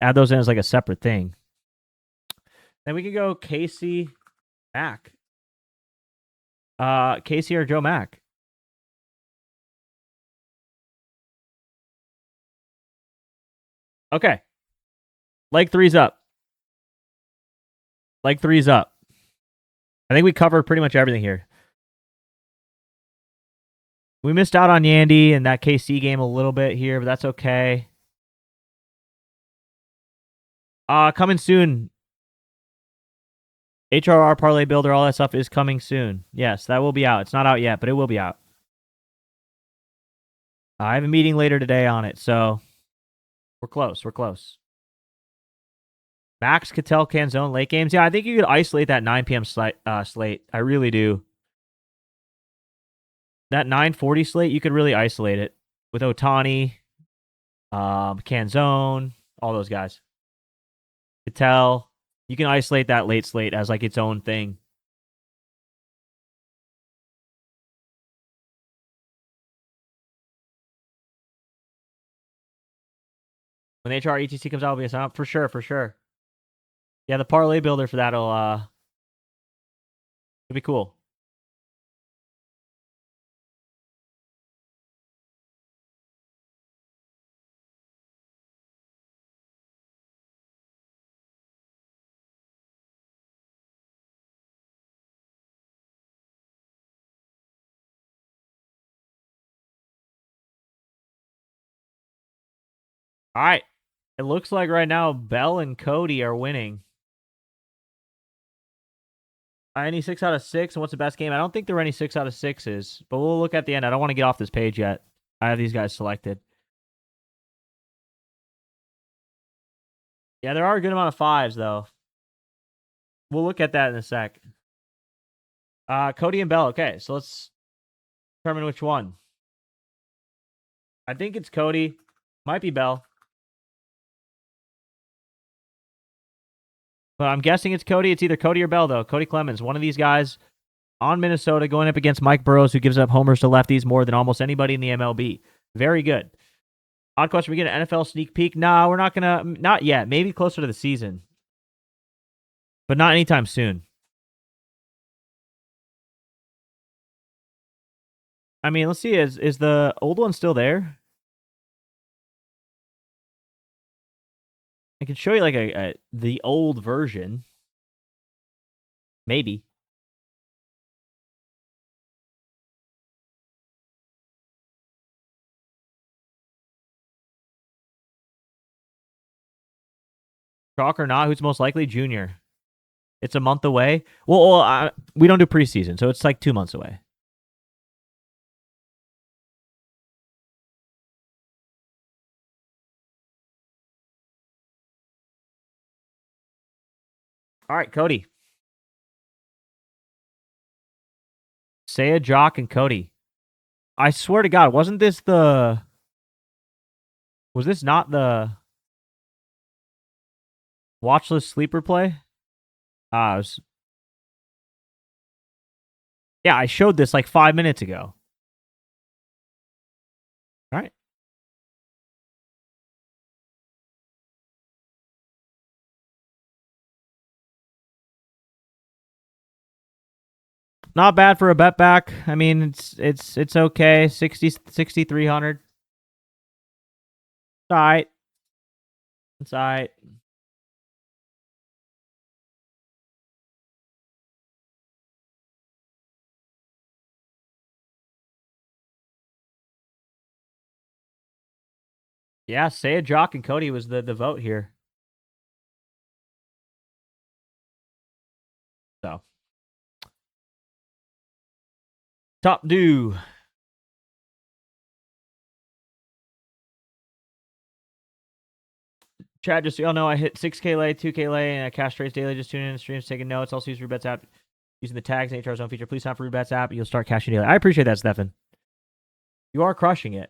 Add those in as like a separate thing. Then we could go Casey, Mac. Casey or Joe Mack. Okay. Leg 3's up. Leg 3's up. I think we covered pretty much everything here. We missed out on Yandy and that KC game a little bit here, but that's okay. Coming soon. HRR Parlay Builder, all that stuff is coming soon. Yes, that will be out. It's not out yet, but it will be out. I have a meeting later today on it, so we're close. Max, Cattell, Canzone, late games. Yeah, I think you could isolate that 9 p.m. slate. I really do. That 9:40 slate, you could really isolate it with Otani, Canzone, all those guys. Cattell. You can isolate that late slate as like its own thing. When the HR ETC comes out, will be a sign up for sure. Yeah, the parlay builder for that'll it'll be cool. All right. It looks like right now Bell and Cody are winning. Any 6 out of 6, and what's the best game? I don't think there are any 6 out of 6s, but we'll look at the end. I don't want to get off this page yet. I have these guys selected. Yeah, there are a good amount of 5s, though. We'll look at that in a sec. Cody and Bell. Okay, so let's determine which one. I think it's Cody. Might be Bell. But I'm guessing it's Cody. It's either Cody or Bell, though. Cody Clemens, one of these guys on Minnesota going up against Mike Burrows, who gives up homers to lefties more than almost anybody in the MLB. Very good. Odd question. We get an NFL sneak peek? No, we're not going to. Not yet. Maybe closer to the season. But not anytime soon. I mean, let's see. Is the old one still there? I can show you like the old version. Maybe. Chalk or not? Who's most likely? Junior. It's a month away. Well, we don't do preseason, so it's like 2 months away. All right, Cody. Saya, Jock, and Cody. I swear to God, wasn't this the... Was this not the watch list sleeper play? Yeah, I showed this like 5 minutes ago. All right. Not bad for a bet back. I mean, it's okay. 6,300. It's all right. It's all right. Yeah, Saya, Jock, and Cody was the vote here. So. Top due. Chat, just so y'all know, I hit 6K lay, 2K lay, and I cash trades daily. Just tuning in the streams, taking notes. Also use Rebets app, using the tags and HR Zone feature. Please sign up for Rebets app. You'll start cashing daily. I appreciate that, Stefan. You are crushing it.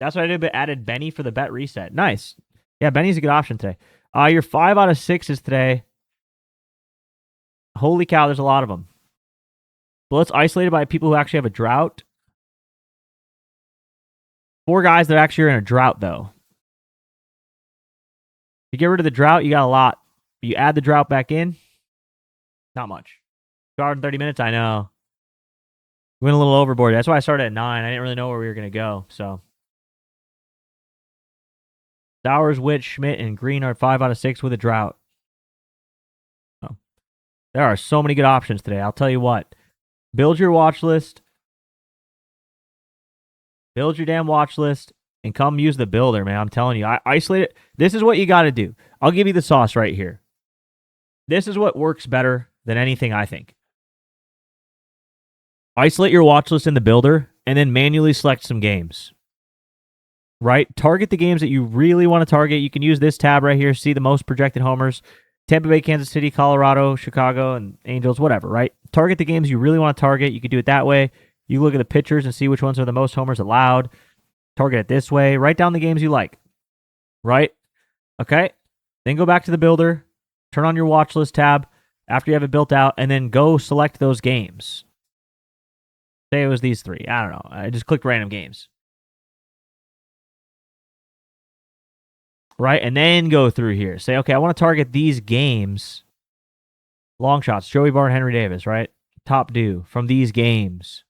That's what I did, but added Benny for the bet reset. Nice. Yeah, Benny's a good option today. Your 5 out of 6s today. Holy cow, there's a lot of them. Bullets isolated by people who actually have a drought. 4 guys that actually are in a drought, though. If you get rid of the drought, you got a lot. You add the drought back in, not much. 30 minutes, I know. Went a little overboard. That's why I started at 9. I didn't really know where we were going to go, so. Dowers, Witt, Schmidt, and Green are 5 out of 6 with a drought. Oh. There are so many good options today. I'll tell you what. Build your watch list. Build your damn watch list and come use the builder, man. I'm telling you. I isolate it. This is what you got to do. I'll give you the sauce right here. This is what works better than anything, I think. Isolate your watch list in the builder and then manually select some games. Right? Target the games that you really want to target. You can use this tab right here. See the most projected homers. Tampa Bay, Kansas City, Colorado, Chicago, and Angels, whatever, right? Target the games you really want to target. You can do it that way. You look at the pitchers and see which ones are the most homers allowed. Target it this way. Write down the games you like. Right? Okay? Then go back to the builder. Turn on your watch list tab after you have it built out, and then go select those games. Say it was these 3. I don't know. I just clicked random games. Right? And then go through here. Say, okay, I want to target these games. Long shots. Joey Bart, Henry Davis, right? Top due from these games.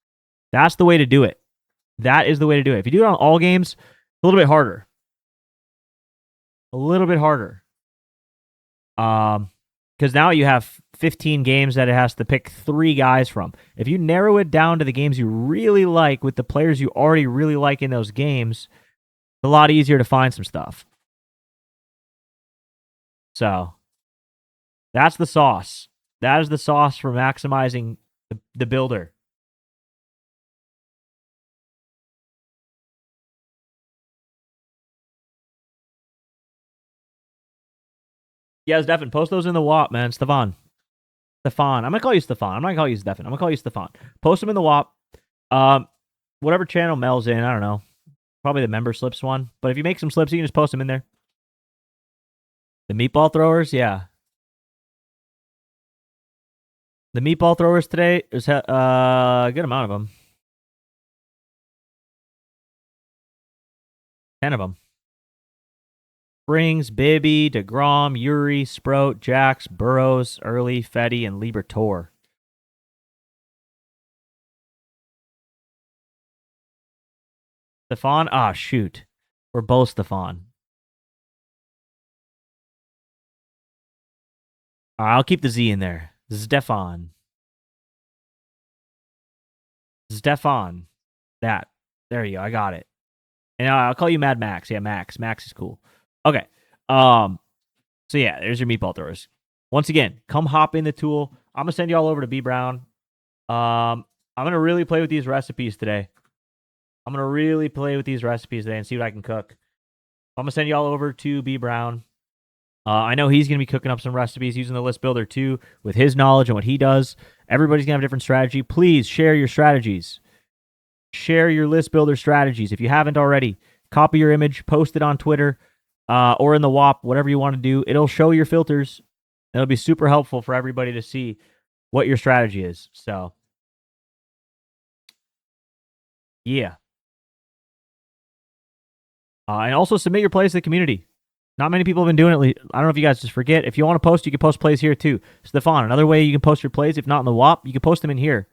That's the way to do it. That is the way to do it. If you do it on all games, a little bit harder. A little bit harder. Because now you have 15 games that it has to pick 3 guys from. If you narrow it down to the games you really like with the players you already really like in those games, it's a lot easier to find some stuff. So, that's the sauce. That is the sauce for maximizing the builder. Yeah, Stefan, post those in the WAP, man. Stefan. I'm going to call you Stefan. I'm not going to call you Stefan. I'm going to call you Stefan. Post them in the WAP. Whatever channel Mel's in, I don't know. Probably the member slips one. But if you make some slips, you can just post them in there. The meatball throwers, yeah. The meatball throwers today, there's a good amount of them. 10 of them. Springs, Bibby, DeGrom, Yuri, Sprout, Jax, Burrows, Early, Fetty, and Libertor. Stefan? Ah, shoot. We're both Stefan. All right, I'll keep the Z in there. Stefan. Stefan. That. There you go. I got it. And I'll call you Mad Max. Yeah, Max. Max is cool. Okay. So yeah, there's your meatball throwers. Once again, come hop in the tool. I'm gonna send you all over to B Brown. I'm gonna really play with these recipes today. And see what I can cook. I'm gonna send you all over to B Brown. I know he's gonna be cooking up some recipes using the list builder too, with his knowledge and what he does. Everybody's gonna have a different strategy. Please share your strategies. Share your list builder strategies. If you haven't already, copy your image, post it on Twitter or in the WAP, whatever you want to do. It'll show your filters. It'll be super helpful for everybody to see what your strategy is. So, yeah. And also submit your plays to the community. Not many people have been doing it. I don't know if you guys just forget. If you want to post, you can post plays here too. Stefan, another way you can post your plays, if not in the WAP, you can post them in here.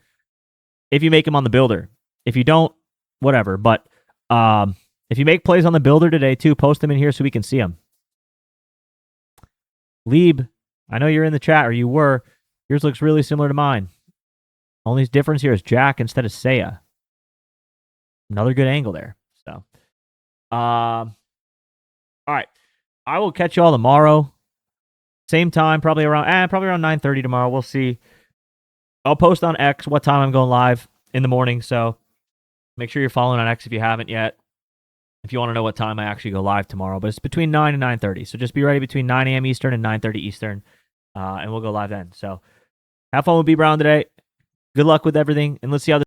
If you make them on the builder. If you don't, whatever. But if you make plays on the builder today too, post them in here so we can see them. Lieb, I know you're in the chat, or you were. Yours looks really similar to mine. Only difference here is Jack instead of Seiya. Another good angle there. So, all right. I will catch you all tomorrow. Same time, probably around 9:30 tomorrow. We'll see. I'll post on X what time I'm going live in the morning. So make sure you're following on X if you haven't yet. If you want to know what time I actually go live tomorrow, but it's between 9 and 9:30. So just be ready between 9 a.m. Eastern and 9:30 Eastern, and we'll go live then. So have fun with B Brown today. Good luck with everything, and let's see how this